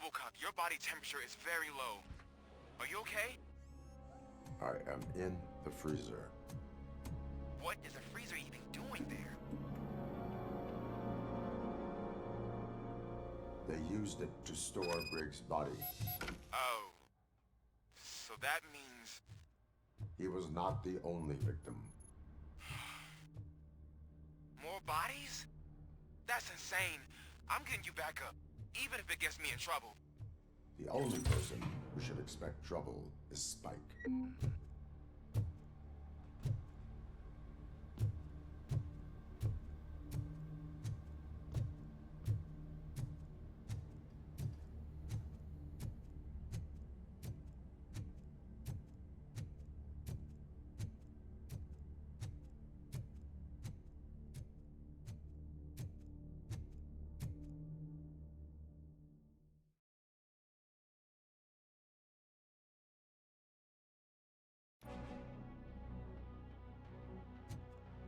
RoboCop, your body temperature is very low. Are you okay? I am in the freezer. What is the freezer even doing there? They used it to store Briggs' body. Oh. So that means... He was not the only victim. More bodies? That's insane. I'm getting you back up, even if it gets me in trouble. The only person who should expect trouble is Spike.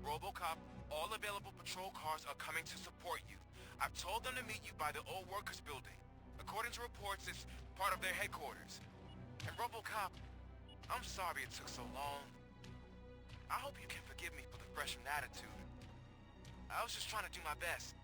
RoboCop, all available patrol cars are coming to support you. I've told them to meet you by the old workers building. According to reports, it's part of their headquarters. And RoboCop, I'm sorry it took so long. I hope you can forgive me for the freshman attitude. I was just trying to do my best.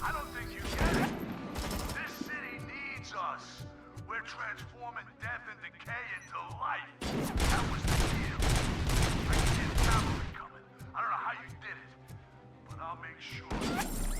I don't think you get it. This city needs us. We're transforming death and decay into life. That was the deal. I can see the cavalry coming. I don't know how you did it, but I'll make sure this place.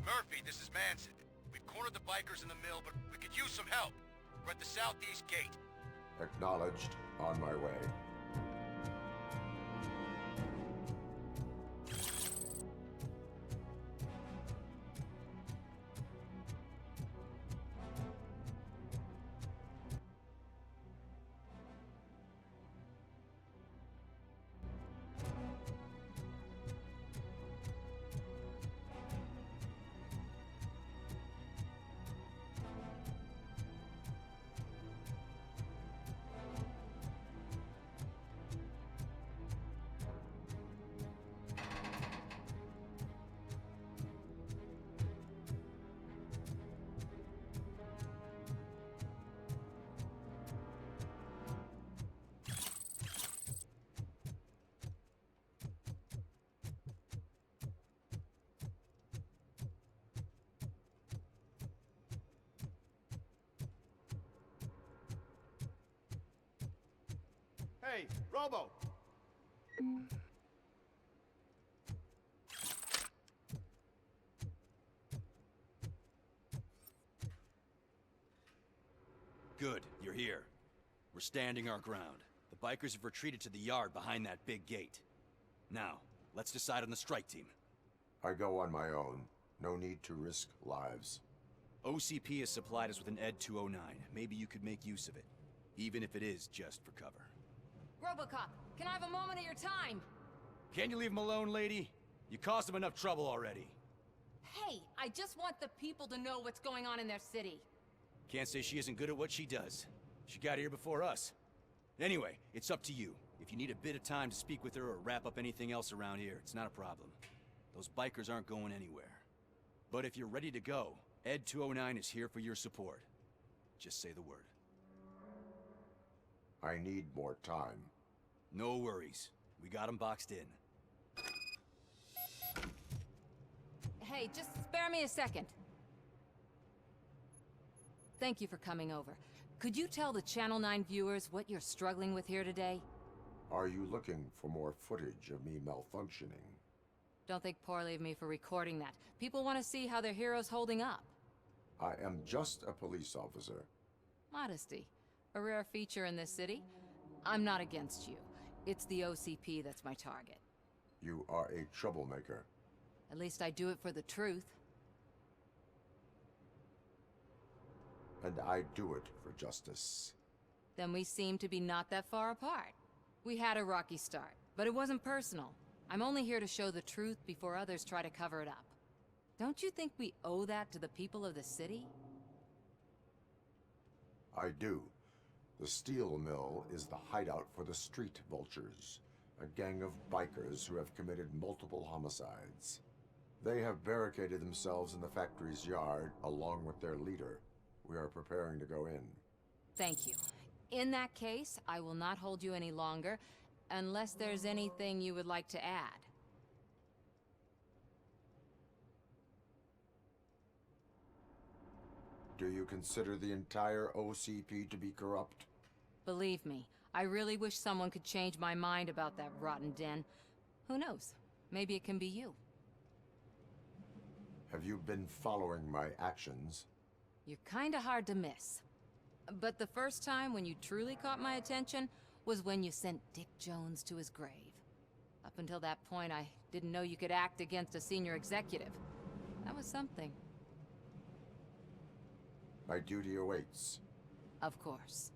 Murphy, this is Manson. We've cornered the bikers in the mill, but we could use some help. We're at the southeast gate. Acknowledged. On my way. Hey, Robo! Good, you're here. We're standing our ground. The bikers have retreated to the yard behind that big gate. Now, let's decide on the strike team. I go on my own. No need to risk lives. OCP has supplied us with an ED 209. Maybe you could make use of it, even if it is just for cover. RoboCop, can I have a moment of your time? Can't you leave him alone, lady? You caused him enough trouble already. Hey, I just want the people to know what's going on in their city. Can't say she isn't good at what she does. She got here before us. Anyway, it's up to you. If you need a bit of time to speak with her or wrap up anything else around here, it's not a problem. Those bikers aren't going anywhere. But if you're ready to go, ED 209 is here for your support. Just say the word. I need more time. No worries. We got him boxed in. Hey, just spare me a second. Thank you for coming over. Could you tell the Channel 9 viewers what you're struggling with here today? Are you looking for more footage of me malfunctioning? Don't think poorly of me for recording that. People want to see how their hero's holding up. I am just a police officer. Modesty. A rare feature in this city. I'm not against you. It's the OCP that's my target. You are a troublemaker. At least I do it for the truth. And I do it for justice. Then we seem to be not that far apart. We had a rocky start, but it wasn't personal. I'm only here to show the truth before others try to cover it up. Don't you think we owe that to the people of the city? I do. The steel mill is the hideout for the street vultures, a gang of bikers who have committed multiple homicides. They have barricaded themselves in the factory's yard along with their leader. We are preparing to go in. Thank you. In that case, I will not hold you any longer, unless there's anything you would like to add. Do you consider the entire OCP to be corrupt? Believe me, I really wish someone could change my mind about that rotten den. Who knows? Maybe it can be you. Have you been following my actions? You're kinda hard to miss. But the first time when you truly caught my attention was when you sent Dick Jones to his grave. Up until that point, I didn't know you could act against a senior executive. That was something. My duty awaits. Of course.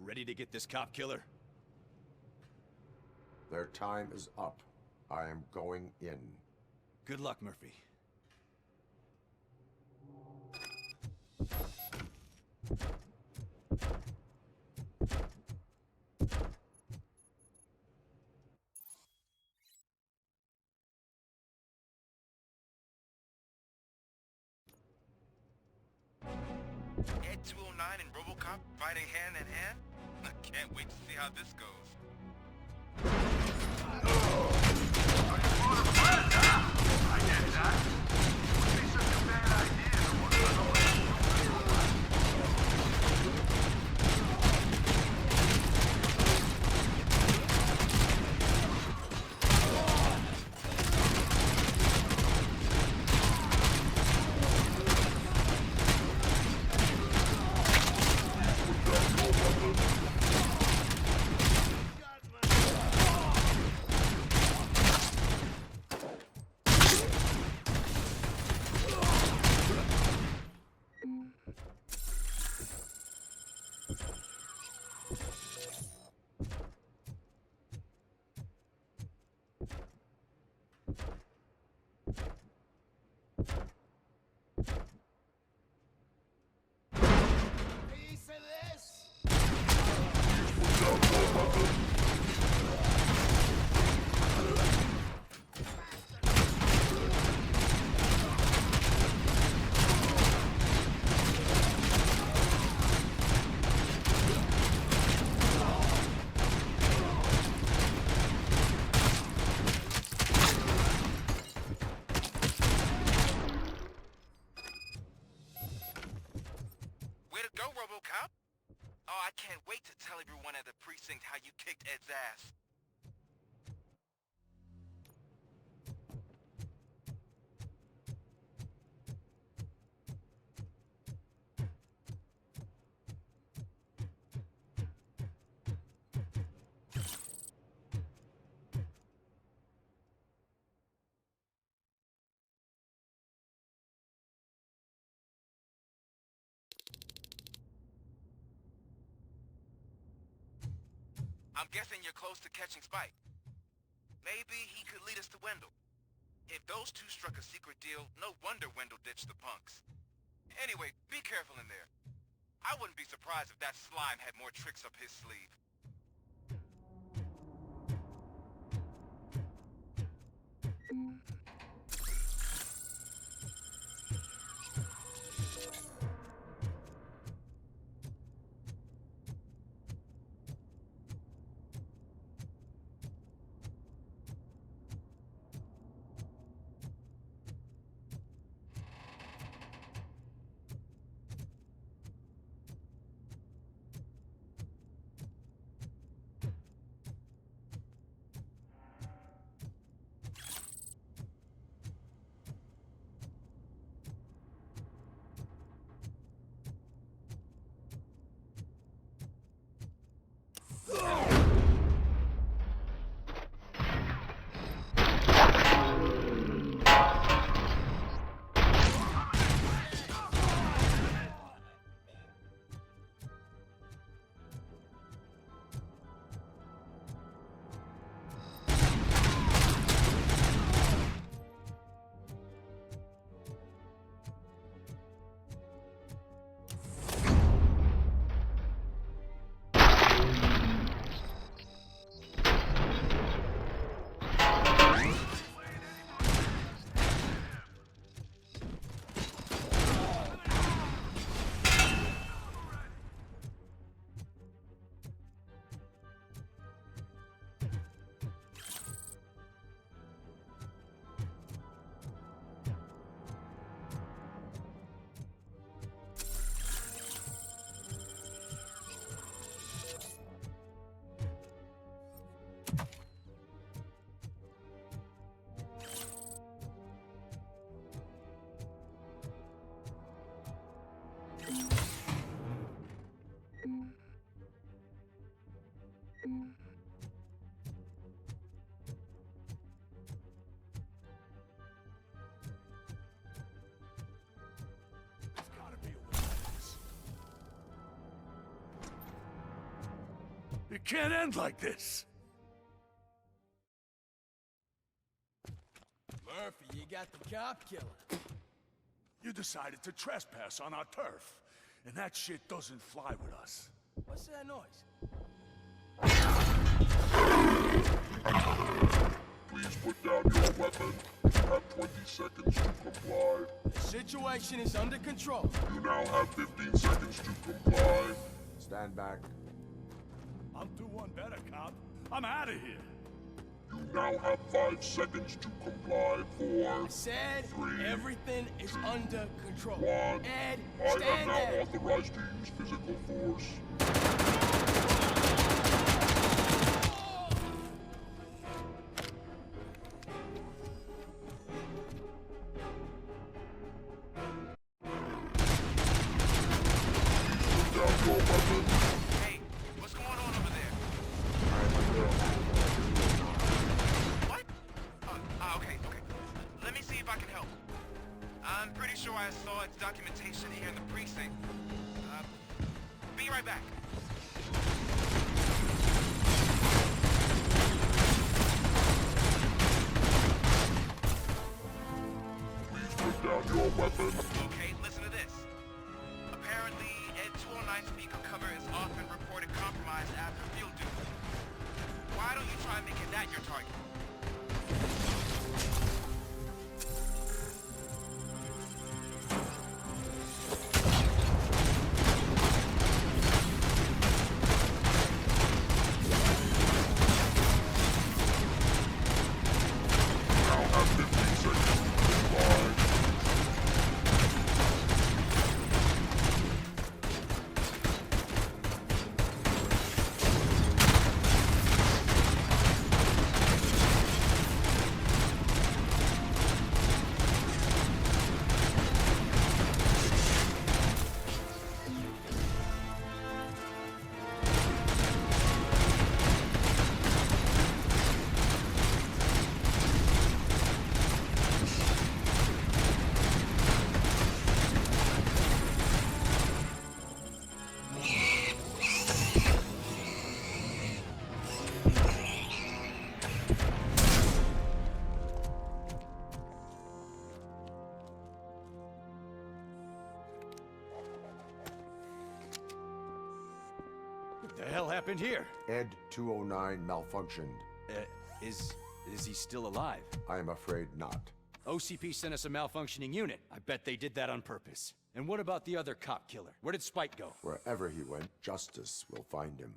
Ready to get this cop killer? Their time is up. I am going in. Good luck, Murphy. Ed 209 and RoboCop fighting hand in hand? I can't wait to see how this goes. I get that. Would be such a bad idea to want to know. I can't wait to tell everyone at the precinct how you kicked Ed's ass. I'm guessing you're close to catching Spike. Maybe he could lead us to Wendell. If those two struck a secret deal, no wonder Wendell ditched the punks. Anyway, be careful in there. I wouldn't be surprised if that slime had more tricks up his sleeve. It can't end like this. Murphy, you got the cop killer. You decided to trespass on our turf, and that shit doesn't fly with us. What's that noise? Please put down your weapon. You have 20 seconds to comply. The situation is under control. You now have 15 seconds to comply. Stand back. I'm doing better, cop. I'm out of here. You now have 5 seconds to comply. 4, I said 3, everything is under control. 1. Ed, I am stand now there. authorized to use physical force. Put down your weapon. Hey, what's going on over there? What? Okay. Let me see if I can help. I'm pretty sure I saw its documentation here in the precinct. Be right back. Please put down your weapon. Okay, listen to this. Apparently, Ed 209's speaker cover is often reported compromised after field duty. Why don't you try making that your target? Now have 15 seconds to comply. The hell happened here? Ed 209 malfunctioned. Is he still alive? I am afraid not. OCP sent us a malfunctioning unit. I bet they did that on purpose. And what about the other cop killer? Where did Spike go? Wherever he went, justice will find him.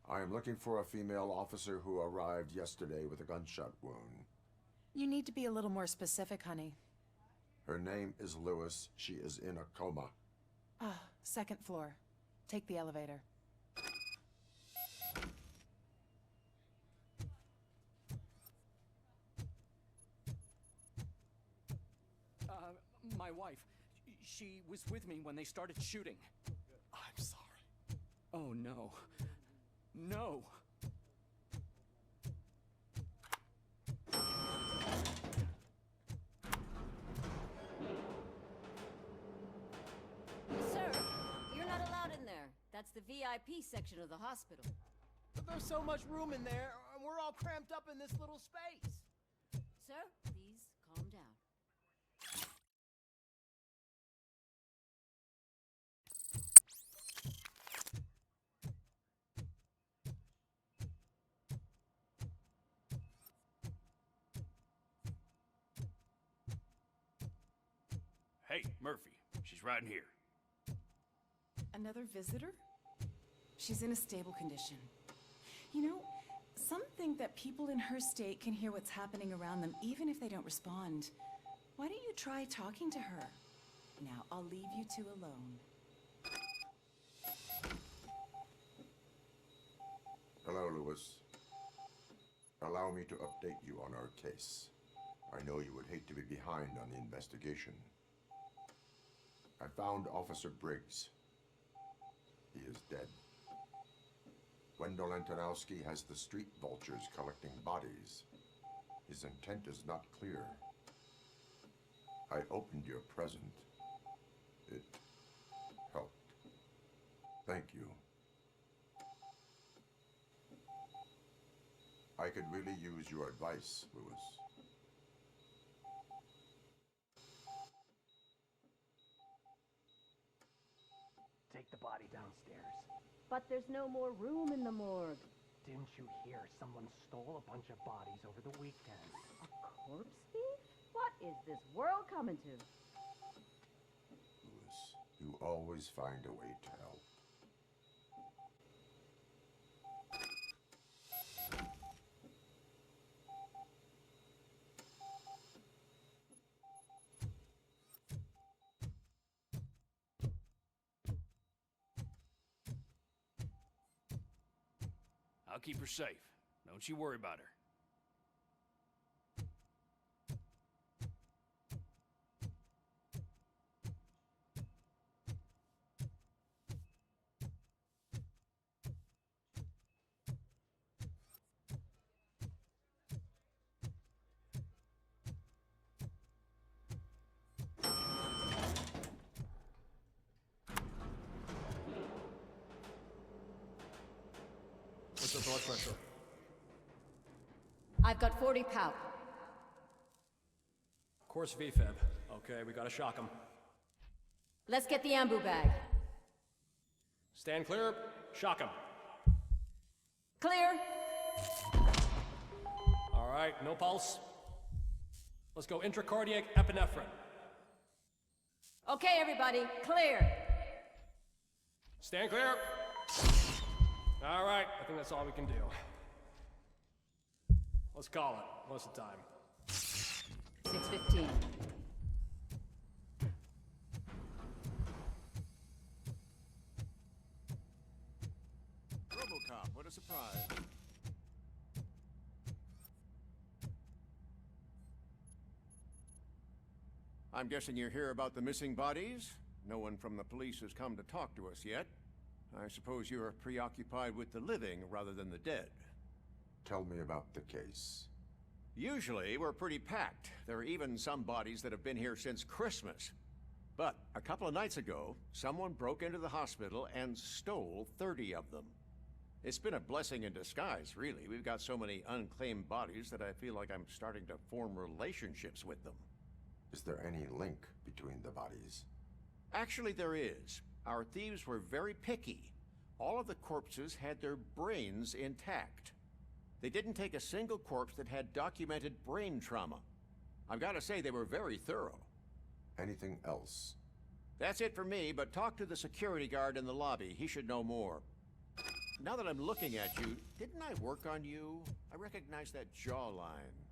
I am looking for a female officer who arrived yesterday with a gunshot wound. You need to be a little more specific, honey. Her name is Lewis. She is in a coma. Second floor. Take the elevator. My wife. She was with me when they started shooting. I'm sorry. Oh, no. No! Sir, you're not allowed in there. That's the VIP section of the hospital. But there's so much room in there, and we're all cramped up in this little space. Sir, please calm down. Hey, Murphy. She's right in here. Another visitor? She's in a stable condition. You know, some think that people in her state can hear what's happening around them even if they don't respond. Why don't you try talking to her? Now, I'll leave you two alone. Hello, Lewis. Allow me to update you on our case. I know you would hate to be behind on the investigation. I found Officer Briggs. He is dead. Wendell Antonowski has the street vultures collecting bodies. His intent is not clear. I opened your present. It helped. Thank you. I could really use your advice, Lewis. Take the body downstairs. But there's no more room in the morgue. Didn't you hear someone stole a bunch of bodies over the weekend? A corpse thief? What is this world coming to? Lewis, you always find a way to help. I'll keep her safe. Don't you worry about her. What's the blood pressure? I've got 40 pout. Course VFib. Okay, we gotta shock him. Let's get the ambu bag. Stand clear. Shock him. Clear. All right, no pulse. Let's go intracardiac epinephrine. Okay, everybody, clear. Stand clear. All right, I think that's all we can do. Let's call it. What's the time? 6:15. RoboCop, what a surprise. I'm guessing you're here about the missing bodies? No one from the police has come to talk to us yet. I suppose you are preoccupied with the living rather than the dead. Tell me about the case. Usually, we're pretty packed. There are even some bodies that have been here since Christmas. But a couple of nights ago, someone broke into the hospital and stole 30 of them. It's been a blessing in disguise, really. We've got so many unclaimed bodies that I feel like I'm starting to form relationships with them. Is there any link between the bodies? Actually, there is. Our thieves were very picky. All of the corpses had their brains intact. They didn't take a single corpse that had documented brain trauma. I've got to say, they were very thorough. Anything else? That's it for me, but talk to the security guard in the lobby. He should know more. Now that I'm looking at you, didn't I work on you? I recognize that jawline.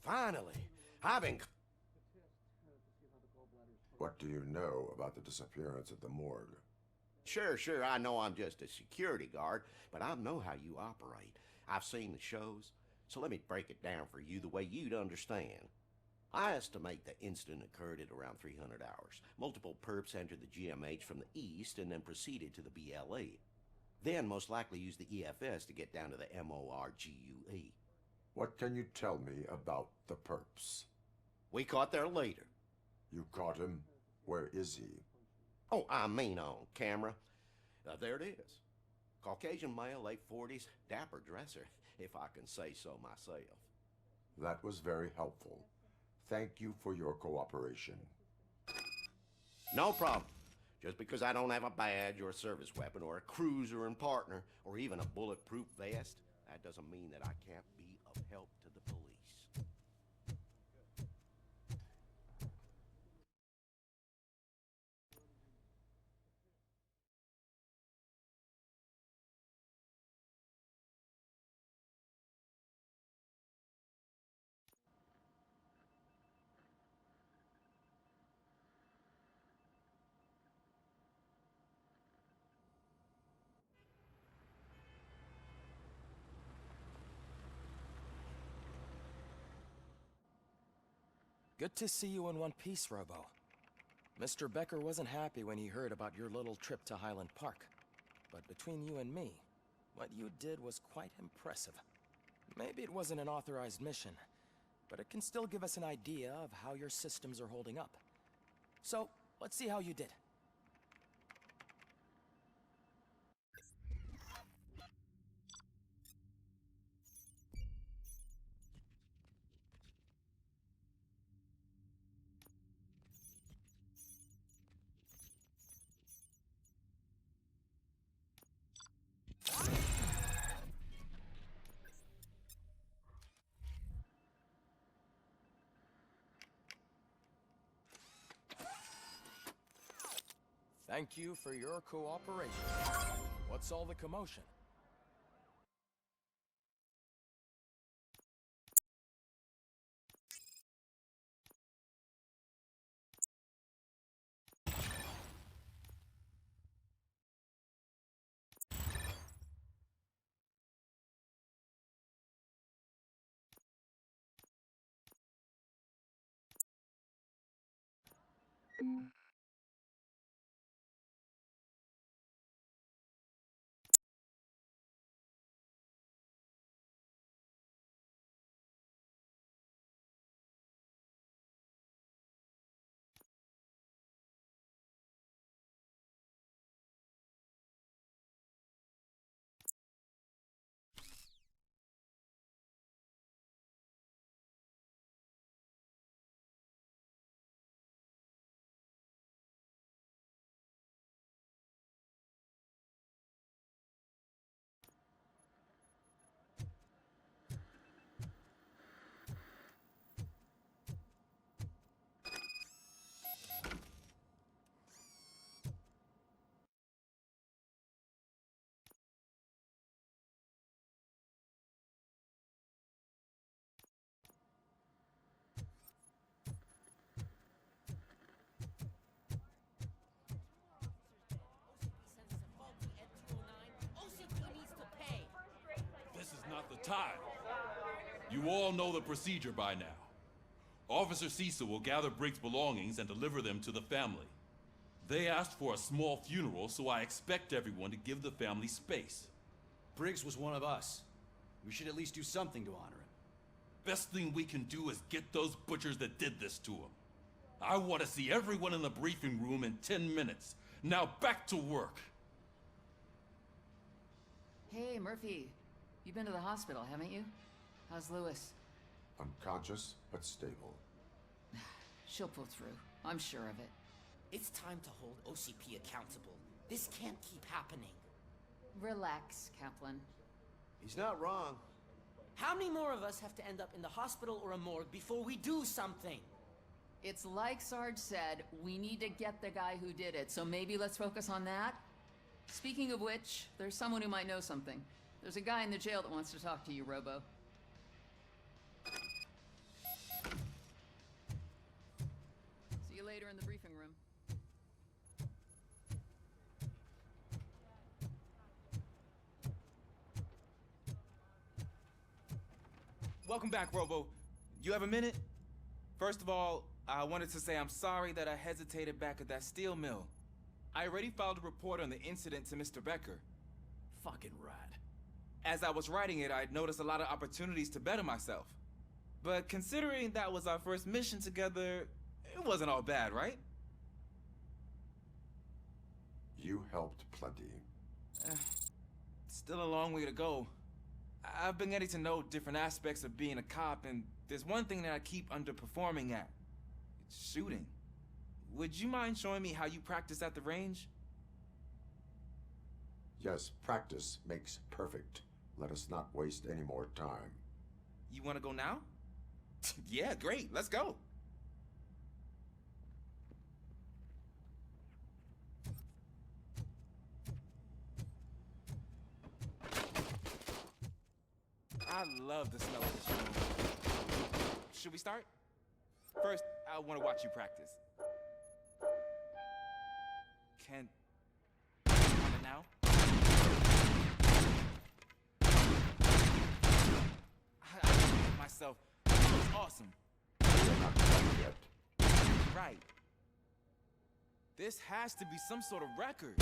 Finally, I've been... What do you know about the disappearance at the morgue? Sure, I know I'm just a security guard, but I know how you operate. I've seen the shows, so let me break it down for you the way you'd understand. I estimate the incident occurred at around 300 hours. Multiple perps entered the GMH from the east and then proceeded to the BLE. Then most likely used the EFS to get down to the MORGUE. What can you tell me about the perps? We caught their leader. You caught him? Where is he? Oh, I mean on camera. There it is. Caucasian male, late 40s, dapper dresser, if I can say so myself. That was very helpful. Thank you for your cooperation. No problem. Just because I don't have a badge or a service weapon or a cruiser and partner or even a bulletproof vest, that doesn't mean that I can't be of help to the police. Good to see you in one piece, Robo. Mr. Becker wasn't happy when he heard about your little trip to Highland Park. But between you and me, what you did was quite impressive. Maybe it wasn't an authorized mission, but it can still give us an idea of how your systems are holding up. So, let's see how you did. Thank you for your cooperation. What's all the commotion? not the time. You all know the procedure by now. Officer Cecil will gather Briggs' belongings and deliver them to the family. They asked for a small funeral, so I expect everyone to give the family space. Briggs was one of us. We should at least do something to honor him. Best thing we can do is get those butchers that did this to him. I want to see everyone in the briefing room in 10 minutes. Now back to work. Hey, Murphy. You've been to the hospital, haven't you? How's Lewis? Unconscious, but stable. She'll pull through. I'm sure of it. It's time to hold OCP accountable. This can't keep happening. Relax, Kaplan. He's not wrong. How many more of us have to end up in the hospital or a morgue before we do something? It's like Sarge said, we need to get the guy who did it, so maybe let's focus on that? Speaking of which, there's someone who might know something. There's a guy in the jail that wants to talk to you, Robo. See you later in the briefing room. Welcome back, Robo. You have a minute? First of all, I wanted to say I'm sorry that I hesitated back at that steel mill. I already filed a report on the incident to Mr. Becker. Fucking rad. As I was writing it, I'd noticed a lot of opportunities to better myself. But considering that was our first mission together, it wasn't all bad, right? You helped plenty. Still a long way to go. I've been getting to know different aspects of being a cop, and there's one thing that I keep underperforming at. It's shooting. Would you mind showing me how you practice at the range? Yes, practice makes perfect. Let us not waste any more time. You want to go now? Yeah, great. Let's go. I love the smell of this room. Should we start? First, I want to watch you practice. Can... now? I hate myself. That was awesome. We're not done yet. Right. This has to be some sort of record.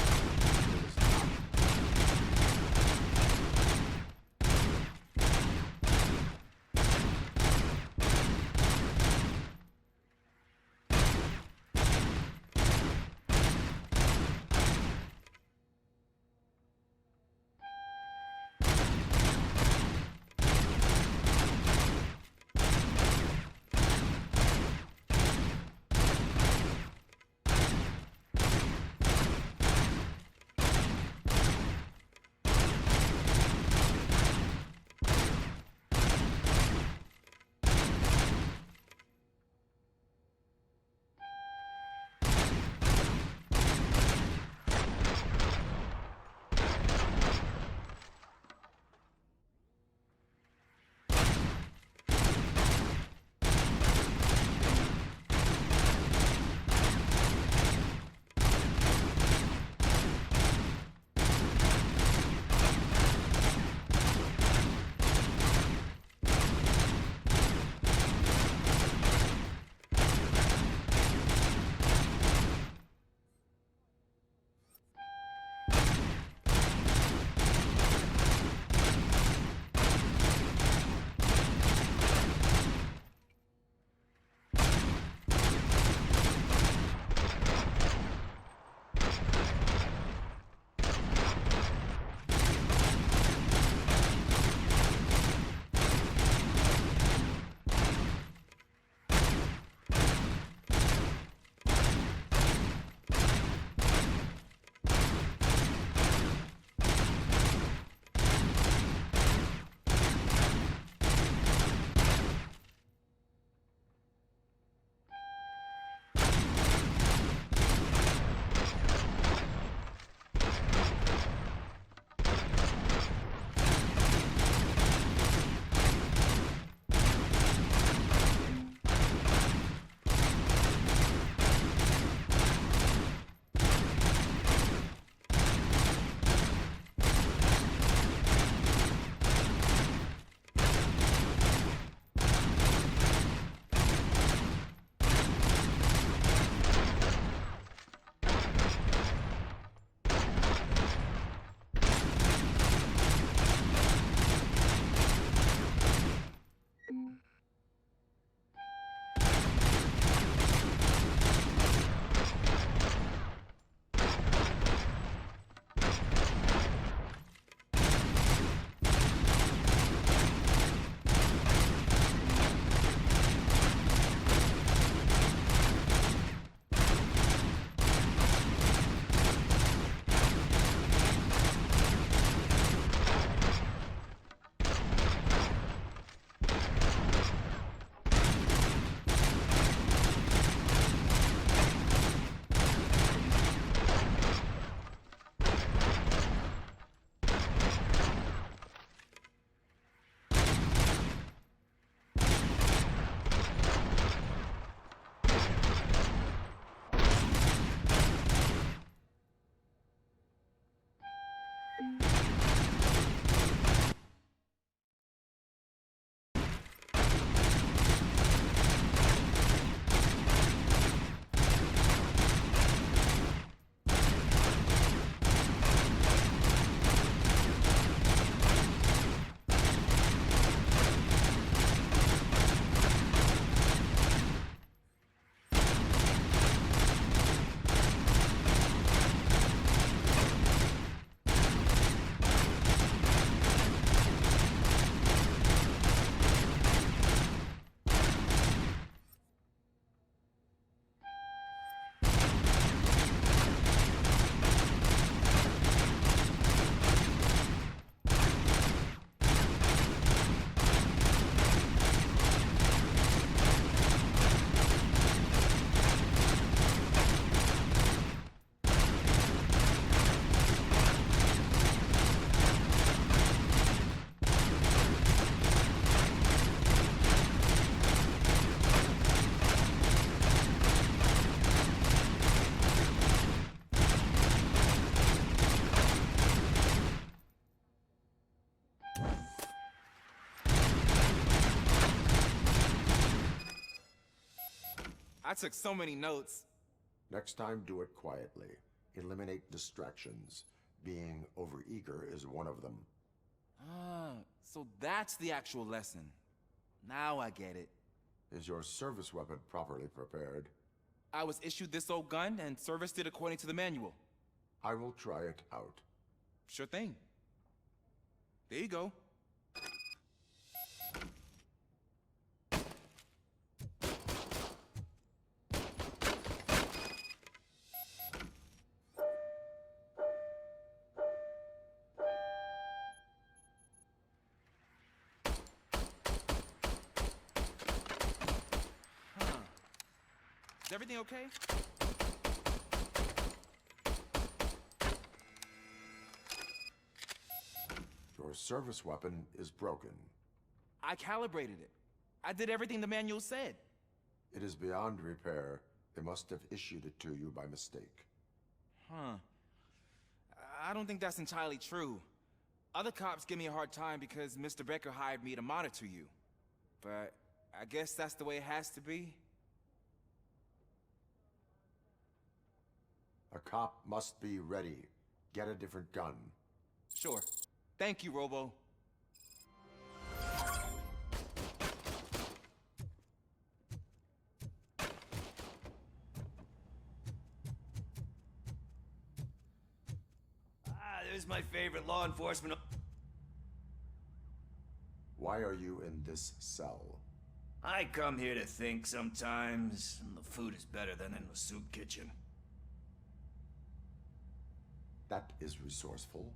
I took so many notes. Next time, do it quietly. Eliminate distractions. Being overeager is one of them. Ah, so that's the actual lesson. Now I get it. Is your service weapon properly prepared? I was issued this old gun and serviced it according to the manual. I will try it out. Sure thing. There you go. Is everything okay? Your service weapon is broken. I calibrated it. I did everything the manual said. It is beyond repair. They must have issued it to you by mistake. Huh. I don't think that's entirely true. Other cops give me a hard time because Mr. Becker hired me to monitor you. But I guess that's the way it has to be. A cop must be ready. Get a different gun. Sure. Thank you, Robo. There's my favorite law enforcement. Why are you in this cell? I come here to think sometimes, and the food is better than in the soup kitchen. That is resourceful.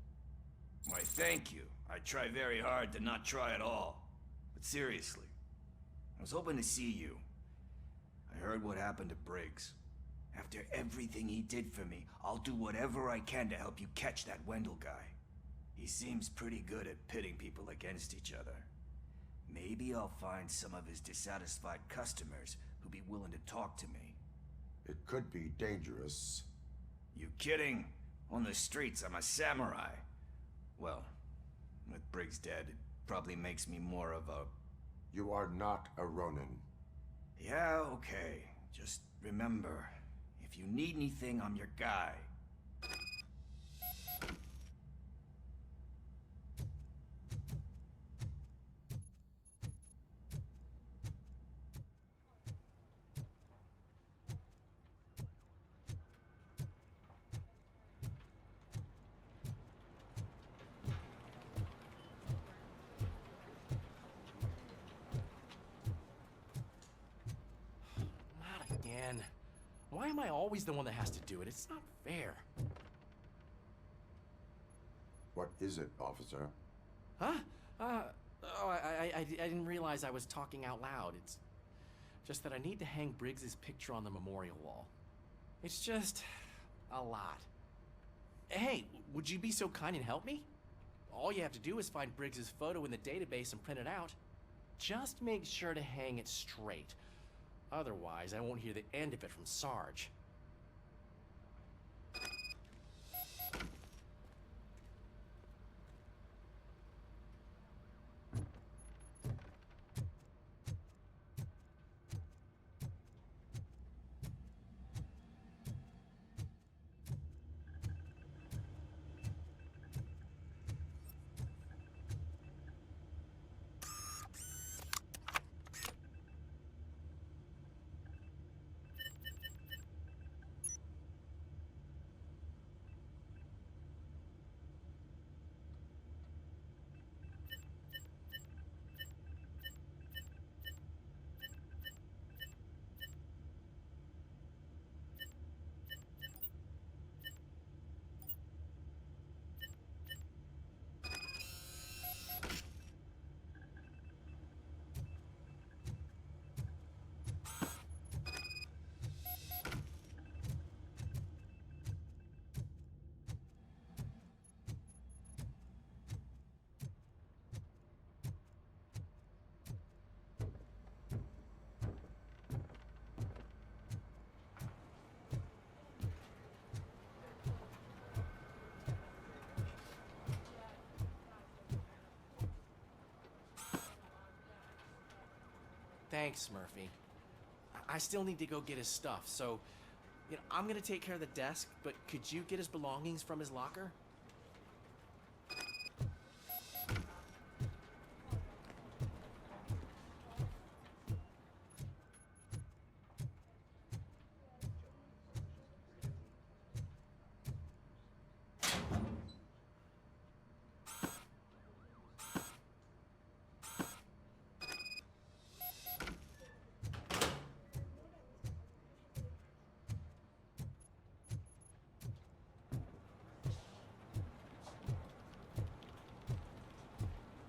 Why, thank you. I try very hard to not try at all. But seriously, I was hoping to see you. I heard what happened to Briggs. After everything he did for me, I'll do whatever I can to help you catch that Wendell guy. He seems pretty good at pitting people against each other. Maybe I'll find some of his dissatisfied customers who'd be willing to talk to me. It could be dangerous. You kidding? On the streets, I'm a samurai. Well, with Briggs dead, it probably makes me more of a... You are not a Ronin. Yeah, okay. Just remember, if you need anything, I'm your guy. Again. Why am I always the one that has to do it? It's not fair. What is it, officer? Huh? I didn't realize I was talking out loud. It's just that I need to hang Briggs's picture on the memorial wall. It's just a lot. Hey, would you be so kind and help me? All you have to do is find Briggs's photo in the database and print it out. Just make sure to hang it straight. Otherwise, I won't hear the end of it from Sarge. Thanks, Murphy. I still need to go get his stuff, so I'm gonna take care of the desk, but could you get his belongings from his locker?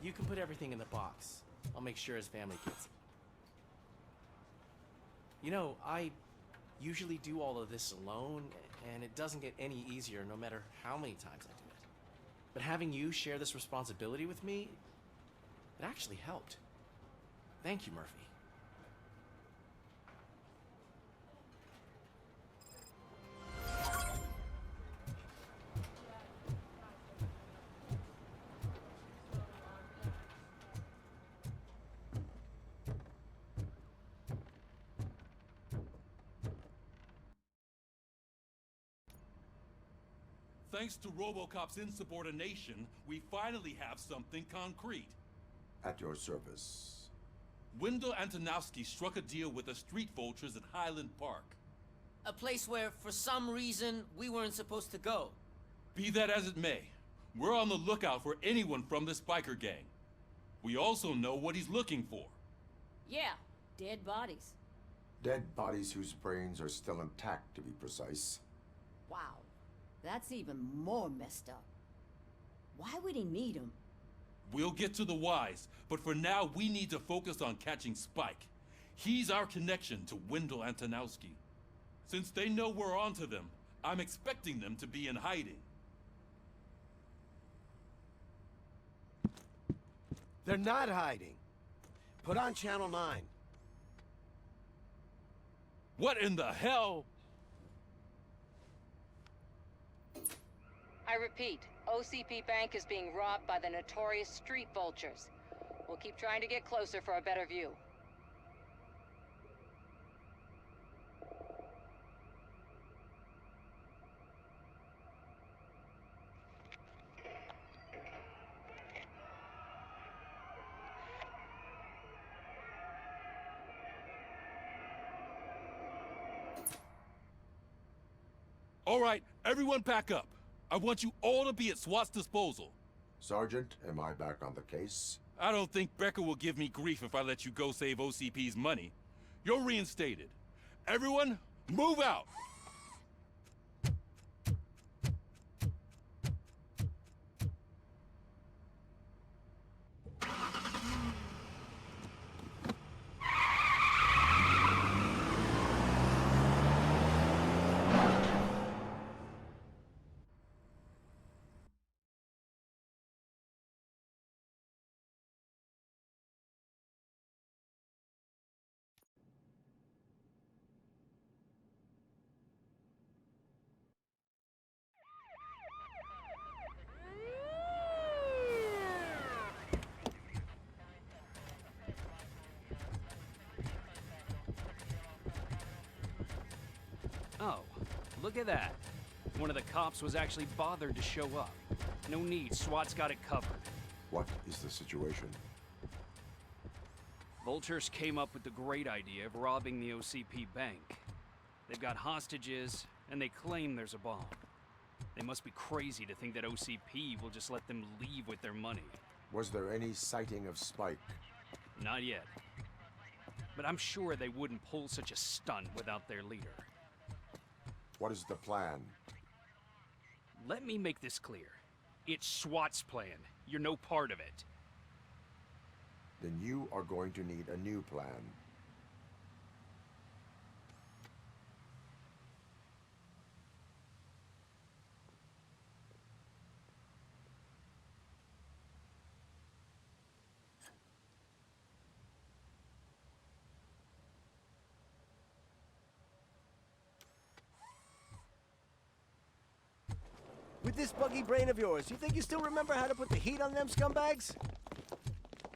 You can put everything in the box. I'll make sure his family gets it. You know, I usually do all of this alone, and it doesn't get any easier no matter how many times I do it. But having you share this responsibility with me, it actually helped. Thank you, Murphy. Thanks to RoboCop's insubordination, we finally have something concrete. At your service. Wendell Antonowski struck a deal with the street vultures at Highland Park. A place where, for some reason, we weren't supposed to go. Be that as it may, we're on the lookout for anyone from this biker gang. We also know what he's looking for. Yeah, dead bodies. Dead bodies whose brains are still intact, to be precise. Wow, that's even more messed up. Why would he need them? We'll get to the whys, but for now we need to focus on catching Spike. He's our connection to Wendell Antonowski. Since they know we're onto them, I'm expecting them to be in hiding. They're not hiding. Put on Channel 9. What in the hell? I repeat, OCP Bank is being robbed by the notorious street vultures. We'll keep trying to get closer for a better view. All right, everyone pack up. I want you all to be at SWAT's disposal. Sergeant, am I back on the case? I don't think Becker will give me grief if I let you go save OCP's money. You're reinstated. Everyone, move out! Oh, look at that. One of the cops was actually bothered to show up. No need, SWAT's got it covered. What is the situation? Vultures came up with the great idea of robbing the OCP bank. They've got hostages, and they claim there's a bomb. They must be crazy to think that OCP will just let them leave with their money. Was there any sighting of Spike? Not yet. But I'm sure they wouldn't pull such a stunt without their leader. What is the plan? Let me make this clear. It's SWAT's plan. You're no part of it. Then you are going to need a new plan. With this buggy brain of yours, you think you still remember how to put the heat on them scumbags?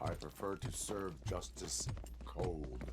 I prefer to serve justice cold.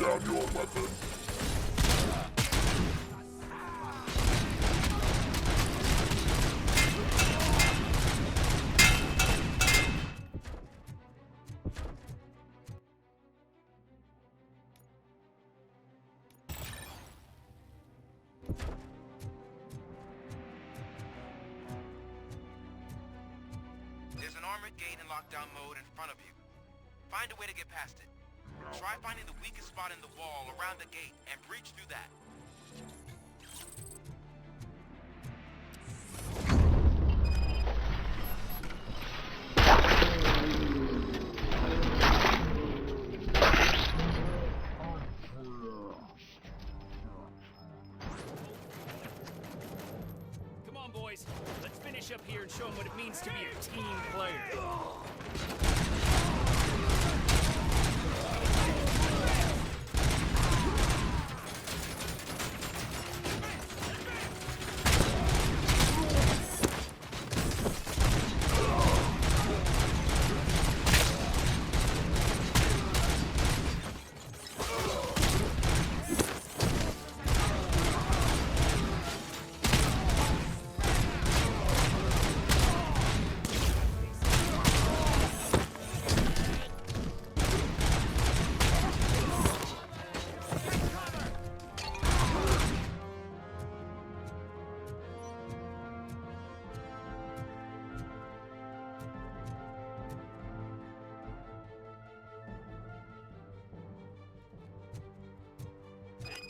down your weapon. There's an armored gate in lockdown mode in front of you. Find a way to get past it. Try finding the weakest spot in the wall around the gate and breach through that. Come on, boys. Let's finish up here and show them what it means to be a team player.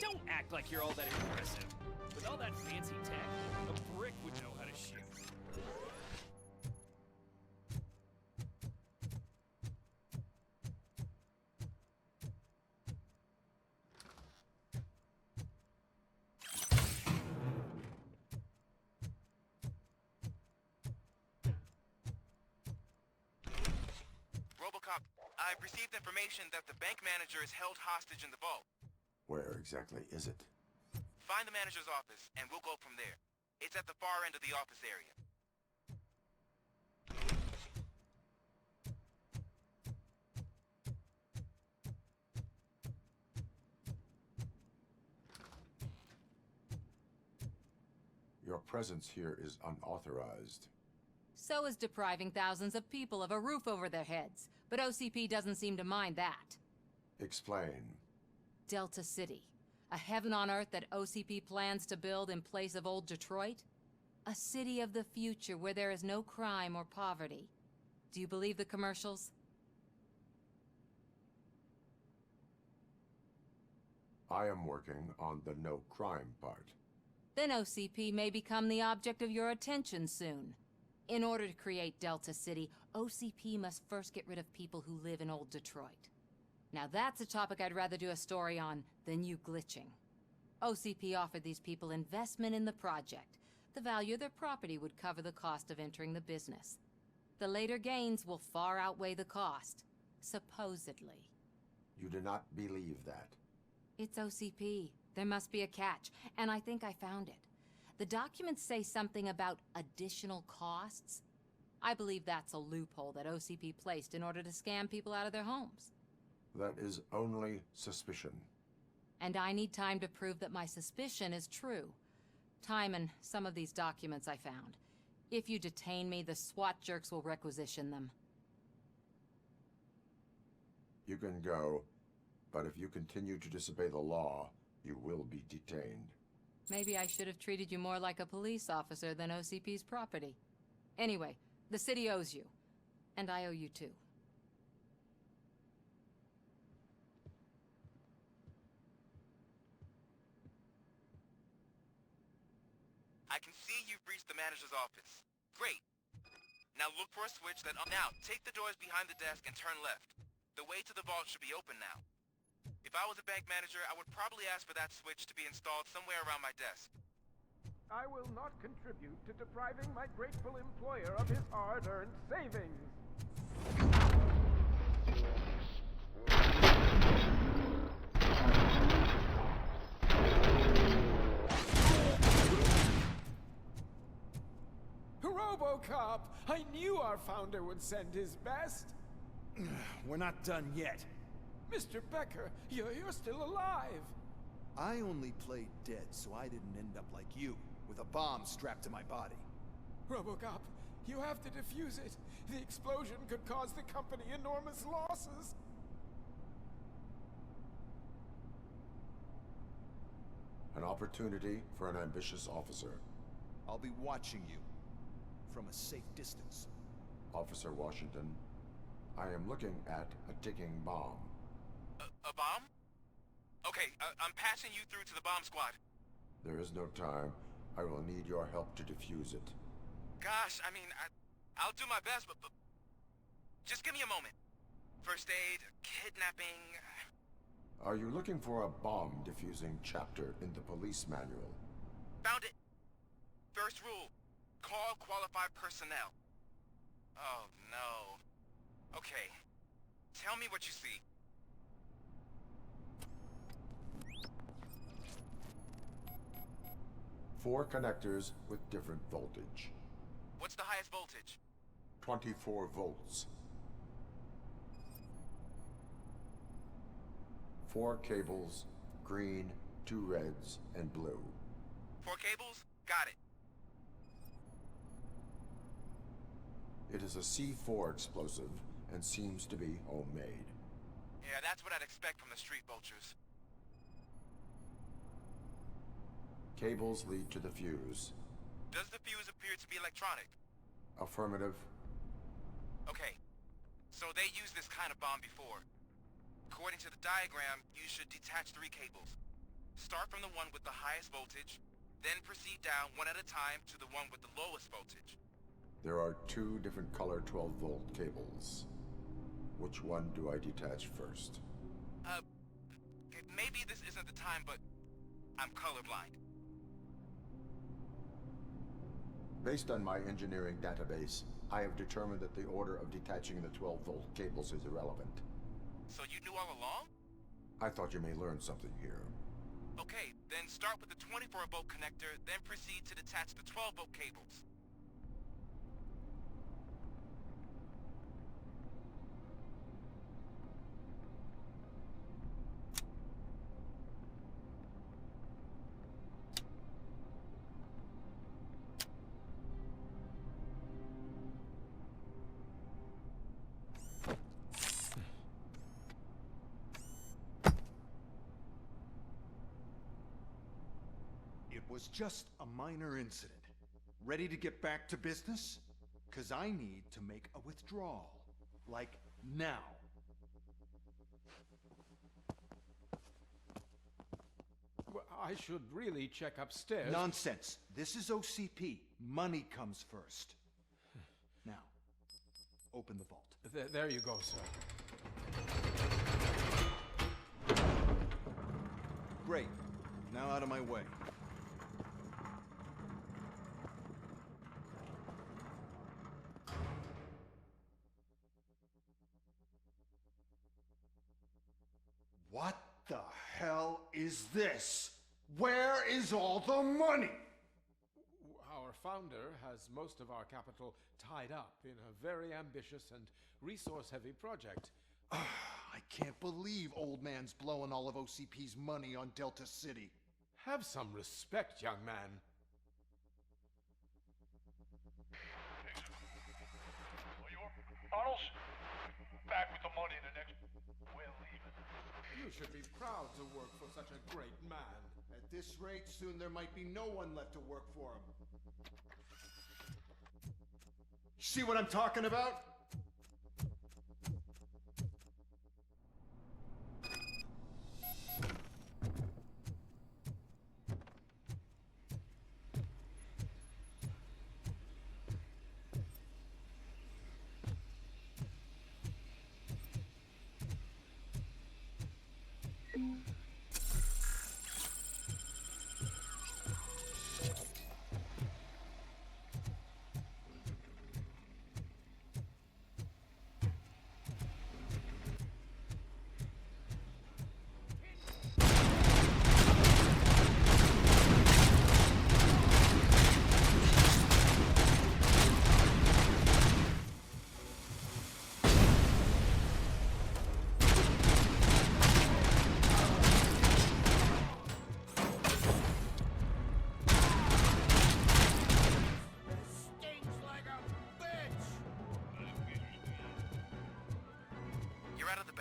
Don't act like you're all that impressive. With all that fancy tech, a brick would know how to shoot. RoboCop, I've received information that the bank manager is held hostage in the vault. Where exactly is it? Find the manager's office, and we'll go from there. It's at the far end of the office area. Your presence here is unauthorized. So is depriving thousands of people of a roof over their heads. But OCP doesn't seem to mind that. Explain. Delta City. A heaven on earth that OCP plans to build in place of old Detroit? A city of the future where there is no crime or poverty. Do you believe the commercials? I am working on the no crime part. Then OCP may become the object of your attention soon. In order to create Delta City, OCP must first get rid of people who live in old Detroit. Now that's a topic I'd rather do a story on than you glitching. OCP offered these people investment in the project. The value of their property would cover the cost of entering the business. The later gains will far outweigh the cost, supposedly. You do not believe that. It's OCP. There must be a catch, and I think I found it. The documents say something about additional costs. I believe that's a loophole that OCP placed in order to scam people out of their homes. That is only suspicion. And I need time to prove that my suspicion is true. Time and some of these documents I found. If you detain me, the SWAT jerks will requisition them. You can go, but if you continue to disobey the law, you will be detained. Maybe I should have treated you more like a police officer than OCP's property. Anyway, the city owes you. And I owe you too. I can see you've reached the manager's office. Great. Now look for a switch that... Now, take the doors behind the desk and turn left. The way to the vault should be open now. If I was a bank manager, I would probably ask for that switch to be installed somewhere around my desk. I will not contribute to depriving my grateful employer of his hard-earned savings. RoboCop! I knew our founder would send his best. We're not done yet. Mr. Becker, you're still alive! I only played dead, so I didn't end up like you, with a bomb strapped to my body. RoboCop, you have to defuse it. The explosion could cause the company enormous losses. An opportunity for an ambitious officer. I'll be watching you from a safe distance. Officer Washington, I am looking at a ticking bomb. A bomb? Okay, I'm passing you through to the bomb squad. There is no time. I will need your help to defuse it. Gosh, I mean, I'll do my best, but just give me a moment. First aid, kidnapping... Are you looking for a bomb defusing chapter in the police manual? Found it. First rule, call qualified personnel. Oh, no. Okay, tell me what you see. Four connectors with different voltage. What's the highest voltage? 24 volts. 4 cables, green, 2 reds, and blue. 4 cables? Got it. It is a C4 explosive and seems to be homemade. Yeah, that's what I'd expect from the street vultures. Cables lead to the fuse. Does the fuse appear to be electronic? Affirmative. Okay, so they used this kind of bomb before. According to the diagram, you should detach 3 cables. Start from the one with the highest voltage, then proceed down one at a time to the one with the lowest voltage. There are 2 different color 12-volt cables. Which one do I detach first? Maybe this isn't the time, but I'm colorblind. Based on my engineering database, I have determined that the order of detaching the 12-volt cables is irrelevant. So you knew all along? I thought you may learn something here. Okay, then start with the 24-volt connector, then proceed to detach the 12-volt cables. It was just a minor incident. Ready to get back to business? 'Cause I need to make a withdrawal. Like, now. Well, I should really check upstairs. Nonsense. This is OCP. Money comes first. Now, open the vault. There you go, sir. Great. Now out of my way. What the hell is this? Where is all the money? Our founder has most of our capital tied up in a very ambitious and resource-heavy project. I can't believe old man's blowing all of OCP's money on Delta City. Have some respect, young man. Arnold, back with the money in the next... We're leaving. You should be proud to work for such a great man. At this rate, soon there might be no one left to work for him. See what I'm talking about?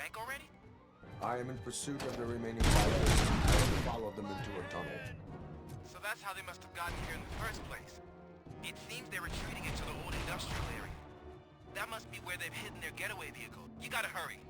bank already? I am in pursuit of the remaining bikers. I have followed them into a tunnel. So that's how they must have gotten here in the first place. It seems they're retreating into the old industrial area. That must be where they've hidden their getaway vehicle. You gotta hurry.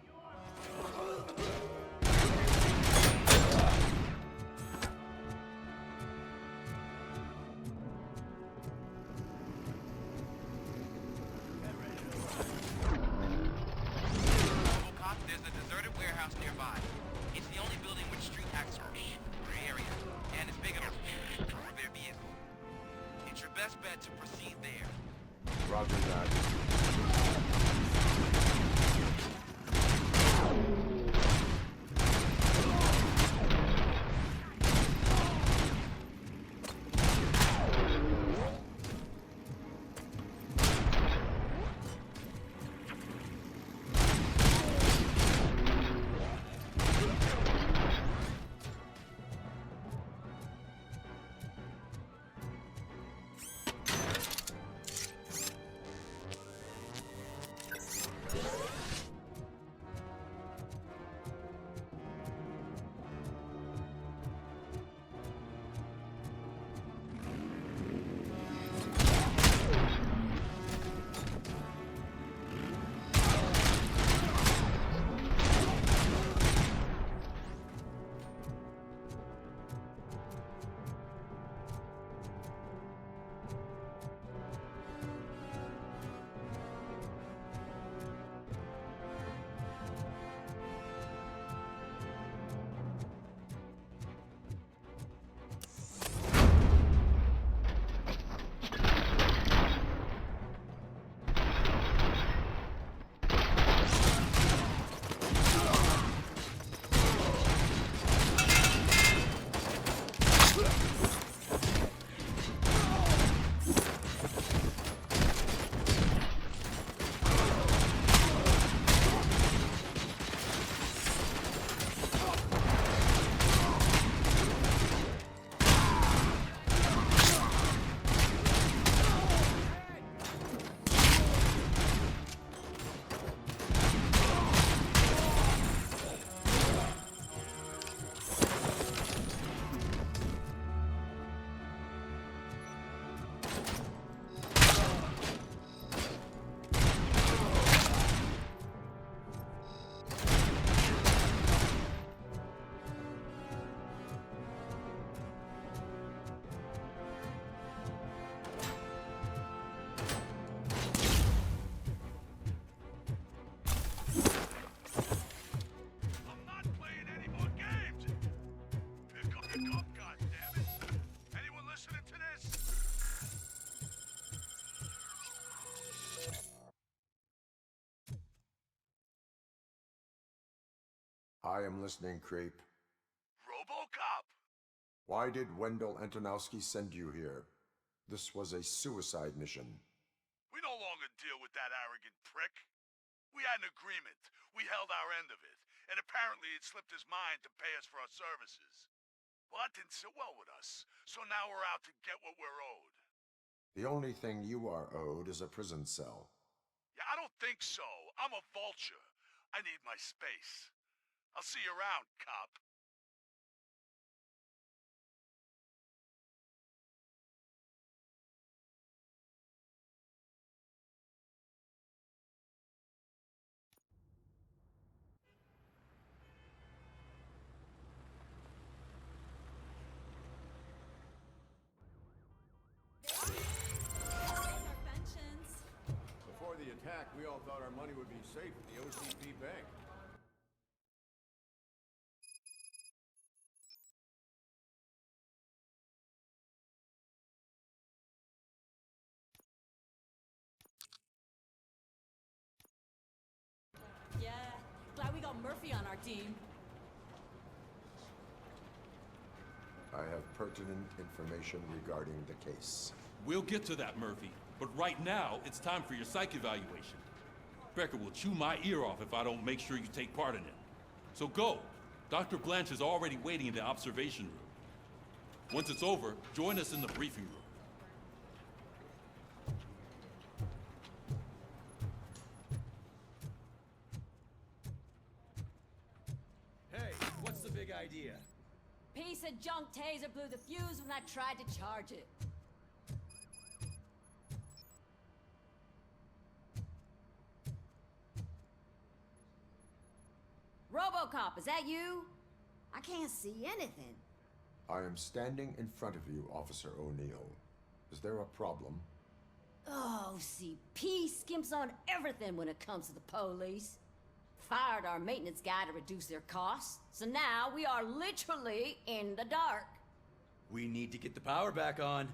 RoboCop, there's a deserted warehouse nearby. It's the only building with street access area, and it's big enough for their vehicle. It's your best bet to proceed there. Roger that. I am listening, Creep. RoboCop! Why did Wendell Antonowski send you here? This was a suicide mission. We no longer deal with that arrogant prick. We had an agreement. We held our end of it. And apparently it slipped his mind to pay us for our services. Well, that didn't sit well with us. So now we're out to get what we're owed. The only thing you are owed is a prison cell. Yeah, I don't think so. I'm a vulture. I need my space. I'll see you around, cop. Before the attack, we all thought our money would be safe at the OCP bank. Yeah, glad we got Murphy on our team. I have pertinent information regarding the case. We'll get to that, Murphy. But right now, it's time for your psych evaluation. Becker will chew my ear off if I don't make sure you take part in it. So go. Dr. Blanche is already waiting in the observation room. Once it's over, join us in the briefing room. idea. Piece of junk taser blew the fuse when I tried to charge it. RoboCop, is that you? I can't see anything. I am standing in front of you, Officer O'Neill. Is there a problem? Oh, OCP skimps on everything when it comes to the police. Fired our maintenance guy to reduce their costs, so now we are literally in the dark. We need to get the power back on.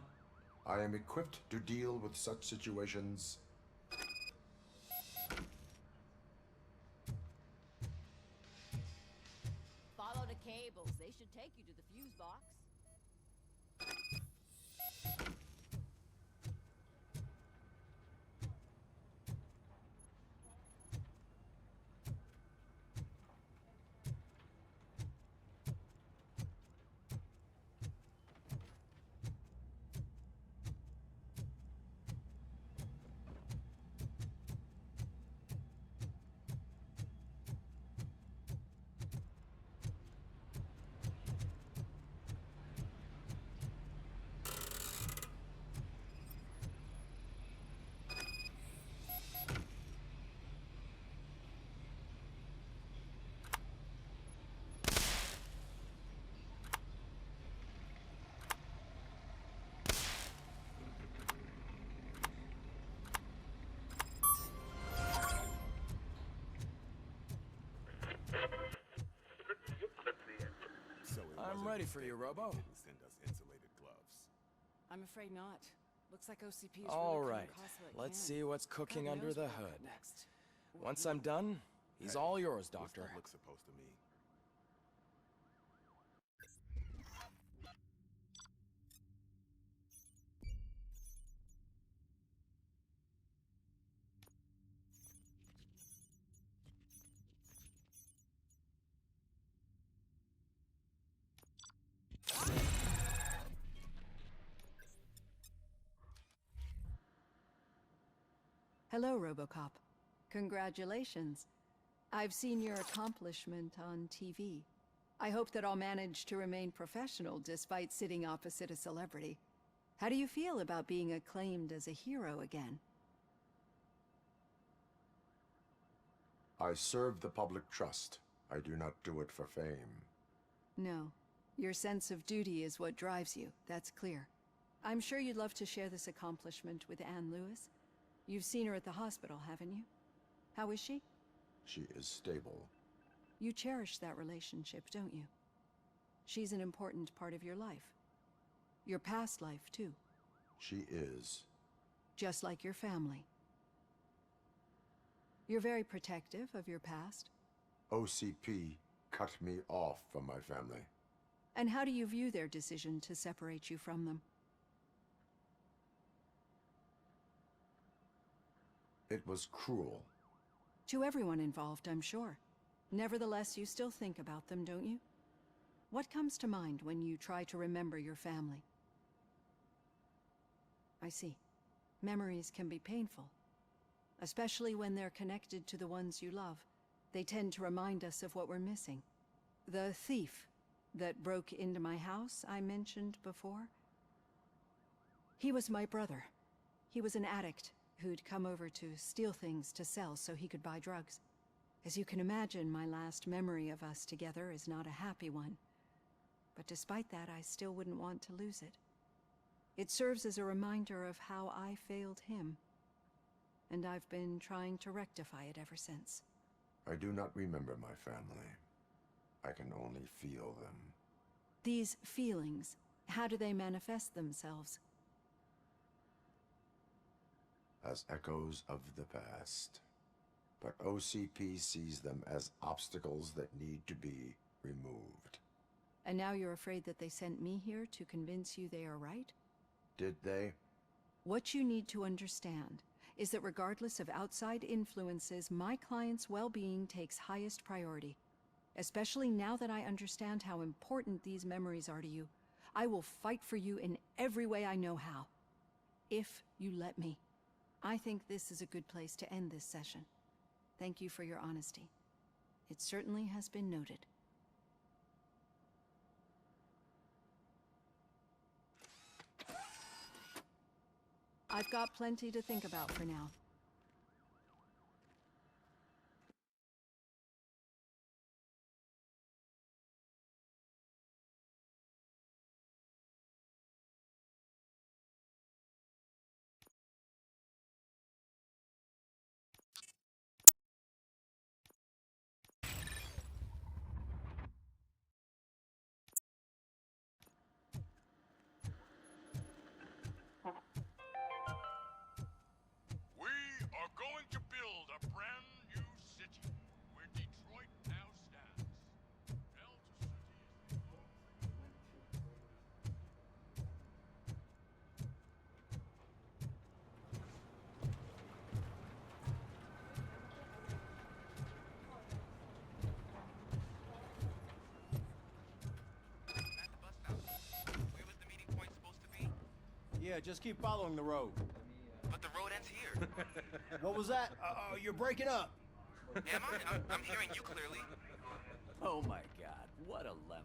I am equipped to deal with such situations. Follow the cables. They should take you to the fuse box. I'm ready for you, Robo. Send us insulated gloves. I'm afraid not. Looks like OCP is All really right, cutting costs let's can. see what's cooking God under knows the what I'll hood. cut next. Once I'm done, he's all yours, What's Doctor. that look supposed to mean? Hello, RoboCop. Congratulations. I've seen your accomplishment on TV. I hope that I'll manage to remain professional despite sitting opposite a celebrity. How do you feel about being acclaimed as a hero again? I serve the public trust. I do not do it for fame. No. Your sense of duty is what drives you, that's clear. I'm sure you'd love to share this accomplishment with Anne Lewis. You've seen her at the hospital, haven't you? How is she? She is stable. You cherish that relationship, don't you? She's an important part of your life. Your past life, too. She is. Just like your family. You're very protective of your past. OCP cut me off from my family. And how do you view their decision to separate you from them? It was cruel. To everyone involved, I'm sure. Nevertheless, you still think about them, don't you? What comes to mind when you try to remember your family? I see. Memories can be painful. Especially when they're connected to the ones you love. They tend to remind us of what we're missing. The thief that broke into my house I mentioned before? He was my brother. He was an addict who'd come over to steal things to sell so he could buy drugs. As you can imagine, my last memory of us together is not a happy one. But despite that, I still wouldn't want to lose it. It serves as a reminder of how I failed him. And I've been trying to rectify it ever since. I do not remember my family. I can only feel them. These feelings, how do they manifest themselves? As echoes of the past. But OCP sees them as obstacles that need to be removed. And now you're afraid that they sent me here to convince you they are right? Did they? What you need to understand is that regardless of outside influences, my client's well-being takes highest priority. Especially now that I understand how important these memories are to you. I will fight for you in every way I know how. If you let me. I think this is a good place to end this session. Thank you for your honesty. It certainly has been noted. I've got plenty to think about for now. We are going to build a brand new city where Detroit now stands. Delta City is the Yeah, just keep following the road. But the road ends here. What was that? You're breaking up. Am I? I'm hearing you clearly. Oh my god, what a lemon.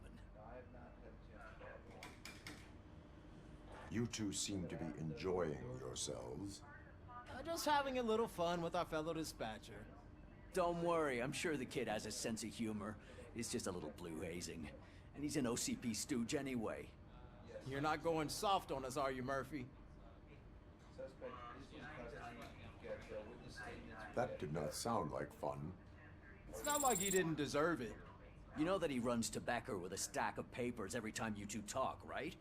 You two seem to be enjoying yourselves. Just having a little fun with our fellow dispatcher. Don't worry, I'm sure the kid has a sense of humor. It's just a little blue hazing. And he's an OCP stooge anyway. You're not going soft on us, are you, Murphy? That did not sound like fun. It's not like he didn't deserve it. You know that he runs to Becker with a stack of papers every time you two talk, right?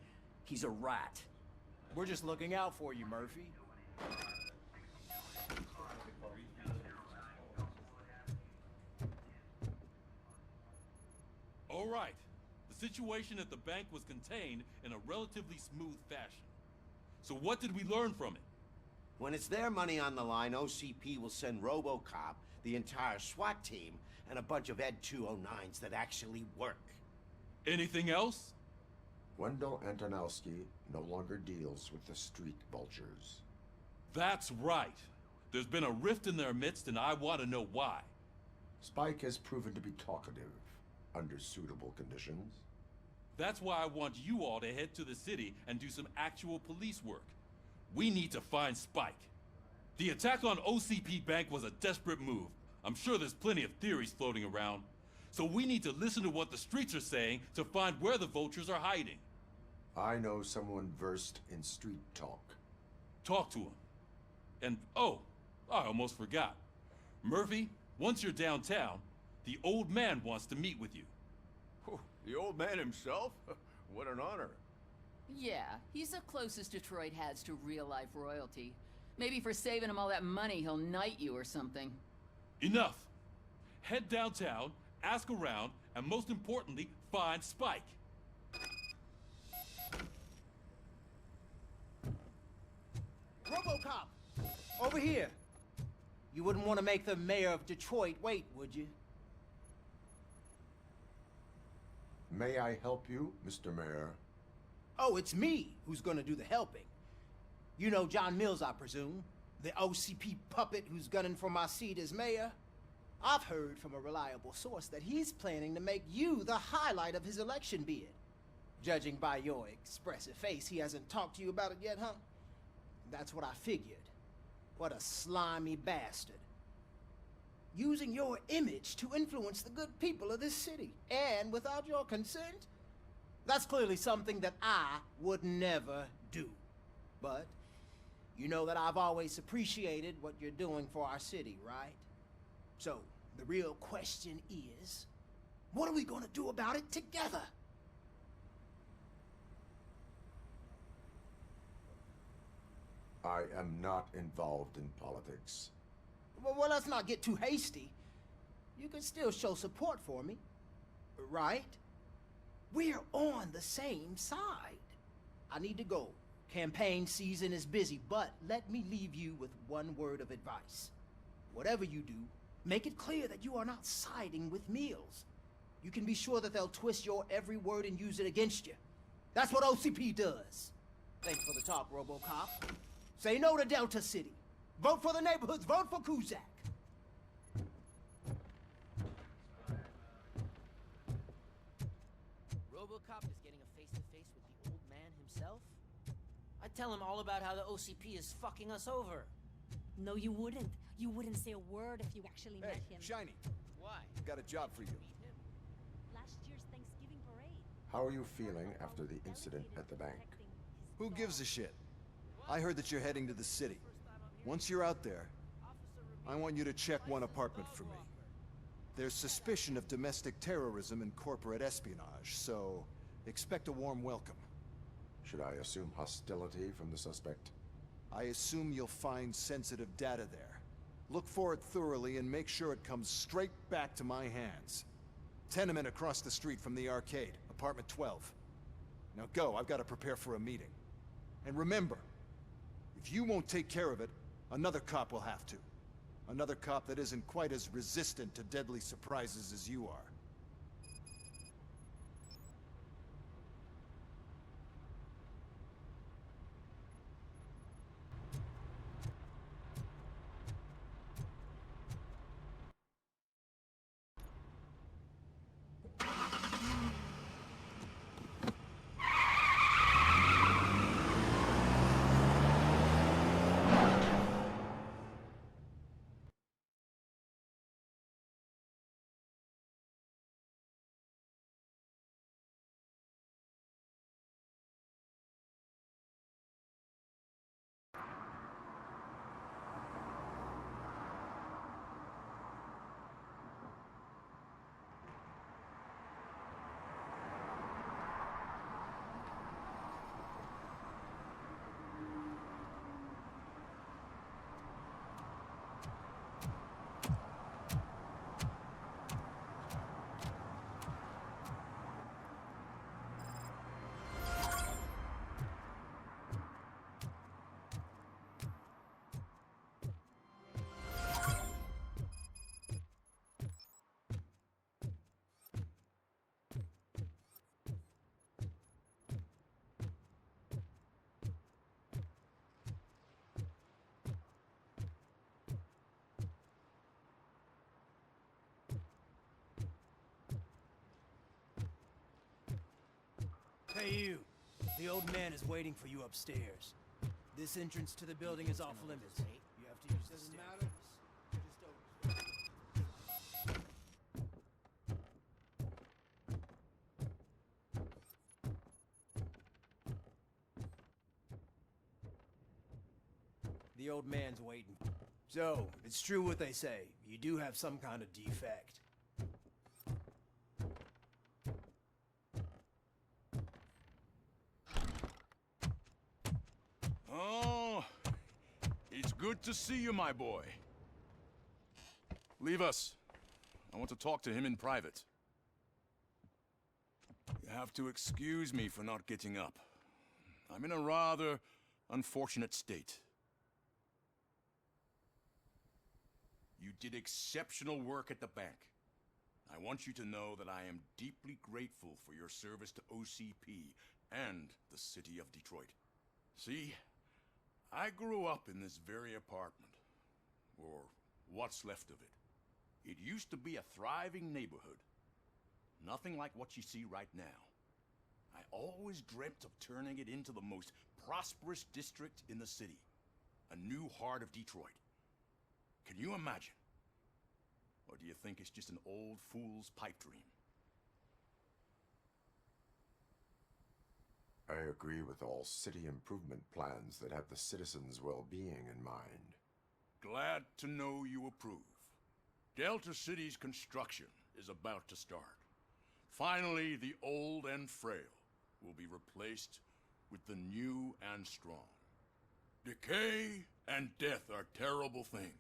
He's a rat. We're just looking out for you, Murphy. All right. The situation at the bank was contained in a relatively smooth fashion. So what did we learn from it? When it's their money on the line, OCP will send RoboCop, the entire SWAT team, and a bunch of Ed 209s that actually work. Anything else? Wendell Antonowski no longer deals with the street vultures. That's right. There's been a rift in their midst, and I want to know why. Spike has proven to be talkative under suitable conditions. That's why I want you all to head to the city and do some actual police work. We need to find Spike. The attack on OCP Bank was a desperate move. I'm sure there's plenty of theories floating around. So we need to listen to what the streets are saying to find where the vultures are hiding. I know someone versed in street talk. Talk to him. And oh, I almost forgot. Murphy, once you're downtown, the old man wants to meet with you. The old man himself? What an honor. Yeah, he's the closest Detroit has to real-life royalty. Maybe for saving him all that money, he'll knight you or something. Enough! Head downtown, ask around, and most importantly, find Spike. RoboCop! Over here! You wouldn't want to make the mayor of Detroit wait, would you? May I help you, Mr. Mayor? Oh, it's me who's gonna do the helping. You know John Mills, I presume? The OCP puppet who's gunning for my seat as mayor? I've heard from a reliable source that he's planning to make you the highlight of his election bid. Judging by your expressive face, he hasn't talked to you about it yet, huh? That's what I figured. What a slimy bastard. Using your image to influence the good people of this city, and without your consent? That's clearly something that I would never do. But you know that I've always appreciated what you're doing for our city, right? So, the real question is, what are we gonna do about it together? I am not involved in politics. Well, let's not get too hasty. You can still show support for me, right? We're on the same side. I need to go. Campaign season is busy, but let me leave you with one word of advice. Whatever you do, make it clear that you are not siding with Mills. You can be sure that they'll twist your every word and use it against you. That's what OCP does. Thanks for the talk, RoboCop. Say no to Delta City. Vote for the neighborhoods. Vote for Kuzak. RoboCop is getting a face-to-face with the old man himself? I'd tell him all about how the OCP is fucking us over. No, you wouldn't. You wouldn't say a word if you actually met him. Shiny. Why? Got a job for you. Last year's Thanksgiving parade. How are you feeling after the incident at the bank? Who gives a shit? I heard that you're heading to the city. Once you're out there, I want you to check one apartment for me. There's suspicion of domestic terrorism and corporate espionage, so expect a warm welcome. Should I assume hostility from the suspect? I assume you'll find sensitive data there. Look for it thoroughly and make sure it comes straight back to my hands. Tenement across the street from the arcade, apartment 12. Now go, I've got to prepare for a meeting. And remember, if you won't take care of it, another cop will have to. Another cop that isn't quite as resistant to deadly surprises as you are. Hey you! The old man is waiting for you upstairs. This entrance to the building is off limits. You have to use the stairs. The old man's waiting. So, it's true what they say. You do have some kind of defect. Oh, it's good to see you, my boy. Leave us. I want to talk to him in private. You have to excuse me for not getting up. I'm in a rather unfortunate state. You did exceptional work at the bank. I want you to know that I am deeply grateful for your service to OCP and the city of Detroit. See, I grew up in this very apartment, or what's left of it. It used to be a thriving neighborhood. Nothing like what you see right now. I always dreamt of turning it into the most prosperous district in the city. A new heart of Detroit. Can you imagine? Or do you think it's just an old fool's pipe dream? I agree with all city improvement plans that have the citizens' well-being in mind. Glad to know you approve. Delta City's construction is about to start. Finally, the old and frail will be replaced with the new and strong. Decay and death are terrible things.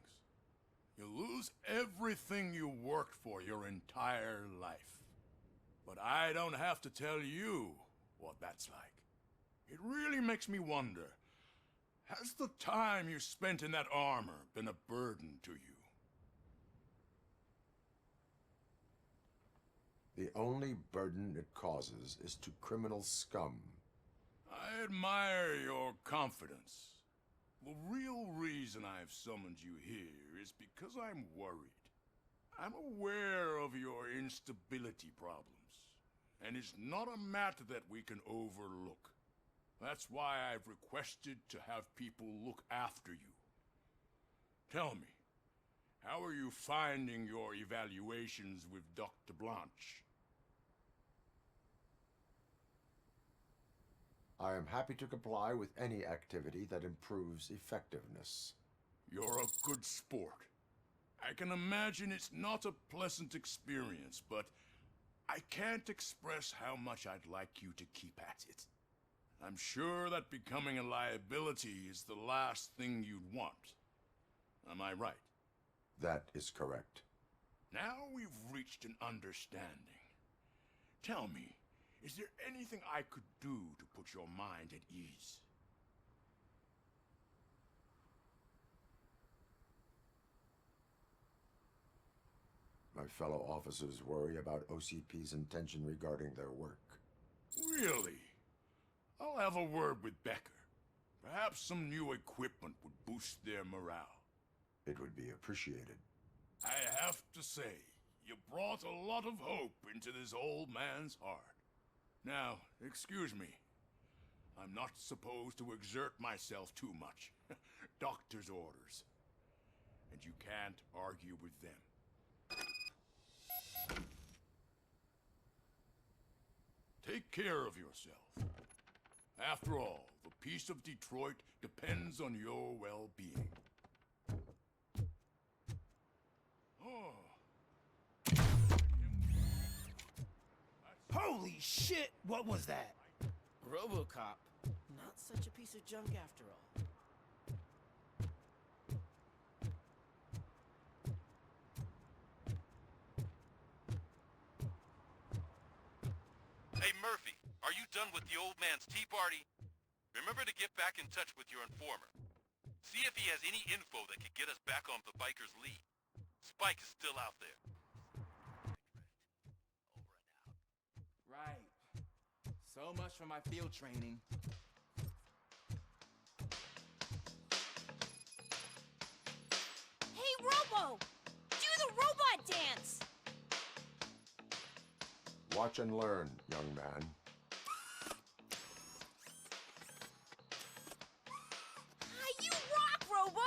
You lose everything you worked for your entire life. But I don't have to tell you what that's like. It really makes me wonder, has the time you spent in that armor been a burden to you? The only burden it causes is to criminal scum. I admire your confidence. The real reason I've summoned you here is because I'm worried. I'm aware of your instability problems, and it's not a matter that we can overlook. That's why I've requested to have people look after you. Tell me, how are you finding your evaluations with Dr. Blanche? I am happy to comply with any activity that improves effectiveness. You're a good sport. I can imagine it's not a pleasant experience, but I can't express how much I'd like you to keep at it. I'm sure that becoming a liability is the last thing you'd want. Am I right? That is correct. Now we've reached an understanding. Tell me, is there anything I could do to put your mind at ease? My fellow officers worry about OCP's intention regarding their work. Really? I'll have a word with Becker. Perhaps some new equipment would boost their morale. It would be appreciated. I have to say, you brought a lot of hope into this old man's heart. Now, excuse me. I'm not supposed to exert myself too much. Doctor's orders. And you can't argue with them. Take care of yourself. After all, the peace of Detroit depends on your well-being. Oh. Holy shit! What was that? RoboCop. Not such a piece of junk after all. Hey, Murphy, are you done with the old man's tea party? Remember to get back in touch with your informer. See if he has any info that could get us back on the biker's lead. Spike is still out there. Right. So much for my field training. Hey, Robo! Do the robot dance! Watch and learn, young man. You rock, Robo!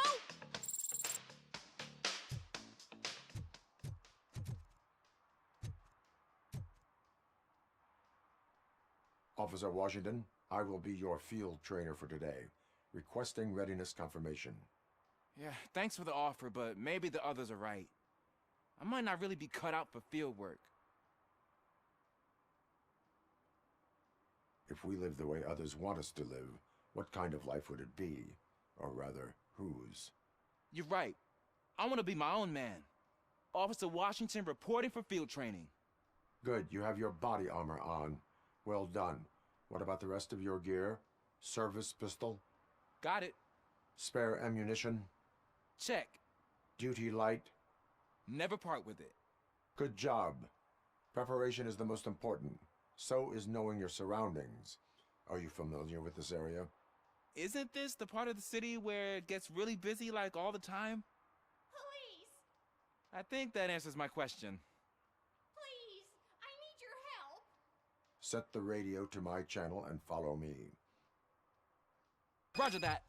Officer Washington, I will be your field trainer for today. Requesting readiness confirmation. Yeah, thanks for the offer, but maybe the others are right. I might not really be cut out for field work. If we live the way others want us to live, what kind of life would it be? Or rather, whose? You're right. I want to be my own man. Officer Washington reporting for field training. Good, you have your body armor on. Well done. What about the rest of your gear? Service pistol? Got it. Spare ammunition? Check. Duty light? Never part with it. Good job. Preparation is the most important. So is knowing your surroundings. Are you familiar with this area? Isn't this the part of the city where it gets really busy like all the time? Police! I think that answers my question. Please! I need your help! Set the radio to my channel and follow me. Roger that.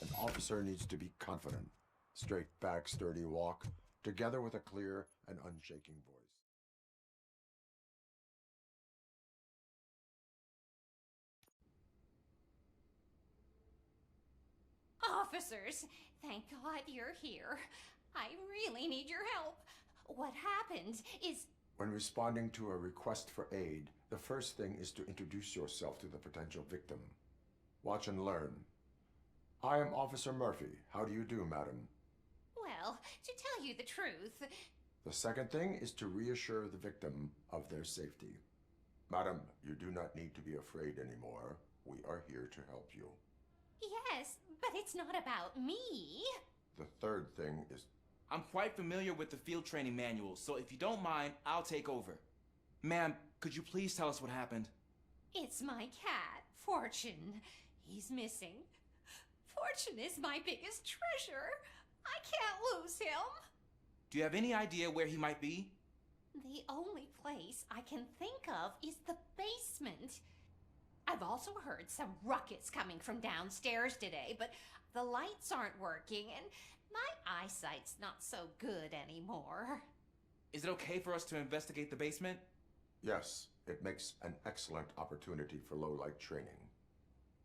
An officer needs to be confident. Straight back, sturdy walk, together with a clear and unshaking voice. Officers, thank God you're here. I really need your help. What happened is... When responding to a request for aid, the first thing is to introduce yourself to the potential victim. Watch and learn. I am Officer Murphy. How do you do, madam? Well, to tell you the truth... The second thing is to reassure the victim of their safety. Madam, you do not need to be afraid anymore. We are here to help you. Yes, but it's not about me. The third thing is... I'm quite familiar with the field training manual, so if you don't mind, I'll take over. Ma'am, could you please tell us what happened? It's my cat, Fortune. He's missing. Fortune is my biggest treasure. I can't lose him. Do you have any idea where he might be? The only place I can think of is the basement. I've I've also heard some ruckus coming from downstairs today, but the lights aren't working and my eyesight's not so good anymore. Is it okay for us to investigate the basement? Yes, it makes an excellent opportunity for low-light training.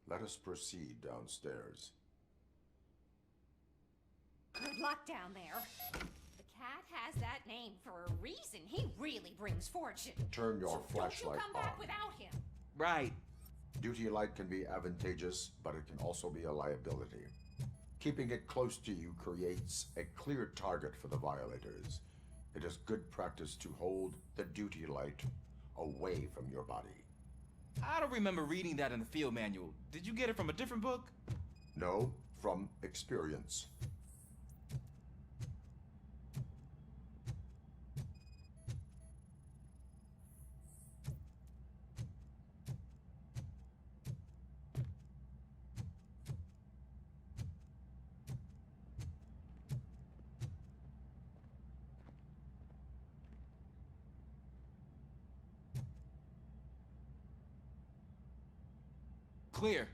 Let us proceed downstairs. Good luck down there. The cat has that name for a reason. He really brings fortune. Turn your So flashlight don't you come back on. without him. Right. Duty light can be advantageous, but it can also be a liability. Keeping it close to you creates a clear target for the violators. It is good practice to hold the duty light away from your body. I don't remember reading that in the field manual. Did you get it from a different book? No, from experience. Clear.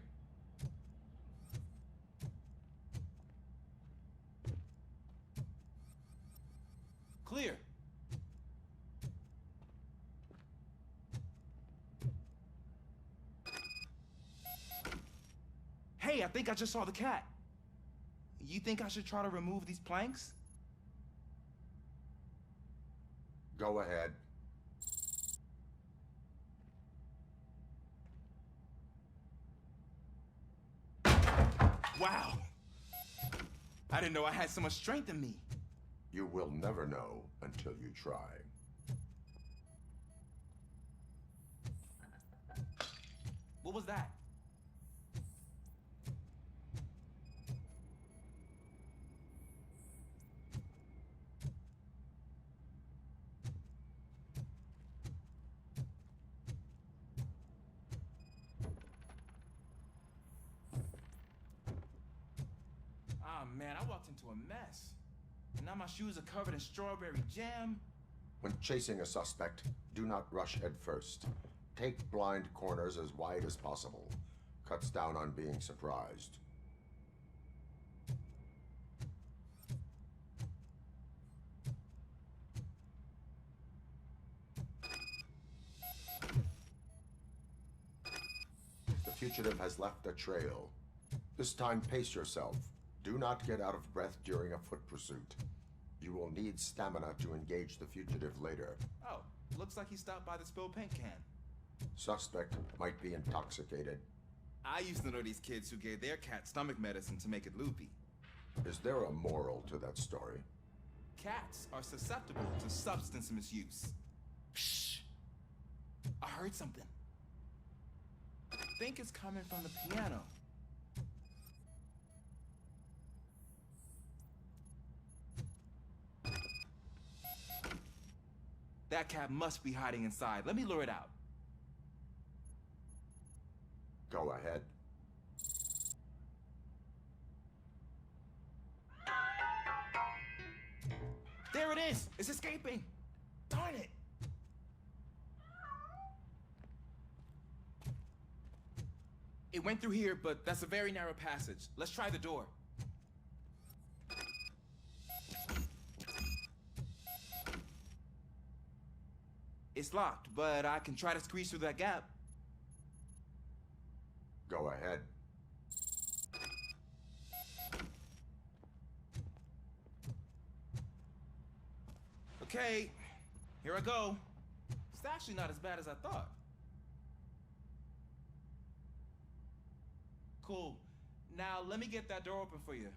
Clear. Hey, I think I just saw the cat. You think I should try to remove these planks? Go ahead. Wow. I didn't know I had so much strength in me. You will never know until you try. What was that? Ah, man, I walked into a mess. And now my shoes are covered in strawberry jam. When chasing a suspect, do not rush head first. Take blind corners as wide as possible. Cuts down on being surprised. The fugitive has left a trail. This time, pace yourself. Do not get out of breath during a foot pursuit. You will need stamina to engage the fugitive later. Oh, looks like he stopped by the spilled paint can. Suspect might be intoxicated. I used to know these kids who gave their cat stomach medicine to make it loopy. Is there a moral to that story? Cats are susceptible to substance misuse. Shh! I heard something. I think it's coming from the piano. That cat must be hiding inside. Let me lure it out. Go ahead. There it is! It's escaping! Darn it! It went through here, but that's a very narrow passage. Let's try the door. It's locked, but I can try to squeeze through that gap. Go ahead. Okay, here I go. It's actually not as bad as I thought. Cool. Now let me get that door open for you.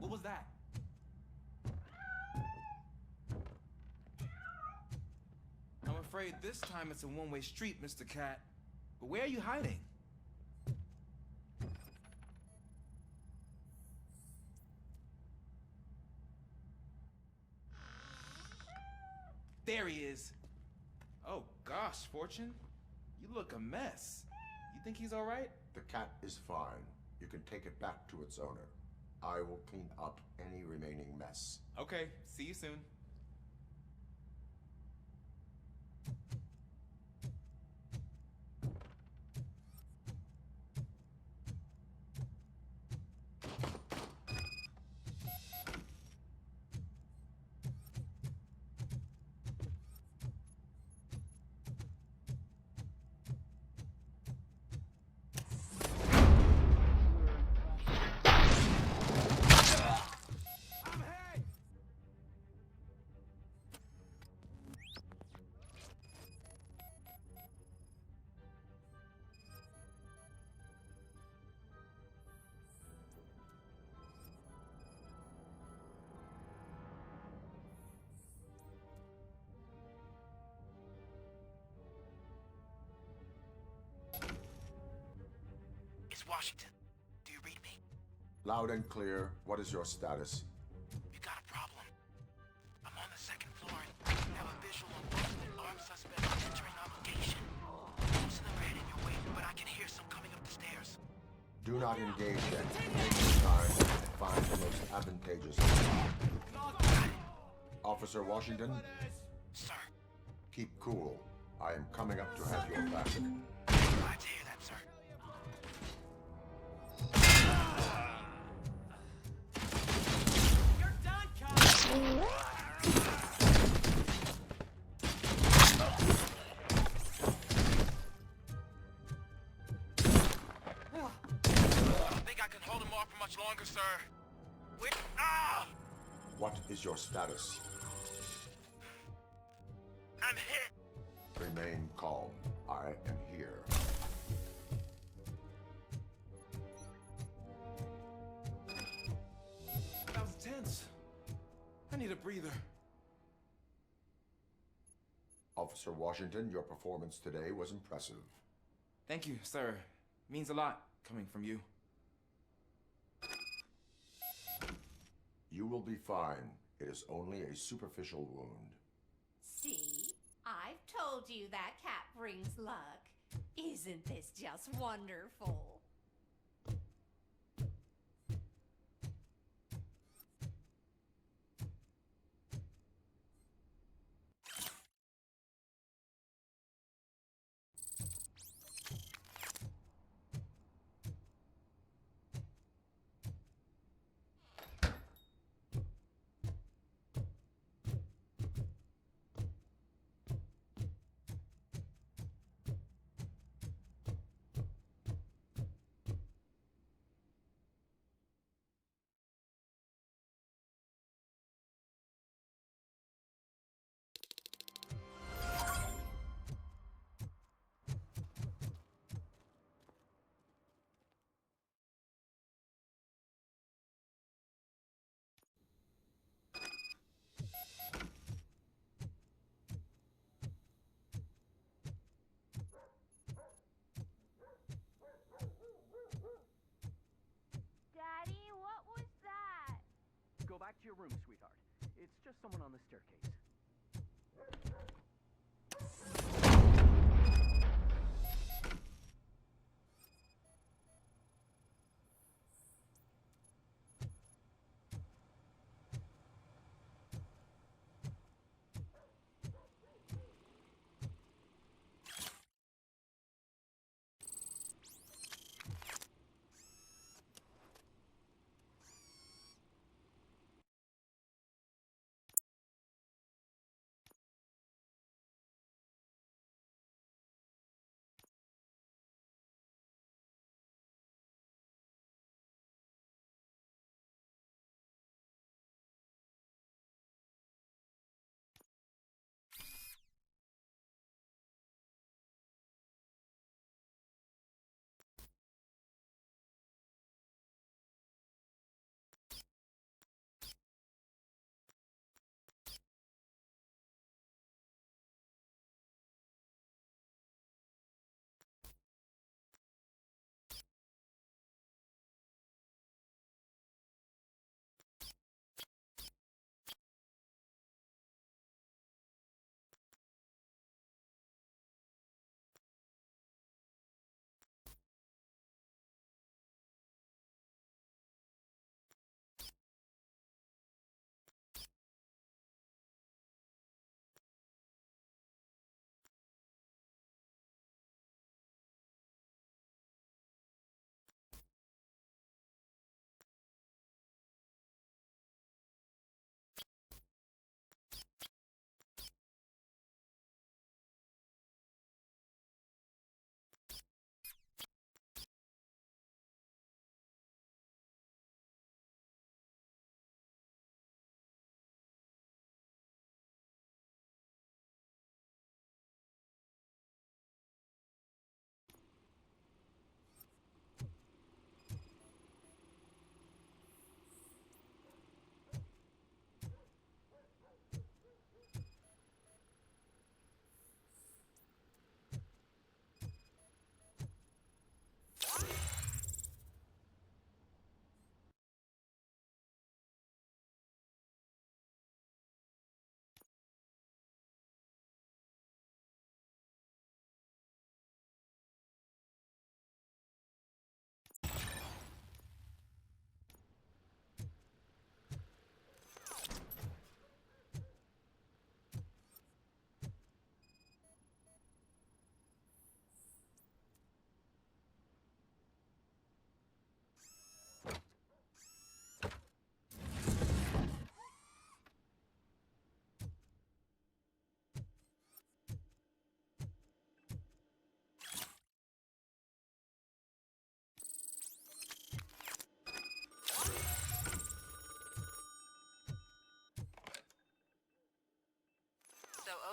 What was that? I'm afraid this time it's a one-way street, Mr. Cat. But where are you hiding? There he is. Oh gosh, Fortune. You look a mess. You think he's all right? The cat is fine. You can take it back to its owner. I will clean up any remaining mess. Okay, see you soon. It's Washington. Do you read me? Loud and clear. What is your status? We got a problem. I'm on the second floor and have a visual on multiple armed suspects entering our location. Most of them are heading your way, but I can hear some coming up the stairs. Do not engage yet. Take your time and find the most advantageous. Officer Washington? Sir. Keep cool. I am coming up to have your back. Glad to hear that, sir. You're done, cop! I think I can hold him off for much longer, sir. What is your status? I'm hit. Remain calm. I am here. That was tense. I need a breather. Officer Washington, your performance today was impressive. Thank you, sir. Means a lot coming from you. You will be fine. It is only a superficial wound. See? I've told you that cat brings luck. Isn't this just wonderful? Daddy, what was that? Go back to your room, sweetheart. It's just someone on the staircase.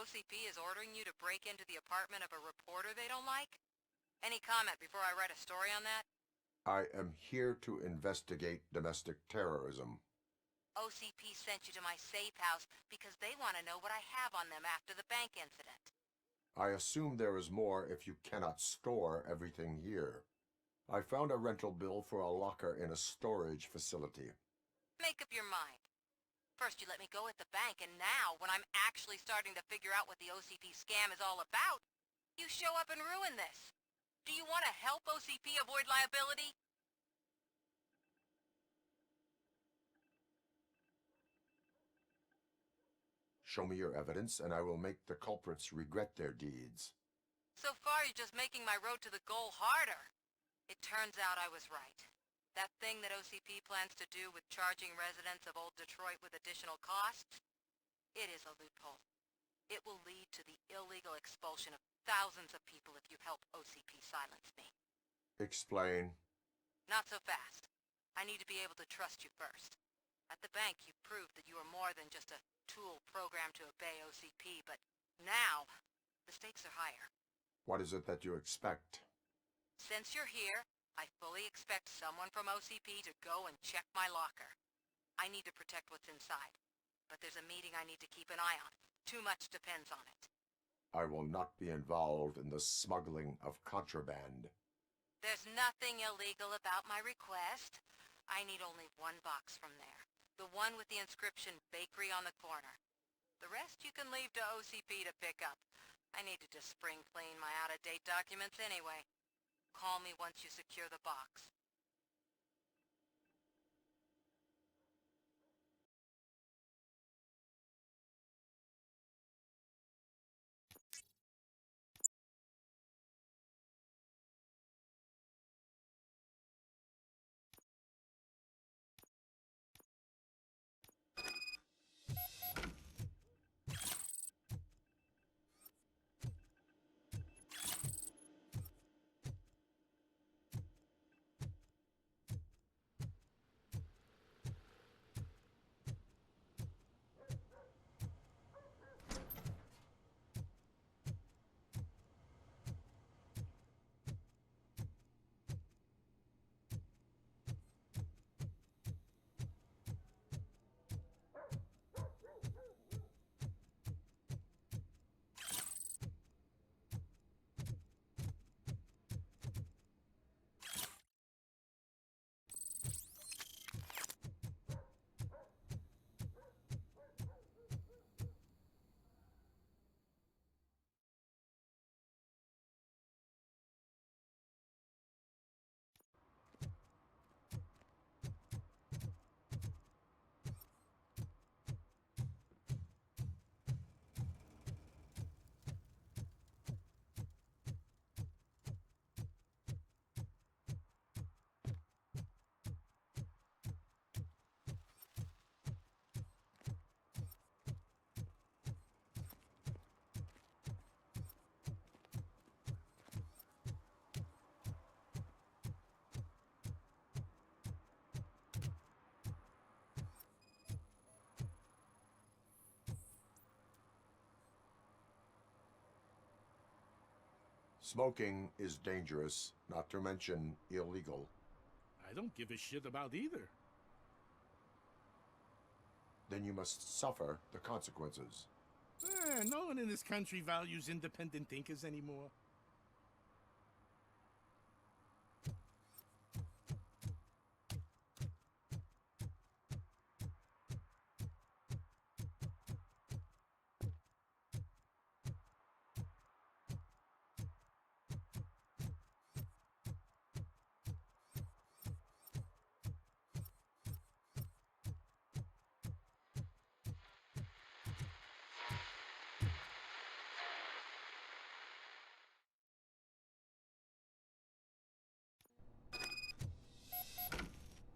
OCP is ordering you to break into the apartment of a reporter they don't like? Any comment before I write a story on that? I am here to investigate domestic terrorism. OCP sent you to my safe house because they want to know what I have on them after the bank incident. I assume there is more if you cannot store everything here. I found a rental bill for a locker in a storage facility. Make up your mind. First you let me go at the bank, and now, when I'm actually starting to figure out what the OCP scam is all about, you show up and ruin this. Do you want to help OCP avoid liability? Show me your evidence, and I will make the culprits regret their deeds. So far, you're just making my road to the goal harder. It turns out I was right. That thing that OCP plans to do with charging residents of Old Detroit with additional costs? It is a loophole. It will lead to the illegal expulsion of thousands of people if you help OCP silence me. Explain. Not so fast. I need to be able to trust you first. At the bank, you proved that you are more than just a tool programmed to obey OCP, but now, the stakes are higher. What is it that you expect? Since you're here, I fully expect someone from OCP to go and check my locker. I need to protect what's inside, but there's a meeting I need to keep an eye on. Too much depends on it. I will not be involved in the smuggling of contraband. There's nothing illegal about my request. I need only one box from there. The one with the inscription Bakery on the corner. The rest you can leave to OCP to pick up. I need to just spring clean my out-of-date documents anyway. Call me once you secure the box. Smoking is dangerous, not to mention illegal. I don't give a shit about either. Then you must suffer the consequences. No one in this country values independent thinkers anymore.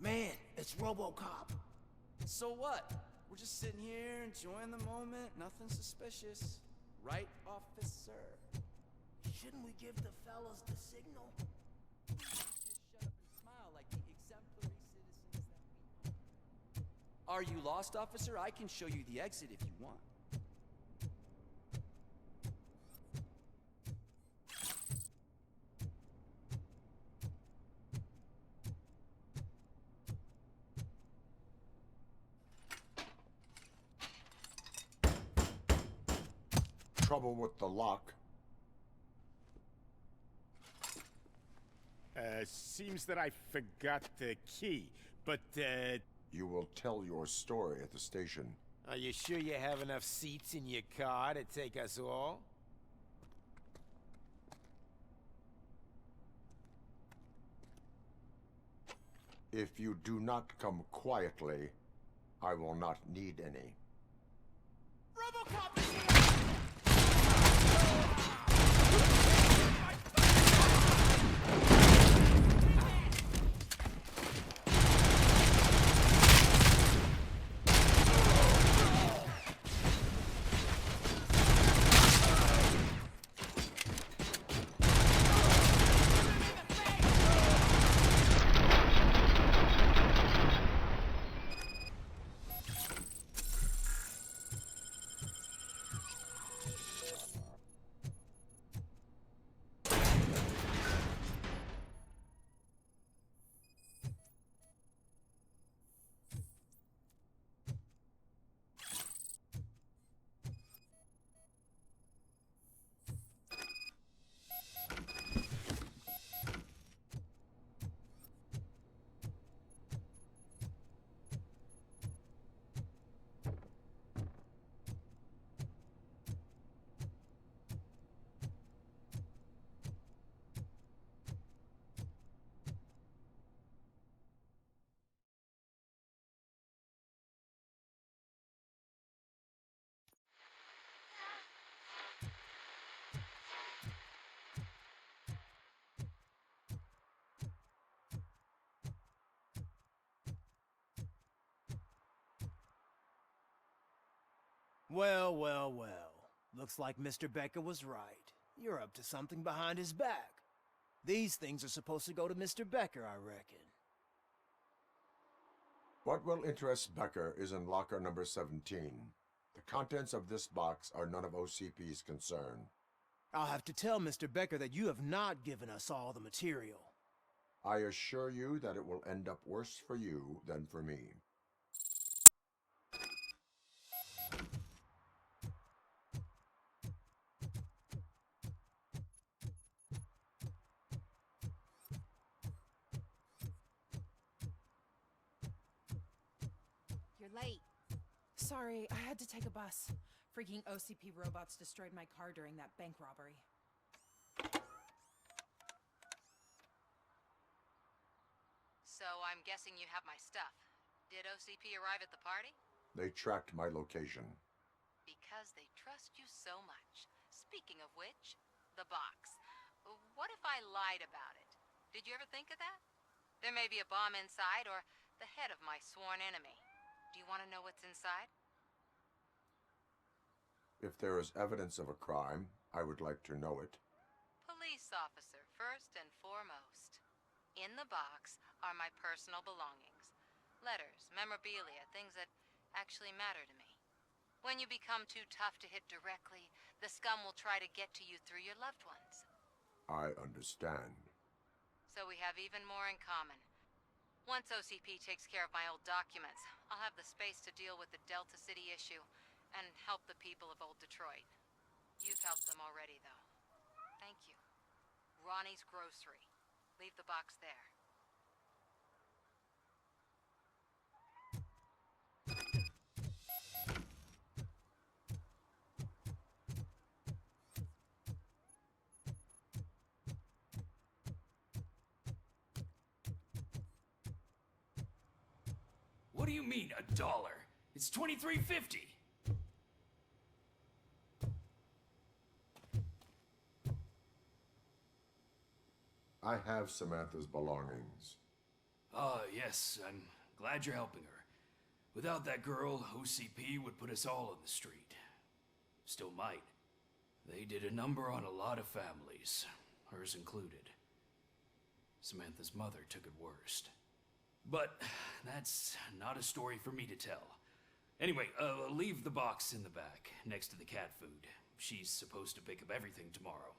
Man, it's RoboCop. So what? We're just sitting here enjoying the moment. Nothing suspicious. Right, officer? Shouldn't we give the fellas the signal? Just shut up and smile like the exemplary citizens that we are. Are you lost, officer? I can show you the exit if you want. trouble with the lock? Seems that I forgot the key, but, You will tell your story at the station. Are you sure you have enough seats in your car to take us all? If you do not come quietly, I will not need any. RoboCop is here! Well, well, well. Looks like Mr. Becker was right. You're up to something behind his back. These things are supposed to go to Mr. Becker, I reckon. What will interest Becker is in locker number 17. The contents of this box are none of OCP's concern. I'll have to tell Mr. Becker that you have not given us all the material. I assure you that it will end up worse for you than for me. You're late. Sorry, I had to take a bus. Freaking OCP robots destroyed my car during that bank robbery. So I'm guessing you have my stuff. Did OCP arrive at the party? They tracked my location. Because they trust you so much. Speaking of which, the box. What if I lied about it? Did you ever think of that? There may be a bomb inside or the head of my sworn enemy. Do you want to know what's inside? If there is evidence of a crime, I would like to know it. Police officer, first and foremost. In the box are my personal belongings. Letters, memorabilia, things that actually matter to me. When you become too tough to hit directly, the scum will try to get to you through your loved ones. I understand. So we have even more in common. Once OCP takes care of my old documents, I'll have the space to deal with the Delta City issue and help the people of Old Detroit. You've helped them already, though. Thank you. Ronnie's Grocery. Leave the box there. What do you mean, $1? It's $23.50. I have Samantha's belongings. Ah, yes, I'm glad you're helping her. Without that girl, OCP would put us all in the street. Still might. They did a number on a lot of families, hers included. Samantha's mother took it worst. But that's not a story for me to tell. Anyway, leave the box in the back, next to the cat food. She's supposed to pick up everything tomorrow.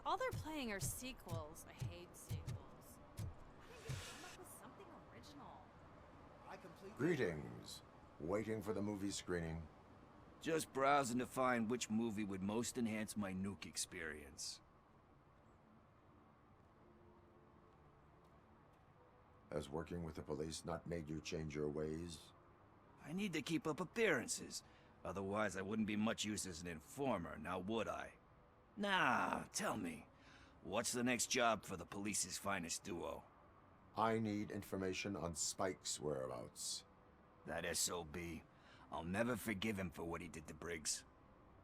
All they're playing are sequels. I hate sequels. Why didn't you come up with something original? Greetings. Waiting for the movie screening. Just browsing to find which movie would most enhance my nuke experience. Has working with the police not made you change your ways? I need to keep up appearances. Otherwise, I wouldn't be much use as an informer, now would I? Nah, tell me. What's the next job for the police's finest duo? I need information on Spike's whereabouts. That SOB. I'll never forgive him for what he did to Briggs.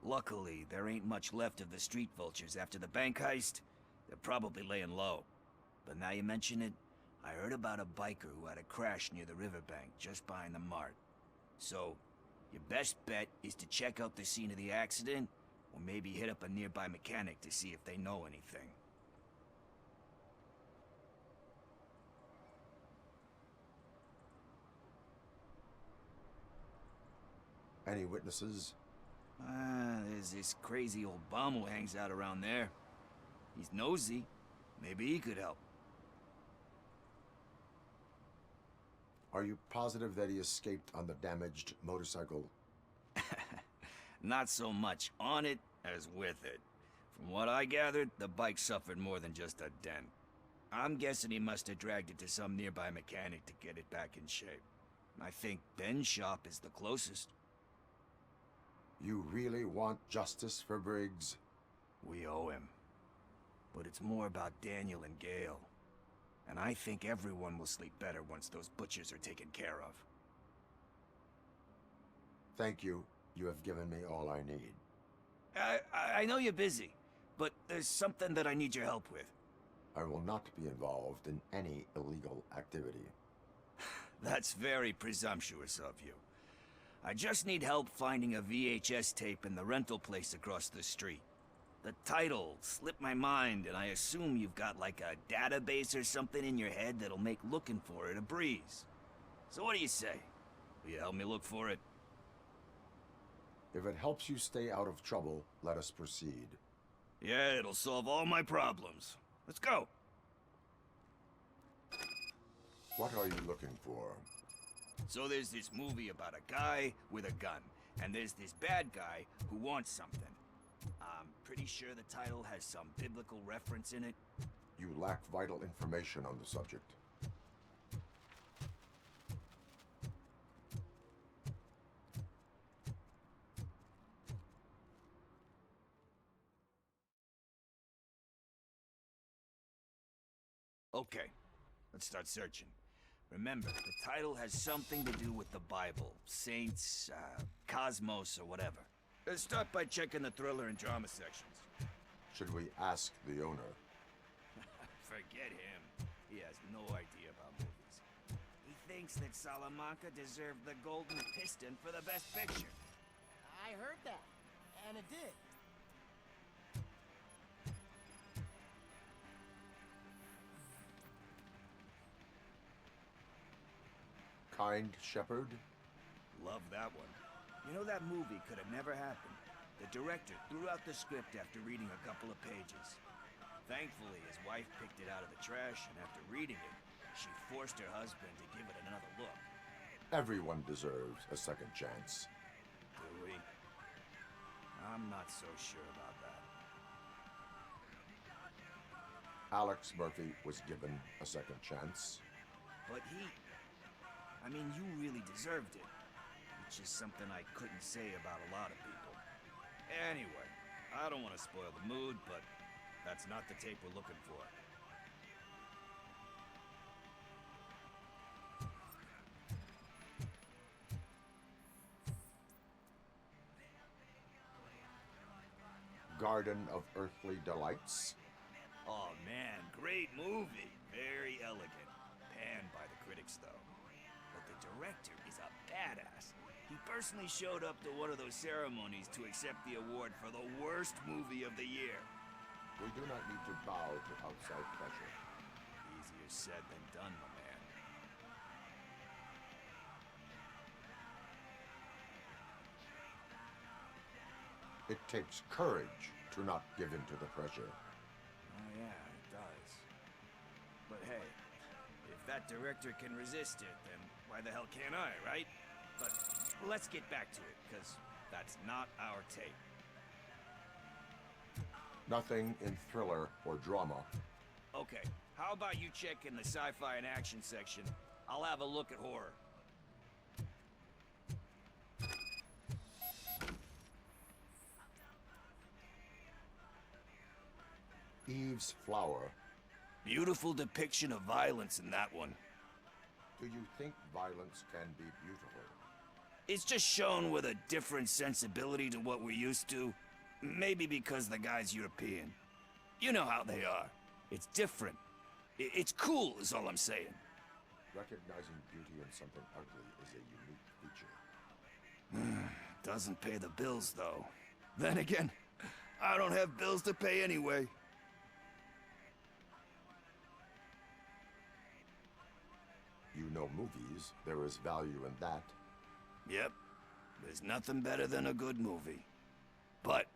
Luckily, there ain't much left of the street vultures after the bank heist. They're probably laying low. But now you mention it, I heard about a biker who had a crash near the riverbank just behind the mart. So, your best bet is to check out the scene of the accident, or maybe hit up a nearby mechanic to see if they know anything. Any witnesses? There's this crazy old bum who hangs out around there. He's nosy. Maybe he could help. Are you positive that he escaped on the damaged motorcycle? Not so much on it as with it. From what I gathered, the bike suffered more than just a dent. I'm guessing he must have dragged it to some nearby mechanic to get it back in shape. I think Ben's shop is the closest. You really want justice for Briggs? We owe him. But it's more about Daniel and Gale. And I think everyone will sleep better once those butchers are taken care of. Thank you. You have given me all I need. I know you're busy, but there's something that I need your help with. I will not be involved in any illegal activity. That's very presumptuous of you. I just need help finding a VHS tape in the rental place across the street. The title slipped my mind, and I assume you've got like a database or something in your head that'll make looking for it a breeze. So what do you say? Will you help me look for it? If it helps you stay out of trouble, let us proceed. Yeah, it'll solve all my problems. Let's go! What are you looking for? So there's this movie about a guy with a gun, and there's this bad guy who wants something. I'm pretty sure the title has some biblical reference in it. You lack vital information on the subject. Okay, let's start searching. Remember, the title has something to do with the Bible, saints, cosmos, or whatever. Let's start by checking the thriller and drama sections. Should we ask the owner? Forget him. He has no idea about movies. He thinks that Salamanca deserved the Golden Piston for the Best Picture. I heard that, and it did. Kind Shepherd? Love that one. You know, that movie could have never happened. The director threw out the script after reading a couple of pages. Thankfully, his wife picked it out of the trash, and after reading it, she forced her husband to give it another look. Everyone deserves a second chance. Do we? I'm not so sure about that. Alex Murphy was given a second chance. But I mean, you really deserved it. Which is something I couldn't say about a lot of people. Anyway, I don't want to spoil the mood, but that's not the tape we're looking for. Garden of Earthly Delights? Oh man, great movie. Very elegant. Panned by the critics, though. But the director is a badass. He personally showed up to one of those ceremonies to accept the award for the worst movie of the year. We do not need to bow to outside pressure. Easier said than done, my man. It takes courage to not give in to the pressure. Oh yeah, it does. But hey, if that director can resist it, then why the hell can't I, right? But let's get back to it, because that's not our tape. Nothing in thriller or drama. Okay, how about you check in the sci-fi and action section? I'll have a look at horror. Eve's Flower. Beautiful depiction of violence in that one. Do you think violence can be beautiful? It's just shown with a different sensibility to what we're used to. Maybe because the guy's European. You know how they are. It's different. It's cool, is all I'm saying. Recognizing beauty in something ugly is a unique feature. Doesn't pay the bills, though. Then again, I don't have bills to pay anyway. You know movies. There is value in that. Yep. There's nothing better than a good movie. But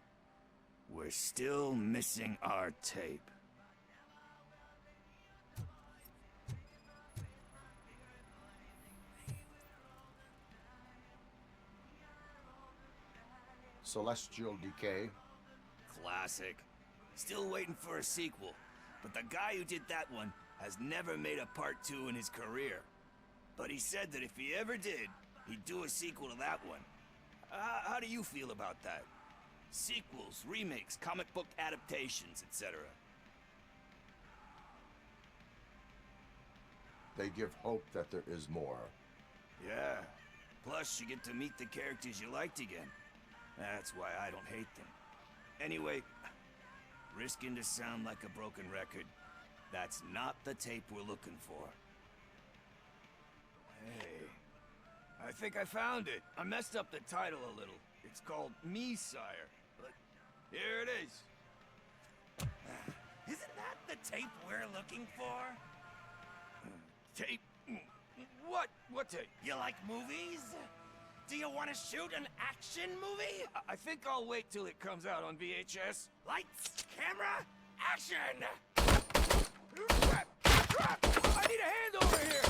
we're still missing our tape. Celestial Decay. Classic. Still waiting for a sequel. But the guy who did that one has never made a part 2 in his career. But he said that if he ever did, he'd do a sequel to that one. How do you feel about that? Sequels, remakes, comic book adaptations, etc. They give hope that there is more. Yeah. Plus, you get to meet the characters you liked again. That's why I don't hate them. Anyway, risking to sound like a broken record, that's not the tape we're looking for. Hey, I think I found it. I messed up the title a little. It's called Me, Sire. But here it is. Isn't that the tape we're looking for? Tape? What? What tape? You like movies? Do you want to shoot an action movie? I think I'll wait till it comes out on VHS. Lights, camera, action! Crap! Crap! I need a hand over here!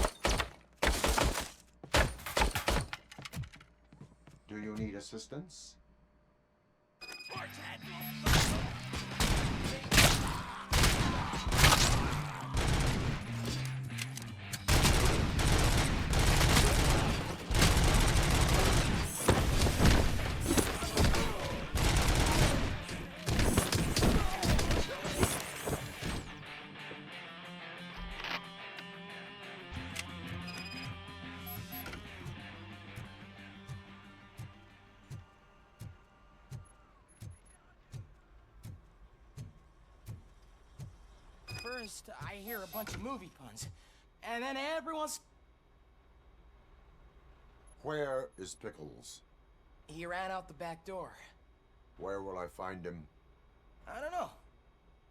Do you need assistance? First, I hear a bunch of movie puns, and then everyone's... Where is Pickles? He ran out the back door. Where will I find him? I don't know.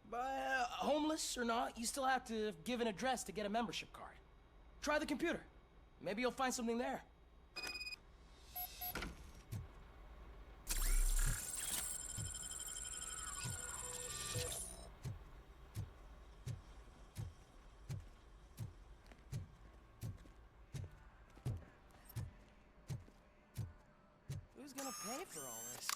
But homeless or not, you still have to give an address to get a membership card. Try the computer. Maybe you'll find something there. Who's gonna pay for all this?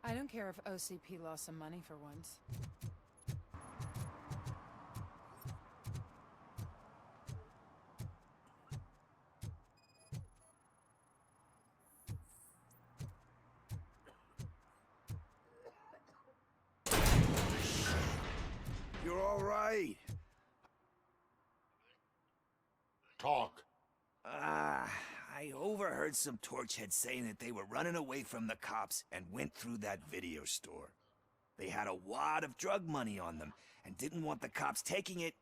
I don't care if OCP lost some money for once. You're all right. Talk. I overheard some torchheads saying that they were running away from the cops and went through that video store. They had a wad of drug money on them and didn't want the cops taking it,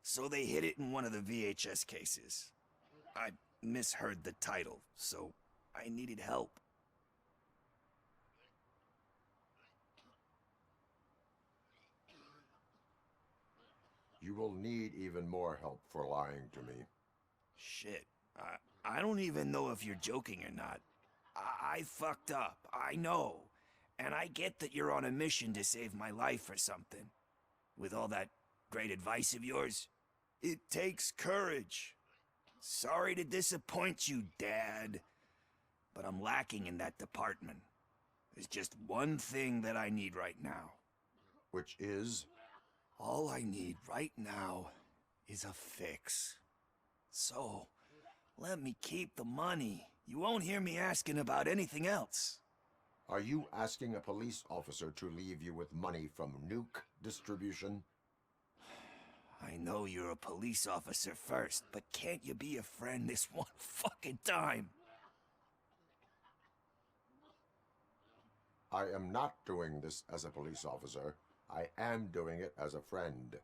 so they hid it in one of the VHS cases. I misheard the title, so I needed help. You will need even more help for lying to me. Shit, I don't even know if you're joking or not. I fucked up, I know. And I get that you're on a mission to save my life or something. With all that great advice of yours, it takes courage. Sorry to disappoint you, Dad. But I'm lacking in that department. There's just one thing that I need right now. Which is? All I need right now is a fix. So, let me keep the money. You won't hear me asking about anything else. Are you asking a police officer to leave you with money from nuke distribution? I know you're a police officer first, but can't you be a friend this one fucking time? I am not doing this as a police officer. I am doing it as a friend.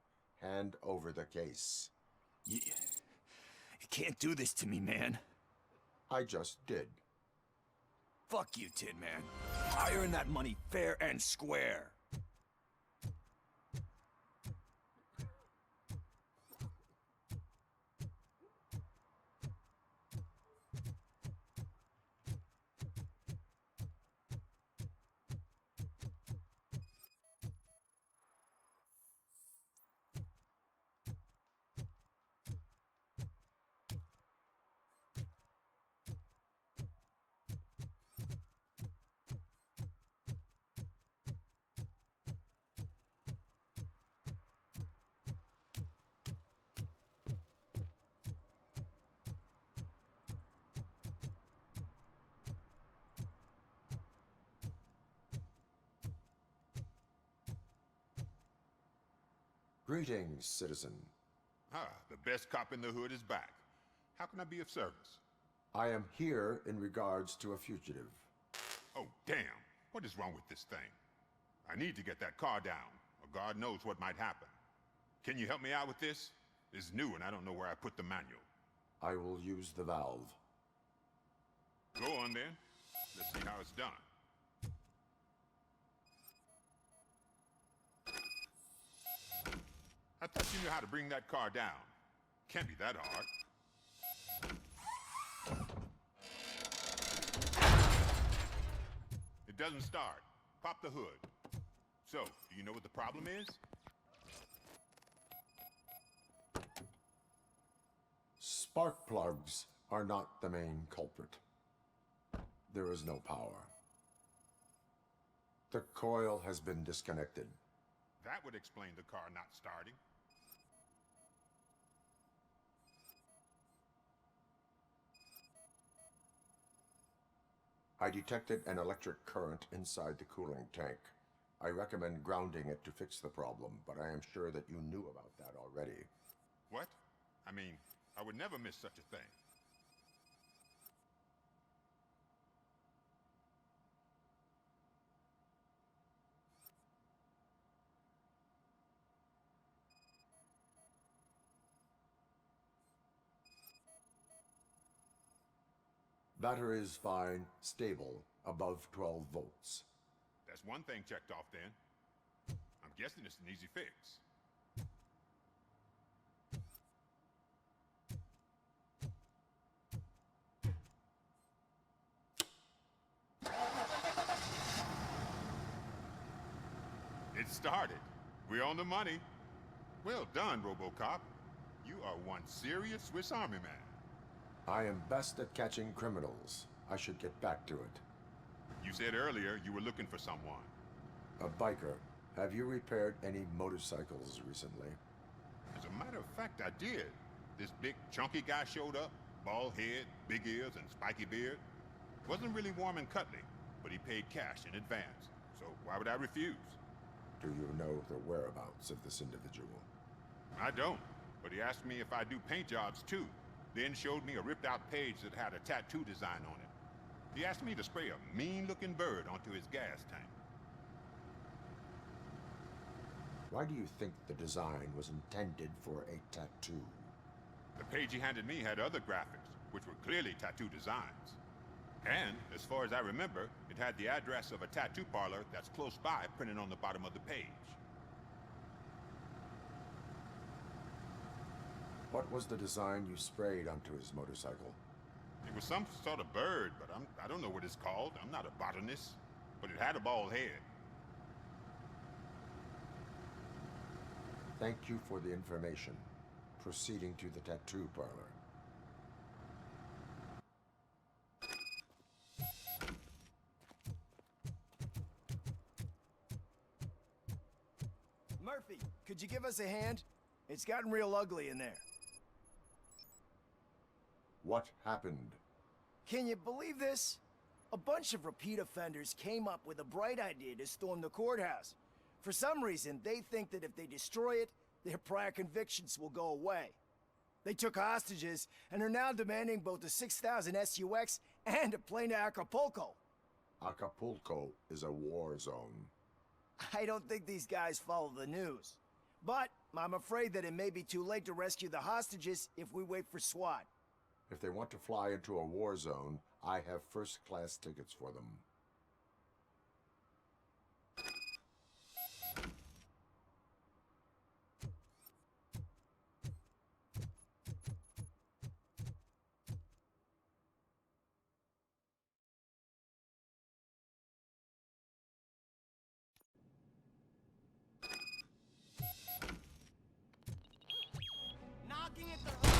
Hand over the case. You can't do this to me, man. I just did. Fuck you, Tin Man. I earn that money fair and square. Greetings, citizen. Ah, the best cop in the hood is back. How can I be of service? I am here in regards to a fugitive. Oh, damn. What is wrong with this thing? I need to get that car down, or God knows what might happen. Can you help me out with this? It's new and I don't know where I put the manual. I will use the valve. Go on then. Let's see how it's done. I thought you knew how to bring that car down. Can't be that hard. It doesn't start. Pop the hood. So, do you know what the problem is? Spark plugs are not the main culprit. There is no power. The coil has been disconnected. That would explain the car not starting. I detected an electric current inside the cooling tank. I recommend grounding it to fix the problem, but I am sure that you knew about that already. What? I mean, I would never miss such a thing. Battery is fine, stable, above 12 volts. That's one thing checked off then. I'm guessing it's an easy fix. It started. We're on the money. Well done, RoboCop. You are one serious Swiss Army man. I am best at catching criminals. I should get back to it. You said earlier you were looking for someone. A biker. Have you repaired any motorcycles recently? As a matter of fact, I did. This big, chunky guy showed up. Bald head, big ears, and spiky beard. Wasn't really warm and cuddly, but he paid cash in advance. So why would I refuse? Do you know the whereabouts of this individual? I don't, but he asked me if I do paint jobs too. Then showed me a ripped-out page that had a tattoo design on it. He asked me to spray a mean-looking bird onto his gas tank. Why do you think the design was intended for a tattoo? The page he handed me had other graphics, which were clearly tattoo designs. And, as far as I remember, it had the address of a tattoo parlor that's close by printed on the bottom of the page. What was the design you sprayed onto his motorcycle? It was some sort of bird, but I don't know what it's called. I'm not a botanist. But it had a bald head. Thank you for the information. Proceeding to the tattoo parlor. Murphy, could you give us a hand? It's gotten real ugly in there. What happened? Can you believe this? A bunch of repeat offenders came up with a bright idea to storm the courthouse. For some reason, they think that if they destroy it, their prior convictions will go away. They took hostages and are now demanding both a 6,000 SUX and a plane to Acapulco. Acapulco is a war zone. I don't think these guys follow the news. But I'm afraid that it may be too late to rescue the hostages if we wait for SWAT. If they want to fly into a war zone, I have first-class tickets for them. Knocking at the hood.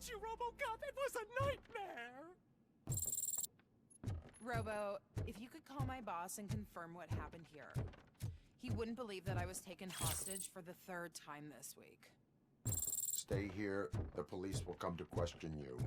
You, RoboCop, it was a nightmare! Robo, If you could call my boss and confirm what happened here. He wouldn't believe that I was taken hostage for the 3rd time this week. Stay here. The police will come to question you.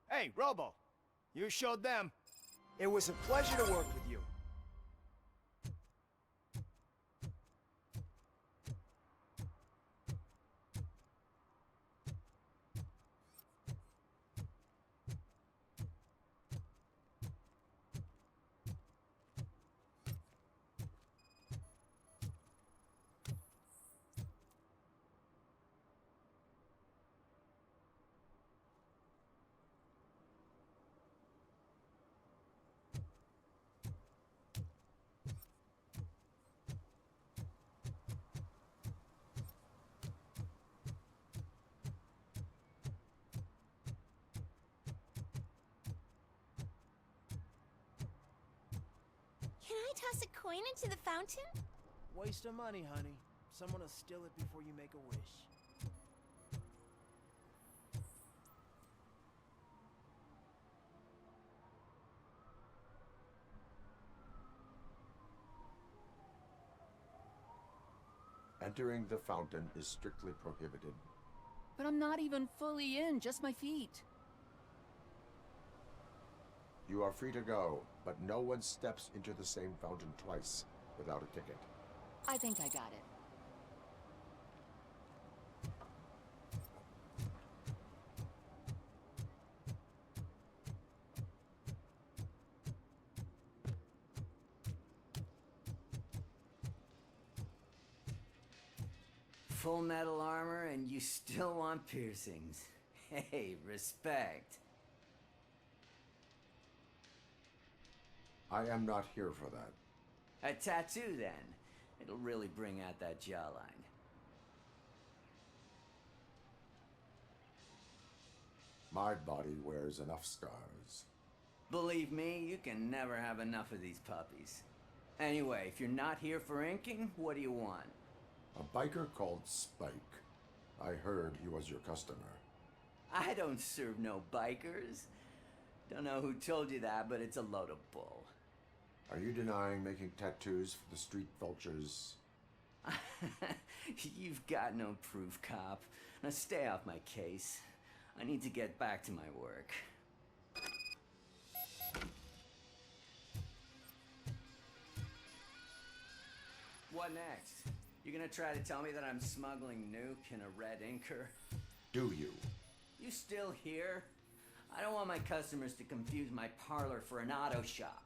Hey, Robo, you showed them. It was a pleasure to work with you. Can I toss a coin into the fountain? Waste of money, honey. Someone will steal it before you make a wish. Entering the fountain is strictly prohibited. But I'm not even fully in, just my feet. You are free to go, but no one steps into the same fountain twice without a ticket. I think I got it. Full metal armor and you still want piercings. Hey, respect. I am not here for that. A tattoo, then. It'll really bring out that jawline. My body wears enough scars. Believe me, you can never have enough of these puppies. Anyway, if you're not here for inking, what do you want? A biker called Spike. I heard he was your customer. I don't serve no bikers. Don't know who told you that, but it's a load of bull. Are you denying making tattoos for the street vultures? You've got no proof, cop. Now stay off my case. I need to get back to my work. What next? You gonna try to tell me that I'm smuggling nuke in a red inker? Do you? You still here? I don't want my customers to confuse my parlor for an auto shop.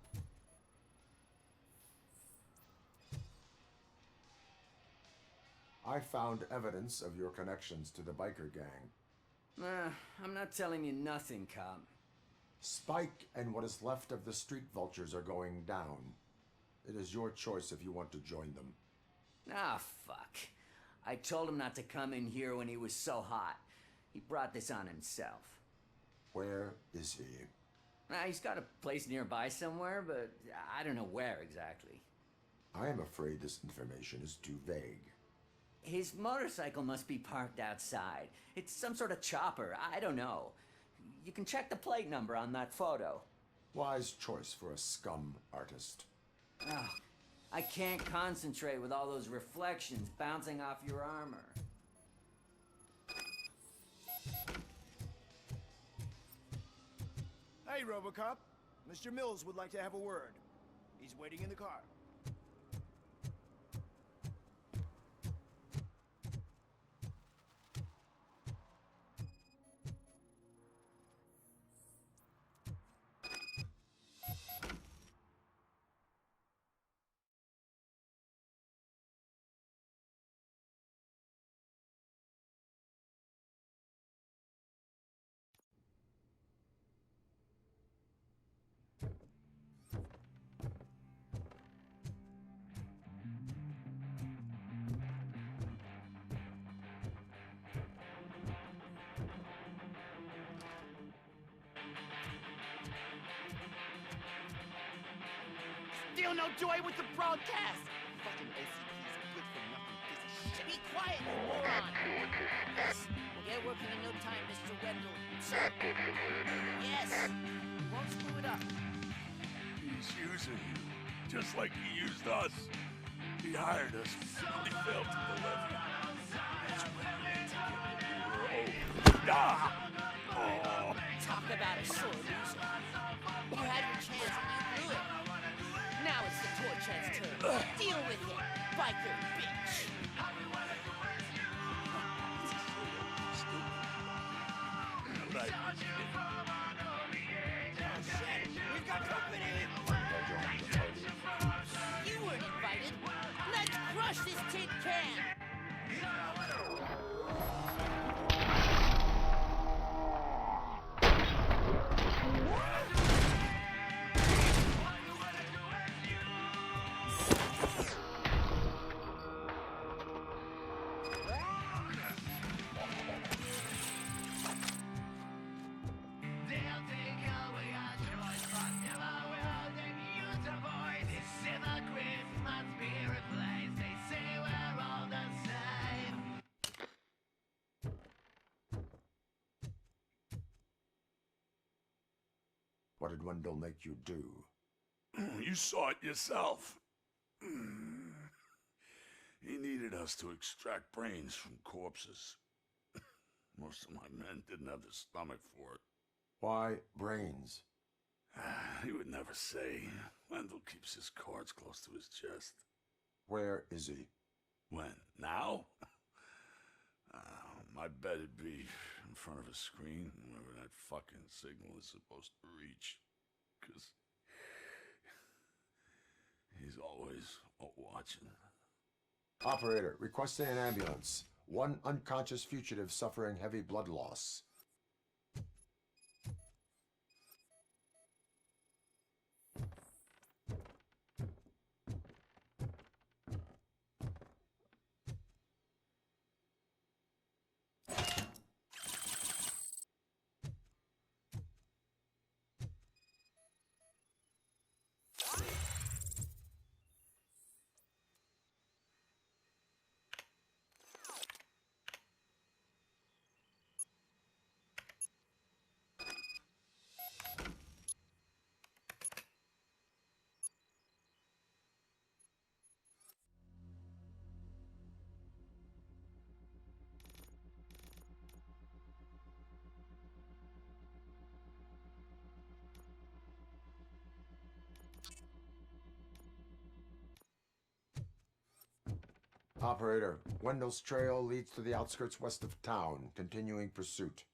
I found evidence of your connections to the biker gang. I'm not telling you nothing, cop. Spike and what is left of the street vultures are going down. It is your choice if you want to join them. Ah, fuck. I told him not to come in here when he was so hot. He brought this on himself. Where is he? He's got a place nearby somewhere, but I don't know where exactly. I am afraid this information is too vague. His motorcycle must be parked outside. It's some sort of chopper. I don't know. You can check the plate number on that photo. Wise choice for a scum artist. Oh, I can't concentrate with all those reflections bouncing off your armor. Hey, RoboCop. Mr. Mills would like to have a word. He's waiting in the car. feel no joy with the broadcast. Fucking OCP's good for nothing piece of shit. Be quiet, you moron. Yes, we'll get working in no time, Mr. Wendell. Sir. Yes, we won't screw it up. He's using you, just like he used us. He hired us, we failed to deliver. That's when we were old. Ah! Oh. Talk about a sore loser. You had your chance and you blew it. Now it's the Torchhead's turn. Deal with it, biker bitch. Right. Oh shit, we've got company. You weren't invited. Let's crush this tin can. What did Wendell make you do? You saw it yourself. He needed us to extract brains from corpses. Most of my men didn't have the stomach for it. Why brains? He would never say. Wendell keeps his cards close to his chest. Where is he? When? Now? My bet it'd be in front of a screen, wherever that fucking signal is supposed to reach. 'Cause he's always watching. Operator, requesting an ambulance. One unconscious fugitive suffering heavy blood loss. Operator, Wendell's trail leads to the outskirts west of town, continuing pursuit.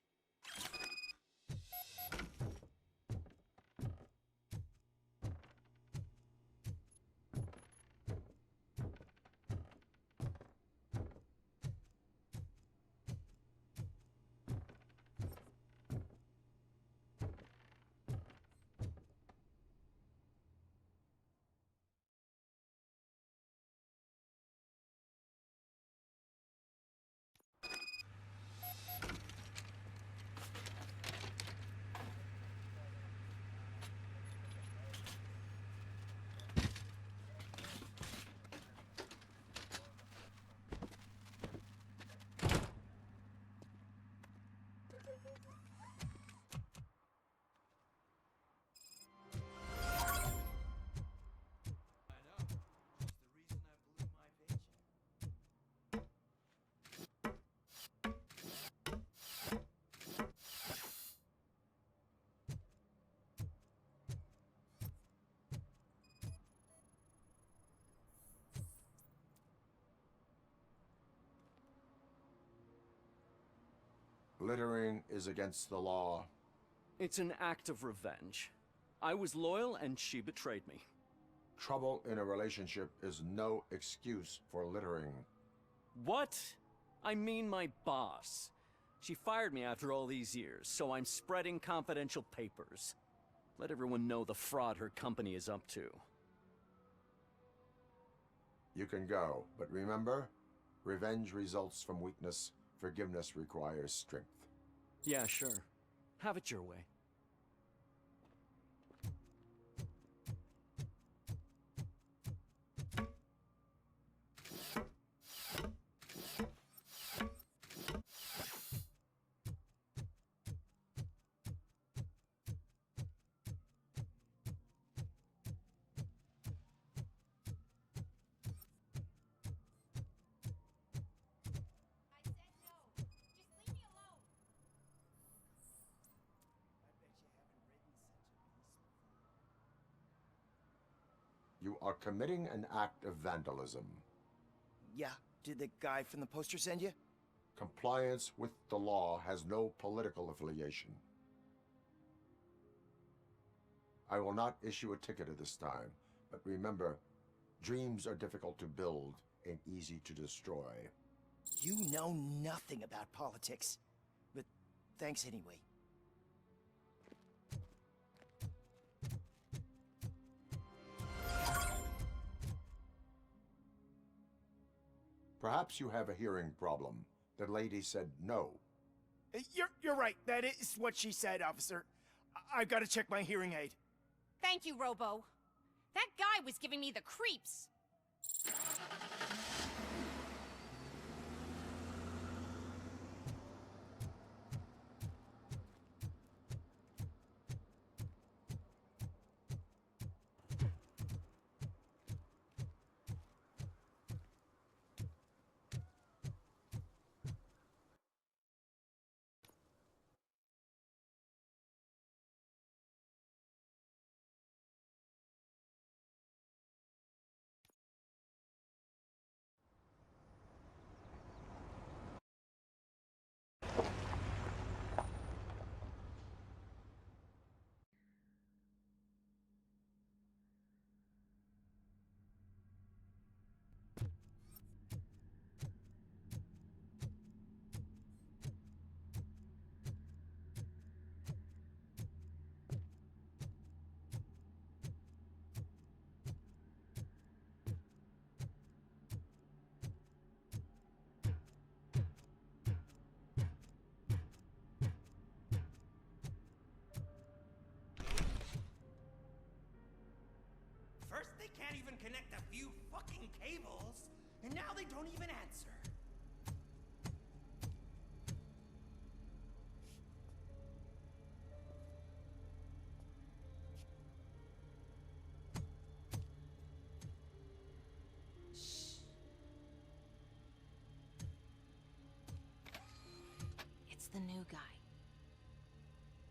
Littering is against the law. It's an act of revenge. I was loyal and she betrayed me. Trouble in a relationship is no excuse for littering. What? I mean my boss. She fired me after all these years, so I'm spreading confidential papers. Let everyone know the fraud her company is up to. You can go, but remember, revenge results from weakness. Forgiveness requires strength. Yeah, sure. Have it your way. You are committing an act of vandalism. Yeah, did the guy from the poster send you? Compliance with the law has no political affiliation. I will not issue a ticket at this time, but remember, dreams are difficult to build and easy to destroy. You know nothing about politics, but thanks anyway. Perhaps you have a hearing problem. The lady said no. You're right. That is what she said, officer. I've got to check my hearing aid. Thank you, Robo. That guy was giving me the creeps. First, they can't even connect a few fucking cables, and now they don't even answer. Shh. It's the new guy.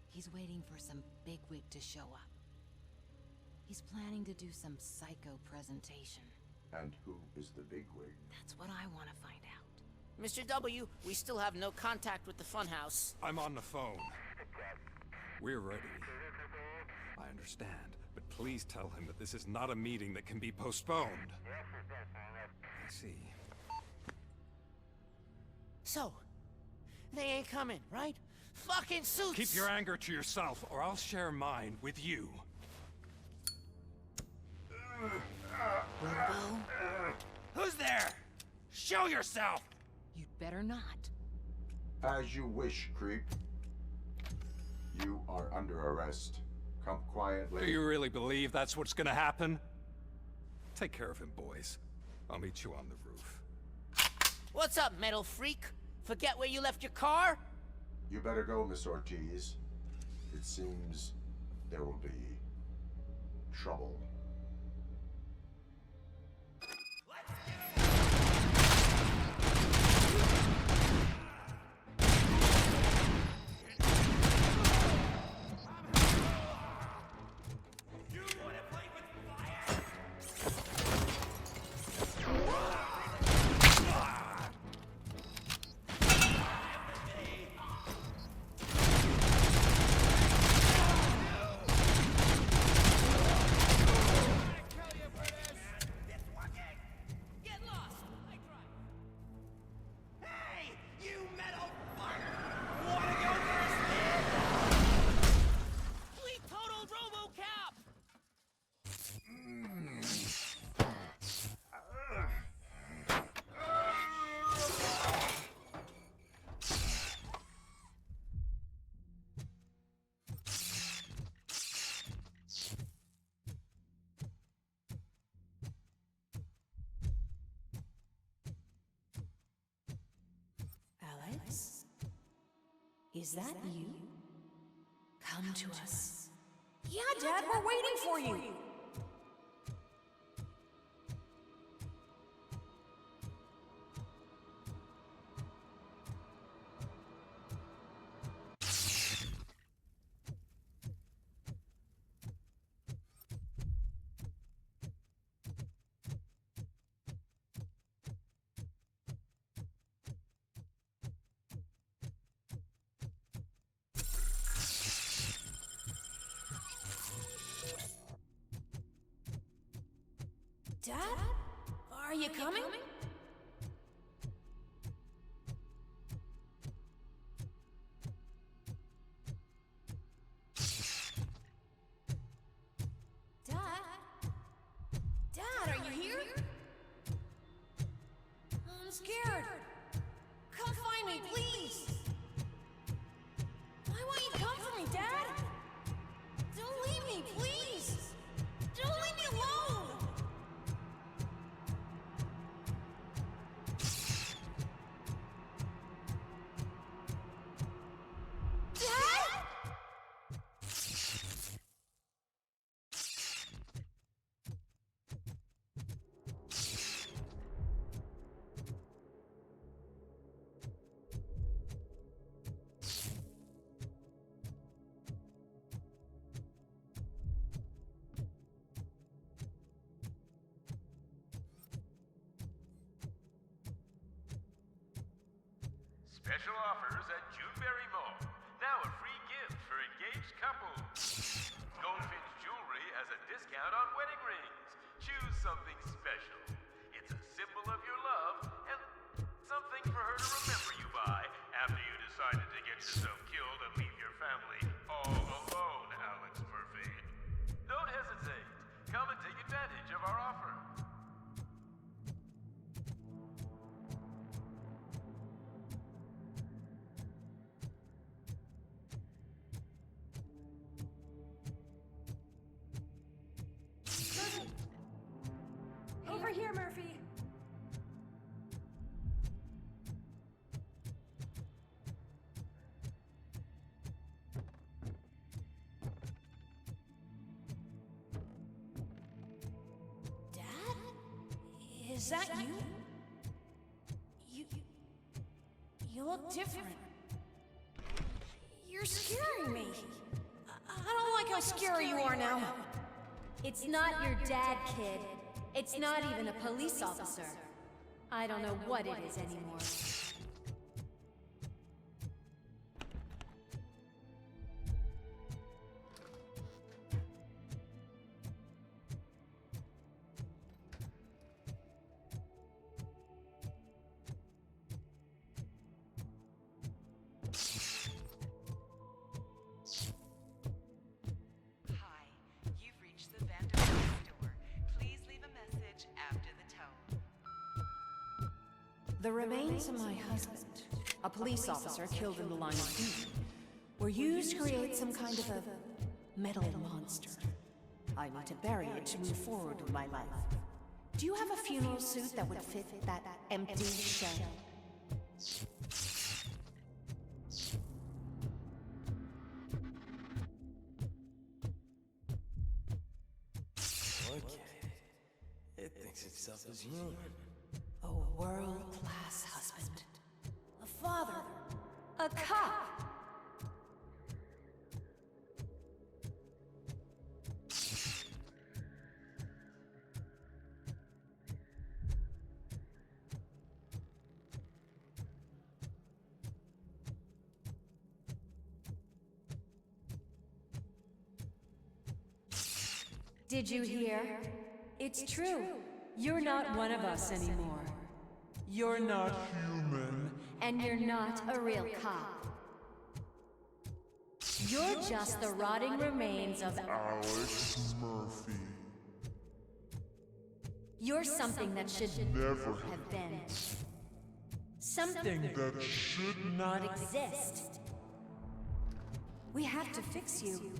He's waiting for some bigwig to show up. He's planning to do some psycho presentation. And who is the bigwig? That's what I want to find out. Mr. W, we still have no contact with the funhouse. I'm on the phone. We're ready. I understand, but please tell him that this is not a meeting that can be postponed. I see. So, they ain't coming, right? Fucking suits! Keep your anger to yourself, or I'll share mine with you. Robo? Who's there? Show yourself! You'd better not. As you wish, creep. You are under arrest. Come quietly. Do you really believe that's what's gonna happen? Take care of him, boys. I'll meet you on the roof. What's up, metal freak? Forget where you left your car? You better go, Miss Ortiz. It seems there will be trouble. Is that you? Come to us. Yeah, Dad, we're waiting for you. Dad? Are you coming? Dad? Dad, are you here? I'm scared. Come find me, please. Why won't you come for me, Dad? Don't leave me, please. Don't leave me alone. Special offers at Juneberry Mall. Now a free gift for engaged couples. Goldfinch Jewelry has a discount on wedding rings. Choose something special. It's a symbol of your love and something for her to remember you by after you decided to get yourself killed and leave your family all alone, Alex Murphy. Don't hesitate. Come and take advantage of our offer. Over here, Murphy. Dad? Is that you? You look different. You're scaring me. I don't like how scary you are now. It's not your dad, kid. It's not even a police officer. I don't know what it is anymore. The remains of my husband, a police officer killed in the line of duty, were used to create some kind of a metal monster. I need to bury it to move forward with my life. Do you have a funeral suit that would fit that empty shell? Look at it. It thinks itself as human. A world-class husband. A father. A cop. Did you hear? It's true. You're not one of us anymore. You're not human. And you're not a real cop. You're just the rotting remains of Alex Murphy. You're something that should Never have been. Something that should not exist. We have to fix you.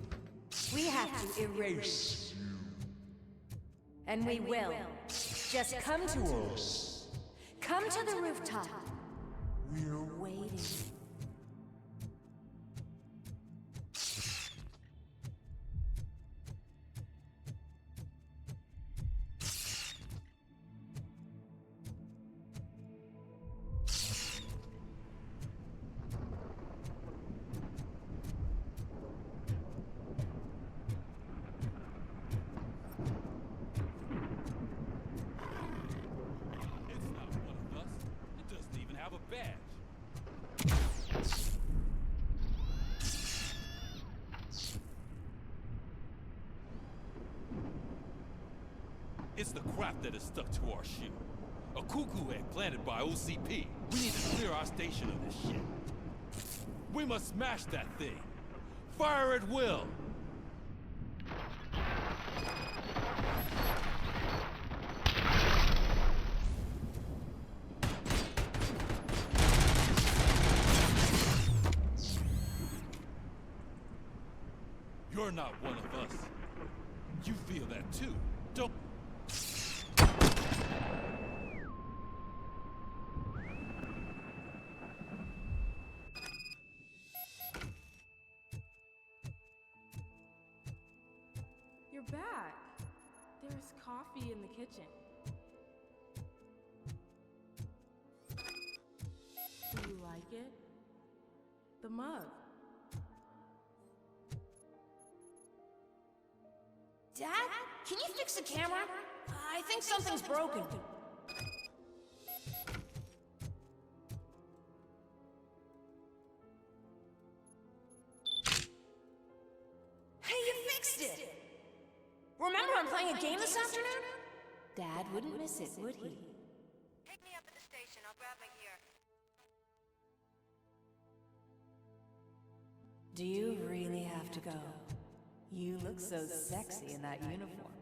We have to erase you. And we will. Just come to us. Come to the rooftop. We're waiting. It's the crap that is stuck to our ship. A cuckoo egg planted by OCP. We need to clear our station of this shit. We must smash that thing. Fire at will. You're not one of us. You feel that too, don't... You're back. There's coffee in the kitchen. Do you like it? The mug. Dad, can you fix the camera? I think something's broken. Hey, you fixed it! Remember I'm playing a game this afternoon? Dad wouldn't miss it, would he? Pick me up at the station. I'll grab my gear. Do you really have to go? You look so sexy in that uniform.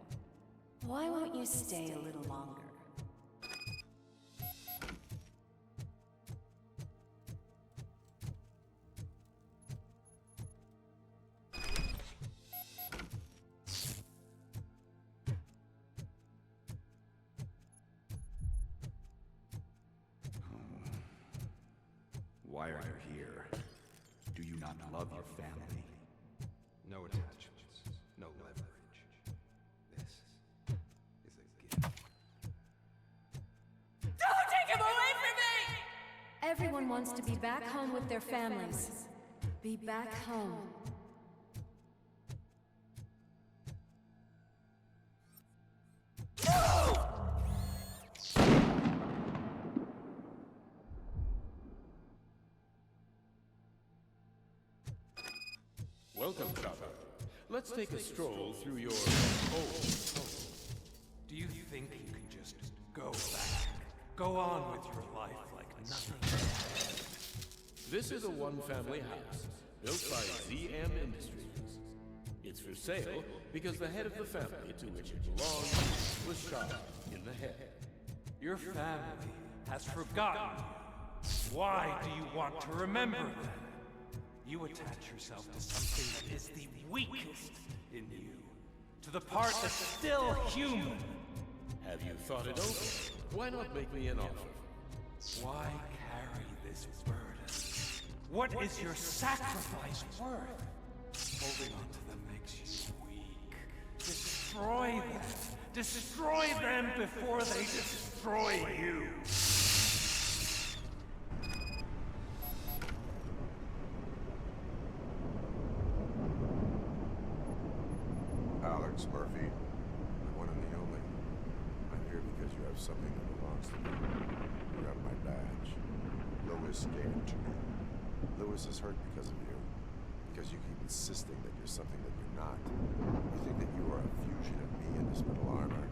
Why won't you stay a little longer? Why are you here? Do you not love your family? No attachments, no leverage. This is a gift. Don't take him away from me! Everyone wants to be back home with their families. Be back home. Welcome, Chopper. Let's take a stroll through your old home. Do you think you can just go back? Go on with your life like nothing? This is a one-family house built by ZM Industries. It's for sale because the head of the family to which it belongs was shot in the head. Your family has forgotten you. Why do you want to remember them? You attach yourself to something that is the weakest in you. To the part that's still human. Have you thought it over? Why not make me an offer? Why carry this burden? What is your sacrifice worth? Holding on to them makes you weak. Destroy them. Destroy them before they destroy you. Alex Murphy, the one and the only. I'm here because you have something that belongs to me. You have my badge. Lewis gave it to me. Lewis is hurt because of you. Because you keep insisting that you're something that you're not. You think that you are a fusion of me in this metal armor.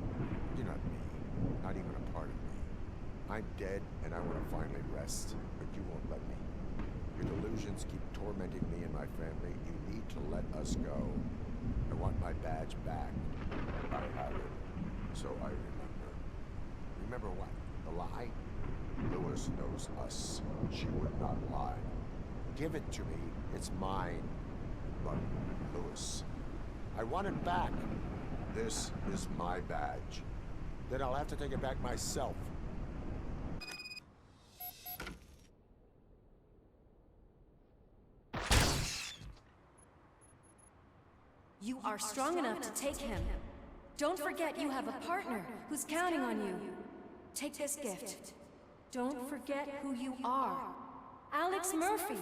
You're not me. Not even a part of me. I'm dead and I want to finally rest, but you won't let me. Your delusions keep tormenting me and my family. You need to let us go. I want my badge back. I have it. So I remember. Remember what? The lie? Lewis knows us. She would not lie. Give it to me. It's mine. But, Lewis, I want it back. This is my badge. Then I'll have to take it back myself. You are strong enough to take him. Don't forget you have a partner who's counting on you. Take this gift. Don't forget who you are. Alex Murphy.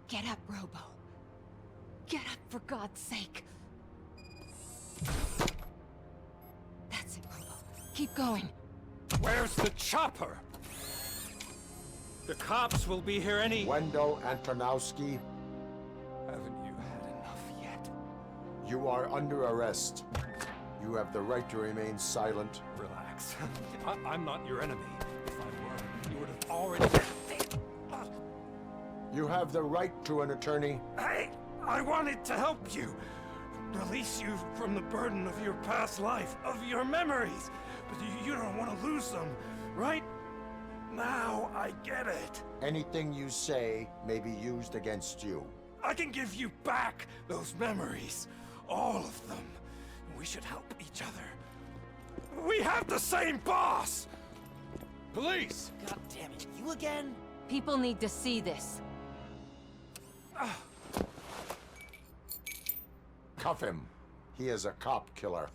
Get up, Robo. Get up, for God's sake. That's it, Robo. Keep going. Where's the chopper? The cops will be here any... Wendell Antonowski. Haven't you had enough yet? You are under arrest. You have the right to remain silent. Relax. I'm not your enemy. If I were, you would have already... You have the right to an attorney. Hey, I wanted to help you. Release you from the burden of your past life, of your memories. But you don't want to lose them, right? Now I get it. Anything you say may be used against you. I can give you back those memories. All of them. We should help each other. We have the same boss! Police! God damn it, you again? People need to see this. Cuff him. He is a cop killer.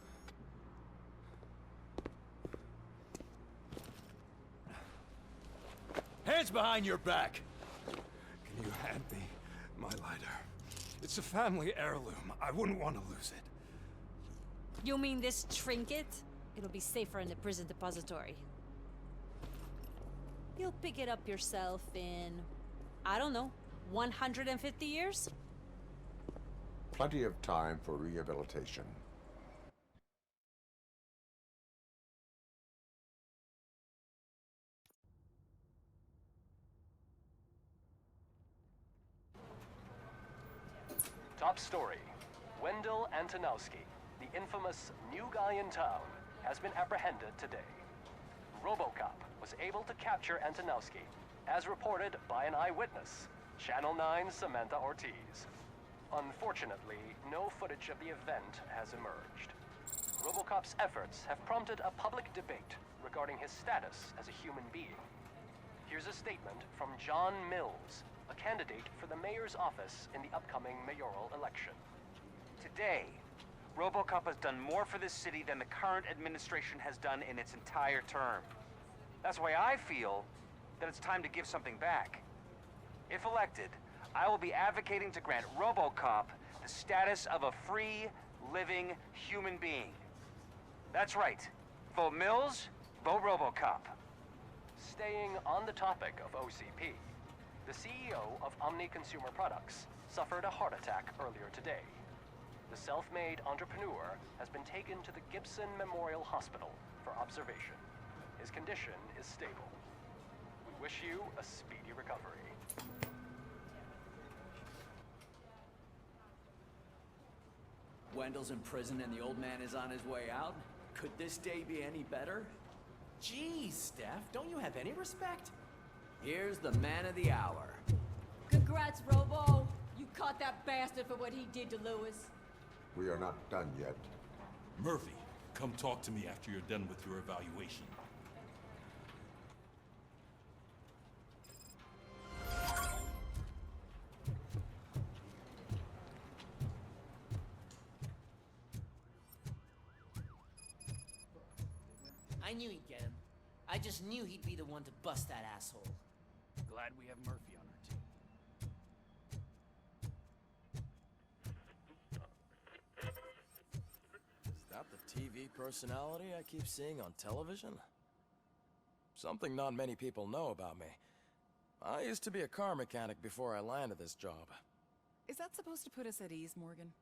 Hands behind your back! Can you hand me my lighter? It's a family heirloom. I wouldn't want to lose it. You mean this trinket? It'll be safer in the prison depository. You'll pick it up yourself in, I don't know, 150 years? Plenty of time for rehabilitation. Top story. Wendell Antonowski, the infamous new guy in town, has been apprehended today. RoboCop was able to capture Antonowski, as reported by an eyewitness, Channel 9's Samantha Ortiz. Unfortunately, no footage of the event has emerged. RoboCop's efforts have prompted a public debate regarding his status as a human being. Here's a statement from John Mills, a candidate for the mayor's office in the upcoming mayoral election. Today, RoboCop has done more for this city than the current administration has done in its entire term. That's why I feel that it's time to give something back. If elected, I will be advocating to grant RoboCop the status of a free, living human being. That's right. Vote Mills, vote RoboCop. Staying on the topic of OCP, the CEO of Omni Consumer Products suffered a heart attack earlier today. The self-made entrepreneur has been taken to the Gibson Memorial Hospital for observation. His condition is stable. We wish you a speedy recovery. Wendell's in prison and the old man is on his way out? Could this day be any better? Jeez, Steph, don't you have any respect? Here's the man of the hour. Congrats, Robo. You caught that bastard for what he did to Lewis. We are not done yet. Murphy, come talk to me after you're done with your evaluation. I knew he'd get him. I just knew he'd be the one to bust that asshole. Glad we have Murphy on our team. Is that the TV personality I keep seeing on television? Something not many people know about me. I used to be a car mechanic before I landed this job. Is that supposed to put us at ease, Morgan?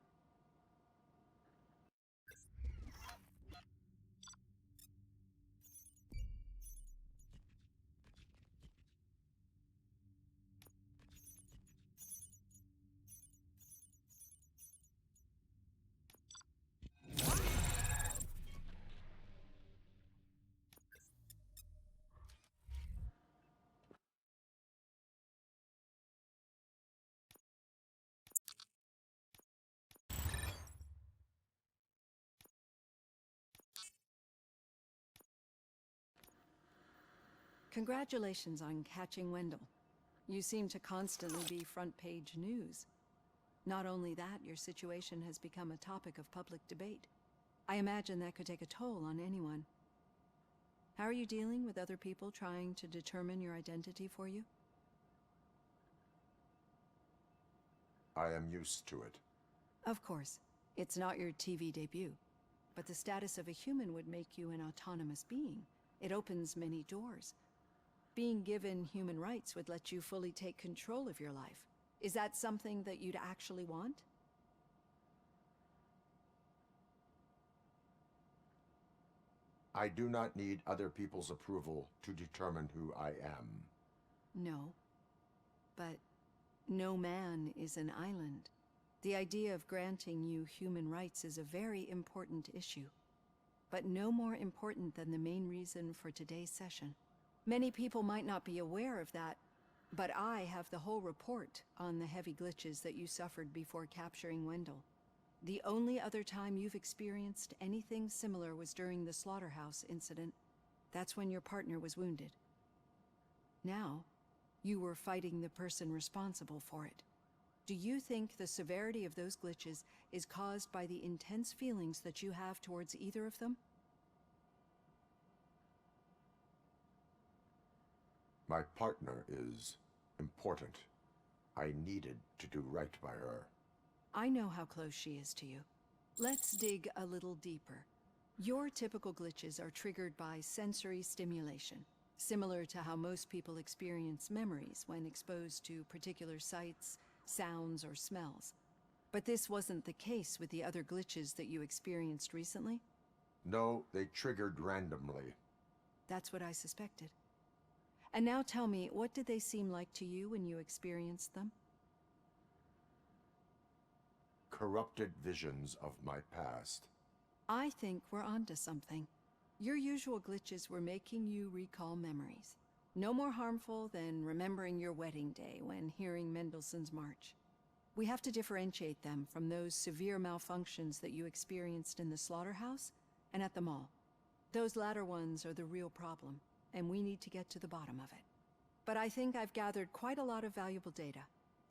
Congratulations on catching Wendell. You seem to constantly be front-page news. Not only that, your situation has become a topic of public debate. I imagine that could take a toll on anyone. How are you dealing with other people trying to determine your identity for you? I am used to it. Of course. It's not your TV debut. But the status of a human would make you an autonomous being. It opens many doors. Being given human rights would let you fully take control of your life. Is that something that you'd actually want? I do not need other people's approval to determine who I am. No. But no man is an island. The idea of granting you human rights is a very important issue, but no more important than the main reason for today's session. Many people might not be aware of that, but I have the whole report on the heavy glitches that you suffered before capturing Wendell. The only other time you've experienced anything similar was during the slaughterhouse incident. That's when your partner was wounded. Now, you were fighting the person responsible for it. Do you think the severity of those glitches is caused by the intense feelings that you have towards either of them? My partner is important. I needed to do right by her. I know how close she is to you. Let's dig a little deeper. Your typical glitches are triggered by sensory stimulation, similar to how most people experience memories when exposed to particular sights, sounds, or smells. But this wasn't the case with the other glitches that you experienced recently? No, they triggered randomly. That's what I suspected. And now tell me, what did they seem like to you when you experienced them? Corrupted visions of my past. I think we're onto something. Your usual glitches were making you recall memories. No more harmful than remembering your wedding day when hearing Mendelssohn's March. We have to differentiate them from those severe malfunctions that you experienced in the slaughterhouse and at the mall. Those latter ones are the real problem, and we need to get to the bottom of it. But I think I've gathered quite a lot of valuable data,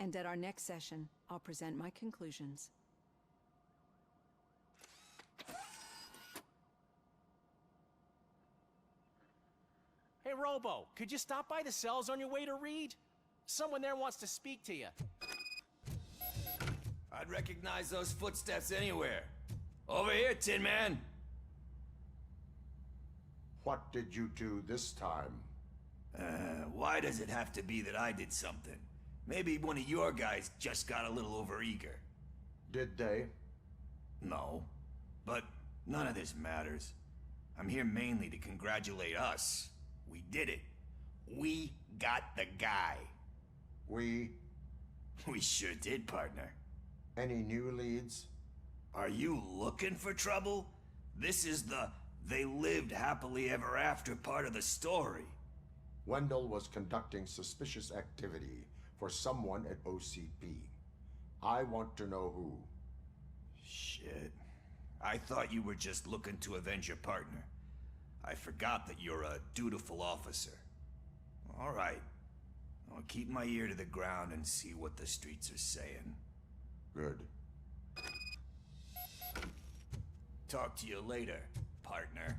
and at our next session, I'll present my conclusions. Hey, Robo, could you stop by the cells on your way to Reed? Someone there wants to speak to you. I'd recognize those footsteps anywhere. Over here, Tin Man! What did you do this time? Why does it have to be that I did something? Maybe one of your guys just got a little overeager. Did they? No. But none of this matters. I'm here mainly to congratulate us. We did it. We got the guy. We sure did, partner. Any new leads? Are you looking for trouble? This is the "they lived happily ever after" part of the story. Wendell was conducting suspicious activity for someone at OCP. I want to know who. Shit. I thought you were just looking to avenge your partner. I forgot that you're a dutiful officer. All right. I'll keep my ear to the ground and see what the streets are saying. Good. Talk to you later, partner.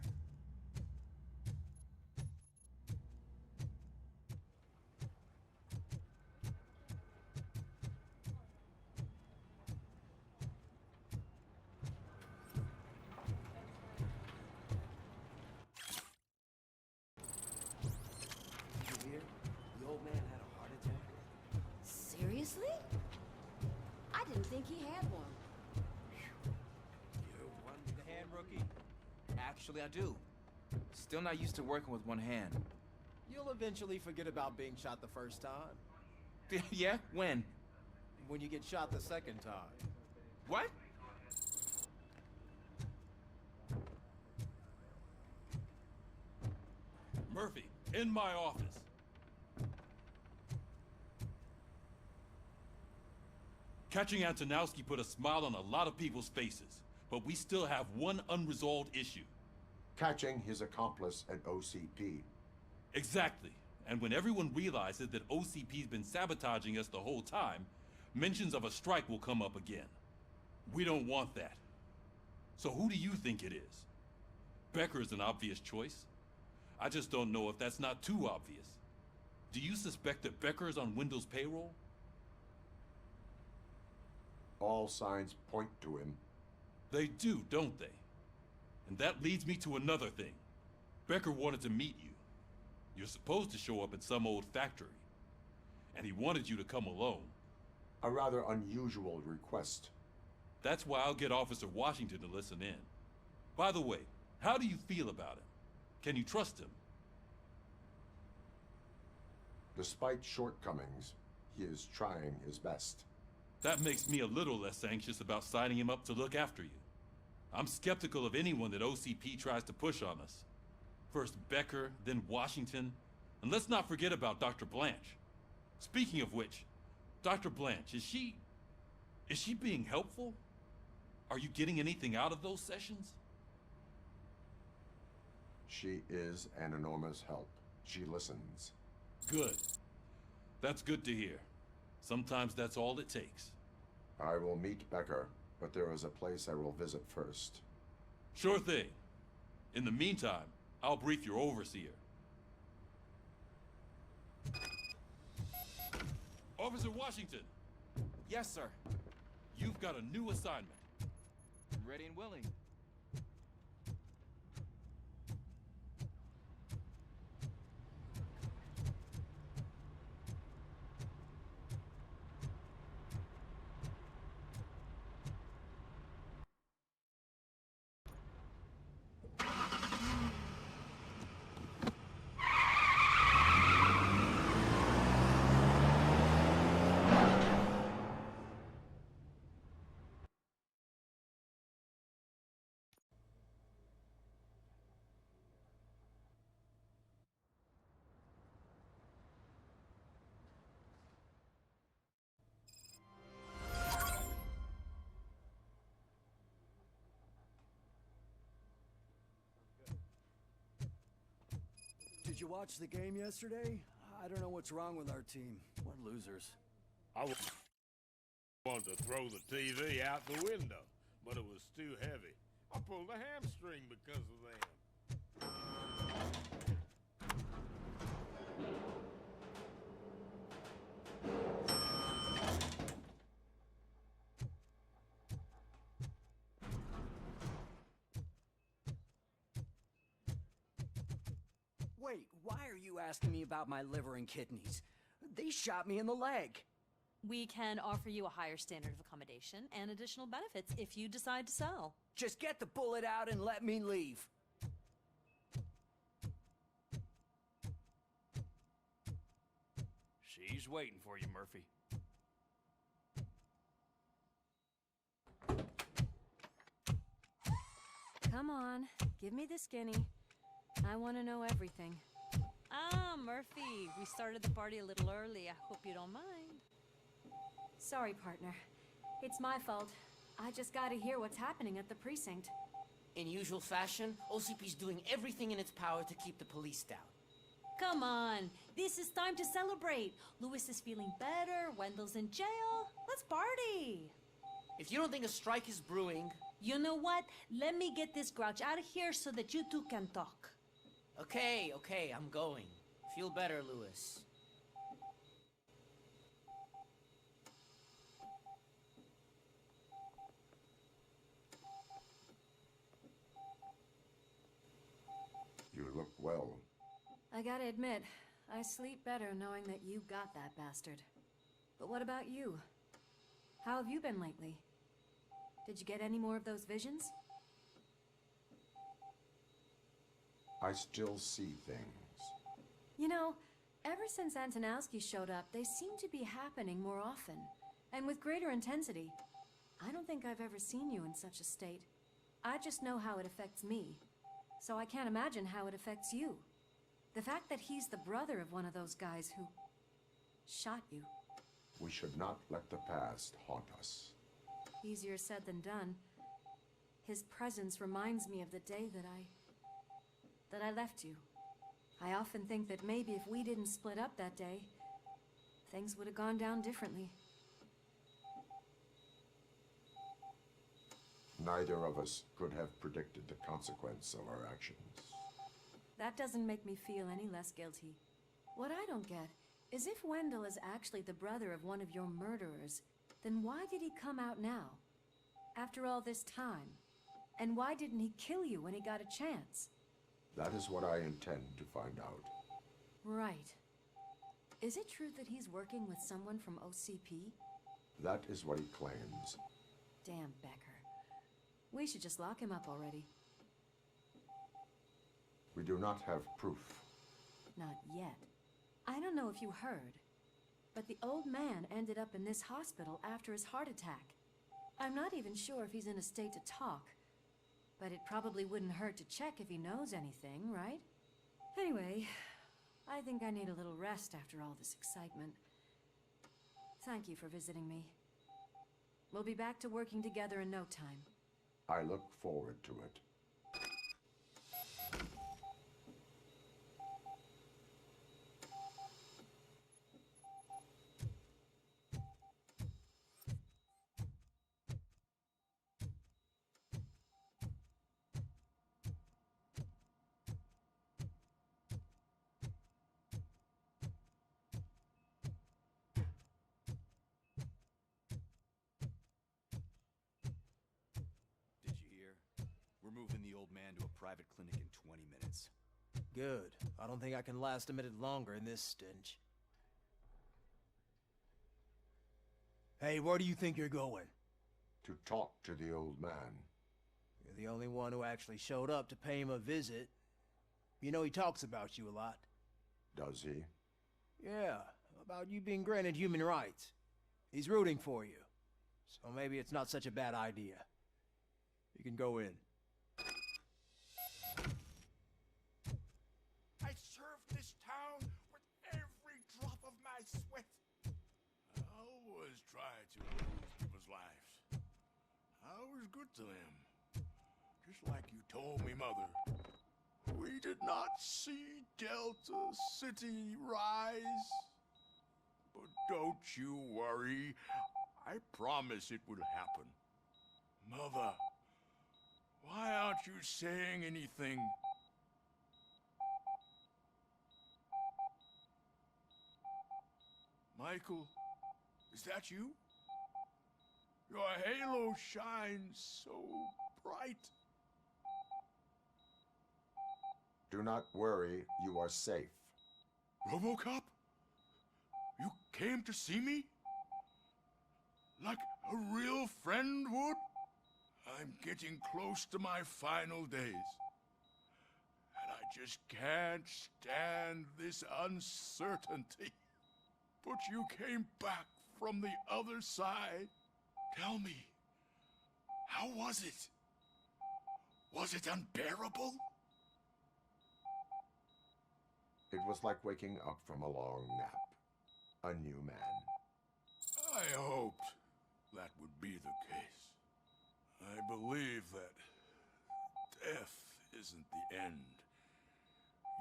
Seriously? I didn't think he had one. You one hand rookie? Actually, I do. Still not used to working with one hand. You'll eventually forget about being shot the first time. Yeah? When? When you get shot the second time. What? Murphy, in my office. Catching Antonowski put a smile on a lot of people's faces, but we still have one unresolved issue. Catching his accomplice at OCP. Exactly. And when everyone realizes that OCP's been sabotaging us the whole time, mentions of a strike will come up again. We don't want that. So who do you think it is? Becker is an obvious choice. I just don't know if that's not too obvious. Do you suspect that Becker is on Wendell's payroll? All signs point to him. They do, don't they? And that leads me to another thing. Becker wanted to meet you. You're supposed to show up at some old factory. And he wanted you to come alone. A rather unusual request. That's why I'll get Officer Washington to listen in. By the way, how do you feel about him? Can you trust him? Despite shortcomings, he is trying his best. That makes me a little less anxious about signing him up to look after you. I'm skeptical of anyone that OCP tries to push on us. First Becker, then Washington, and let's not forget about Dr. Blanche. Speaking of which, Dr. Blanche, is she being helpful? Are you getting anything out of those sessions? She is an enormous help. She listens. Good. That's good to hear. Sometimes that's all it takes. I will meet Becker, but there is a place I will visit first. Sure thing. In the meantime, I'll brief your overseer. Officer Washington! Yes, sir. You've got a new assignment. I'm ready and willing. Did you watch the game yesterday? I don't know what's wrong with our team. We're losers. I wanted to throw the TV out the window, but it was too heavy. I pulled a hamstring because of them. Wait, why are you asking me about my liver and kidneys? They shot me in the leg. We can offer you a higher standard of accommodation and additional benefits if you decide to sell. Just get the bullet out and let me leave. She's waiting for you, Murphy. Come on, give me the skinny. I want to know everything. Ah, Murphy, we started the party a little early. I hope you don't mind. Sorry, partner. It's my fault. I just gotta hear what's happening at the precinct. In usual fashion, OCP's doing everything in its power to keep the police down. Come on, this is time to celebrate. Lewis is feeling better, Wendell's in jail. Let's party. If you don't think a strike is brewing... You know what? Let me get this grouch out of here so that you two can talk. Okay, I'm going. Feel better, Lewis. You look well. I gotta admit, I sleep better knowing that you got that bastard. But what about you? How have you been lately? Did you get any more of those visions? I still see things. You know, ever since Antonowski showed up, they seem to be happening more often, and with greater intensity. I don't think I've ever seen you in such a state. I just know how it affects me, so I can't imagine how it affects you. The fact that he's the brother of one of those guys who shot you. We should not let the past haunt us. Easier said than done. His presence reminds me of the day that I left you. I often think that maybe if we didn't split up that day, things would have gone down differently. Neither of us could have predicted the consequence of our actions. That doesn't make me feel any less guilty. What I don't get is if Wendell is actually the brother of one of your murderers, then why did he come out now? After all this time? And why didn't he kill you when he got a chance? That is what I intend to find out. Right. Is it true that he's working with someone from OCP? That is what he claims. Damn Becker. We should just lock him up already. We do not have proof. Not yet. I don't know if you heard, but the old man ended up in this hospital after his heart attack. I'm not even sure if he's in a state to talk, but it probably wouldn't hurt to check if he knows anything, right? Anyway, I think I need a little rest after all this excitement. Thank you for visiting me. We'll be back to working together in no time. I look forward to it. Did you hear? We're moving the old man to a private clinic in 20 minutes. Good. I don't think I can last a minute longer in this stench. Hey, where do you think you're going? To talk to the old man. You're the only one who actually showed up to pay him a visit. You know he talks about you a lot. Does he? Yeah, about you being granted human rights. He's rooting for you. So maybe it's not such a bad idea. You can go in. I served this town with every drop of my sweat. I always try to improve people's lives. I was good to them. Just like you told me, Mother. We did not see Delta City rise. But don't you worry. I promise it will happen. Mother, why aren't you saying anything? Michael, is that you? Your halo shines so bright. Do not worry, you are safe. RoboCop? You came to see me? Like a real friend would? I'm getting close to my final days. And I just can't stand this uncertainty. But you came back from the other side. Tell me, how was it? Was it unbearable? It was like waking up from a long nap. A new man. I hoped that would be the case. I believe that death isn't the end.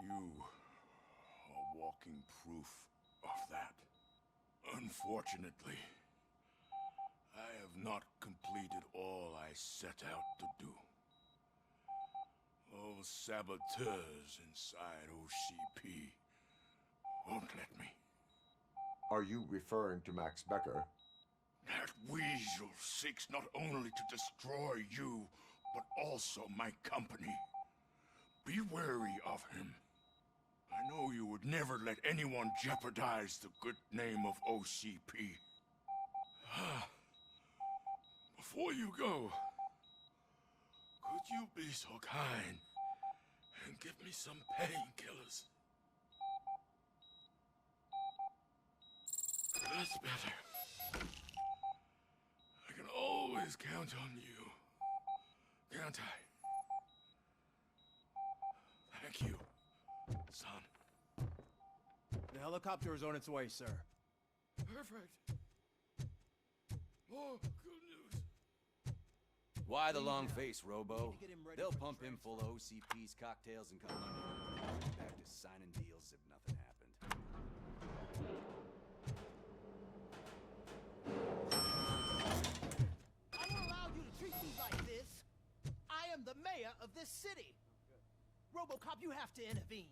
You are walking proof of that. Unfortunately, I have not completed all I set out to do. Those saboteurs inside OCP won't let me. Are you referring to Max Becker? That weasel seeks not only to destroy you, but also my company. Be wary of him. I know you would never let anyone jeopardize the good name of OCP. Before you go, could you be so kind and give me some painkillers? That's better. I can always count on you, can't I? Thank you, son. The helicopter is on its way, sir. Perfect. Oh, good news. Why the long face, Robo? They'll pump him full of OCP's cocktails and come back to signing deals if nothing happened. I won't allow you to treat me like this. I am the mayor of this city. RoboCop, you have to intervene.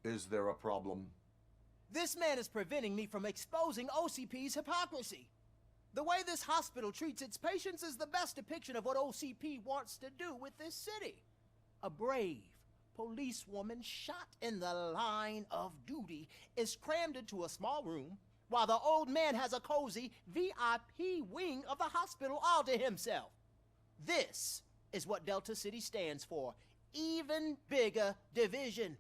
Is there a problem? This man is preventing me from exposing OCP's hypocrisy. The way this hospital treats its patients is the best depiction of what OCP wants to do with this city. A brave policewoman shot in the line of duty is crammed into a small room while the old man has a cozy VIP wing of the hospital all to himself. This is what Delta City stands for. Even bigger division.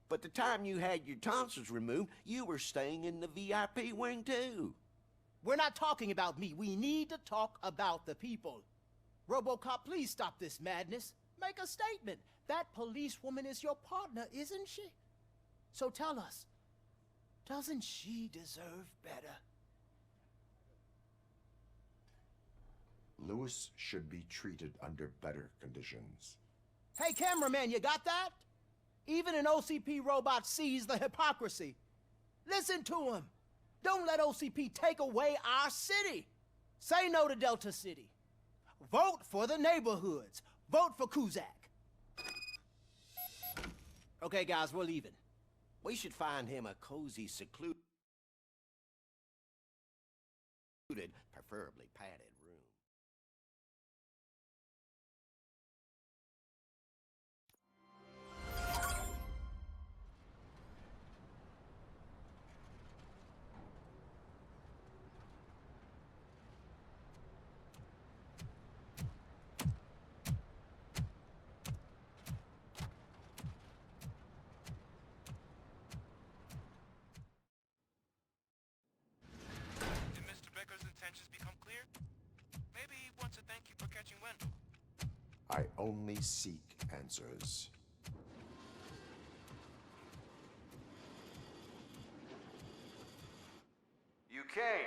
But the time you had your tonsils removed, you were staying in the VIP wing too. We're not talking about me. We need to talk about the people. RoboCop, please stop this madness. Make a statement. That policewoman is your partner, isn't she? So tell us, doesn't she deserve better? Lewis should be treated under better conditions. Hey, cameraman, you got that? Even an OCP robot sees the hypocrisy. Listen to him. Don't let OCP take away our city. Say no to Delta City. Vote for the neighborhoods. Vote for Kuzak. Okay, guys, we're leaving. We should find him a cozy, secluded, preferably padded room. I only seek answers. You came,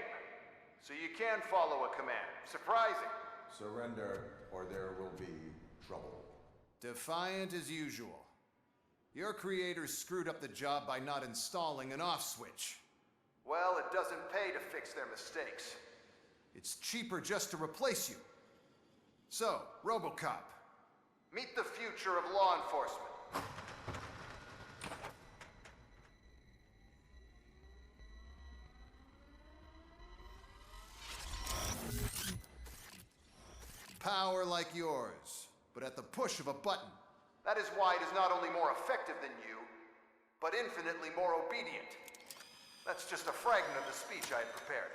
so you can follow a command. Surprising. Surrender, or there will be trouble. Defiant as usual. Your creators screwed up the job by not installing an off switch. Well, it doesn't pay to fix their mistakes. It's cheaper just to replace you. So, RoboCop, meet the future of law enforcement. Power like yours, but at the push of a button. That is why it is not only more effective than you, but infinitely more obedient. That's just a fragment of the speech I had prepared.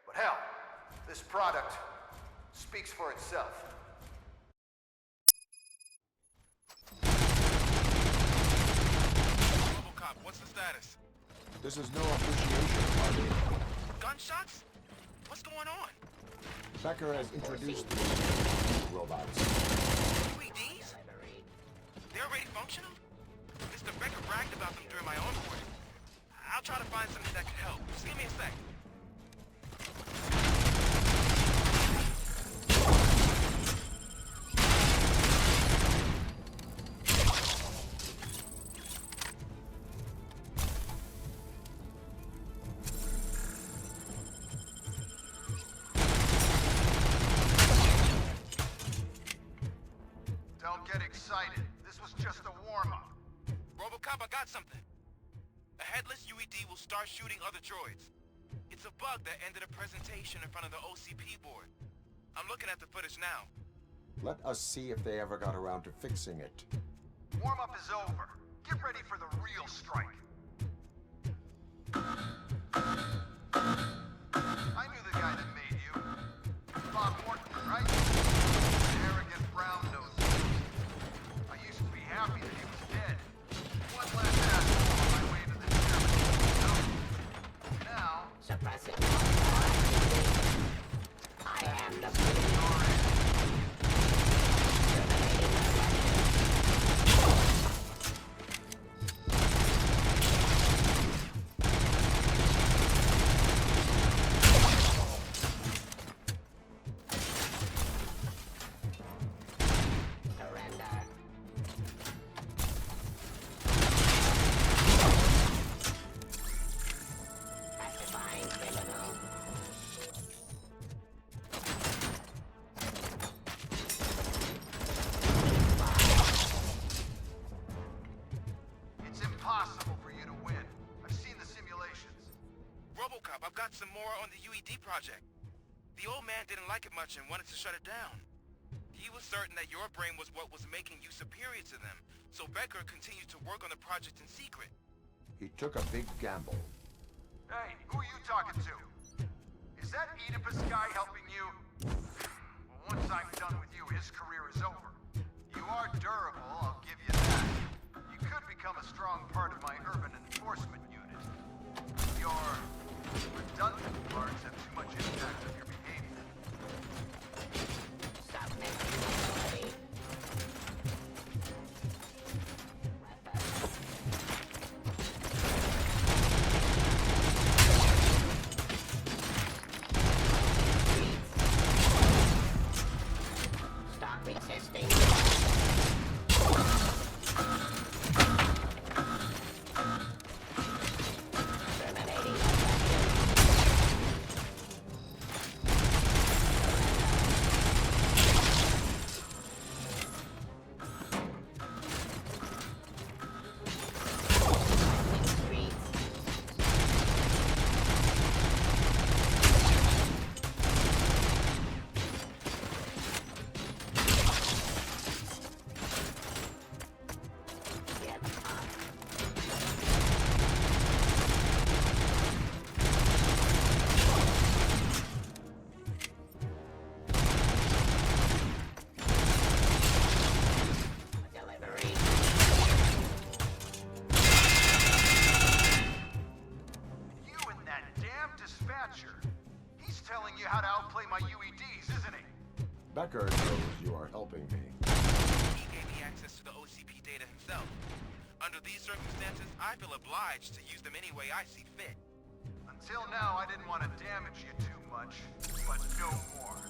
But hell, this product speaks for itself. RoboCop, what's the status? This is no appreciation party. Gunshots? What's going on? Becker has introduced the robots. UEDs? They're already functional? Mr. Becker bragged about them during my onboarding. I'll try to find something that could help. Just give me a sec. Don't get excited. This was just a warm-up. RoboCop, I got something. A headless UED will start shooting other droids. It's a bug that ended a presentation in front of the OCP board. I'm looking at the footage now. Let us see if they ever got around to fixing it. Warm-up is over. Get ready for the real strike. I knew the guy that made you. Bob Morton, right? Arrogant brown nose. I used to be happy that he was dead. One last asshole on my way to the chairman. Now... Suppressing. I am the RoboCop, I've got some more on the UED project. The old man didn't like it much and wanted to shut it down. He was certain that your brain was what was making you superior to them, so Becker continued to work on the project in secret. He took a big gamble. Hey, who are you talking to? Is that Oedipus guy helping you? Well, once I'm done with you, his career is over. You are durable, I'll give you that. You could become a strong part of my urban enforcement unit. Your redundant parts have too much impact on your behavior. Stop me. Stop resisting. Becker knows you are helping me. He gave me access to the OCP data himself. Under these circumstances, I feel obliged to use them any way I see fit. Until now, I didn't want to damage you too much, but no more.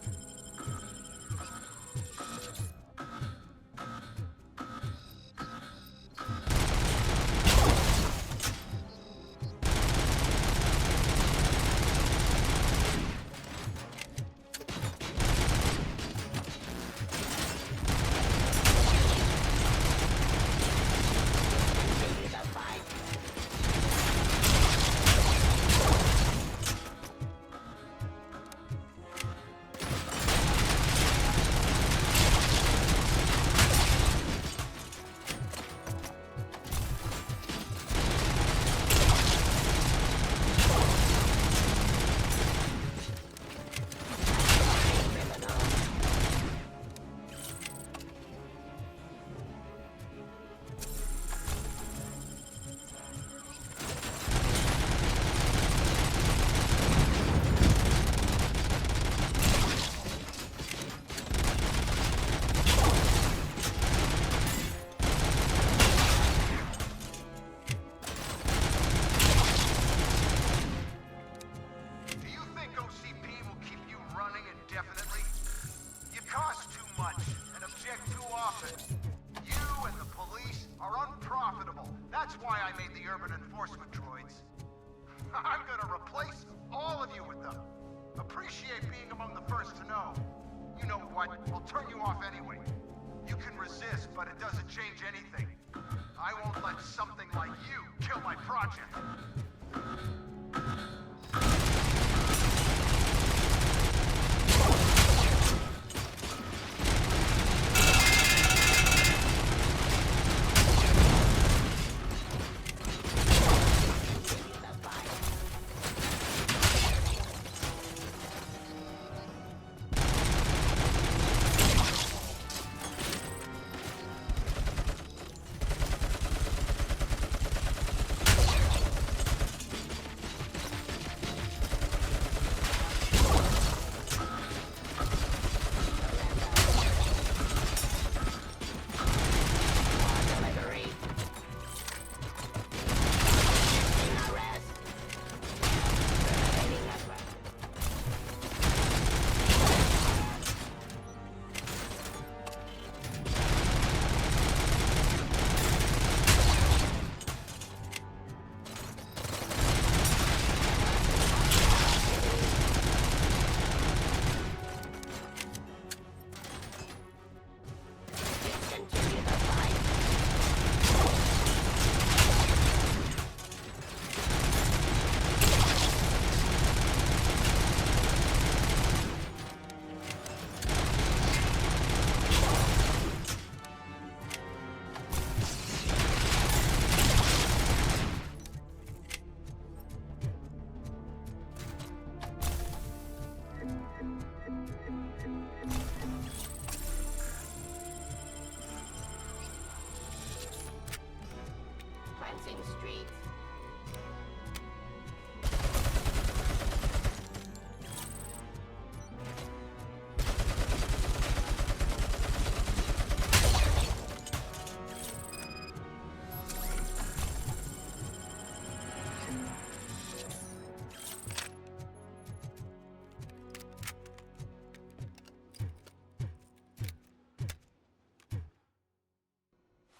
Crossing Street.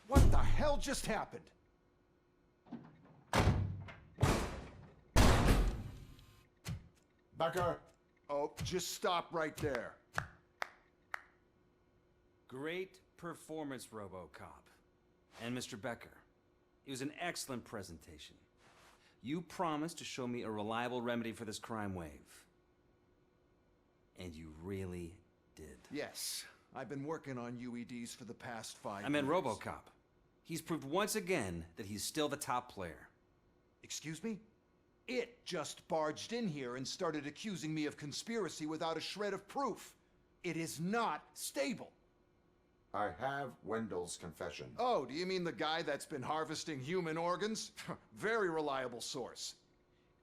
What the hell just happened? Becker! Oh, just stop right there. Great performance, RoboCop. And Mr. Becker, it was an excellent presentation. You promised to show me a reliable remedy for this crime wave. And you really did. Yes, I've been working on UEDs for the past 5 years. I meant RoboCop. He's proved once again that he's still the top player. Excuse me? It just barged in here and started accusing me of conspiracy without a shred of proof. It is not stable. I have Wendell's confession. Oh, do you mean the guy that's been harvesting human organs? Very reliable source.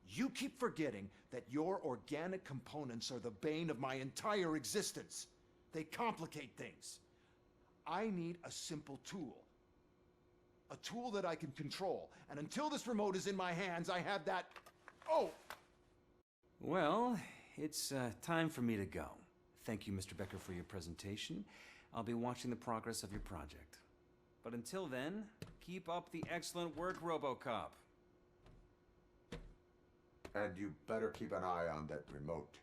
You keep forgetting that your organic components are the bane of my entire existence. They complicate things. I need a simple tool. A tool that I can control. And until this remote is in my hands, I have that... Oh! Well, it's time for me to go. Thank you, Mr. Becker, for your presentation. I'll be watching the progress of your project. But until then, keep up the excellent work, RoboCop. And you better keep an eye on that remote.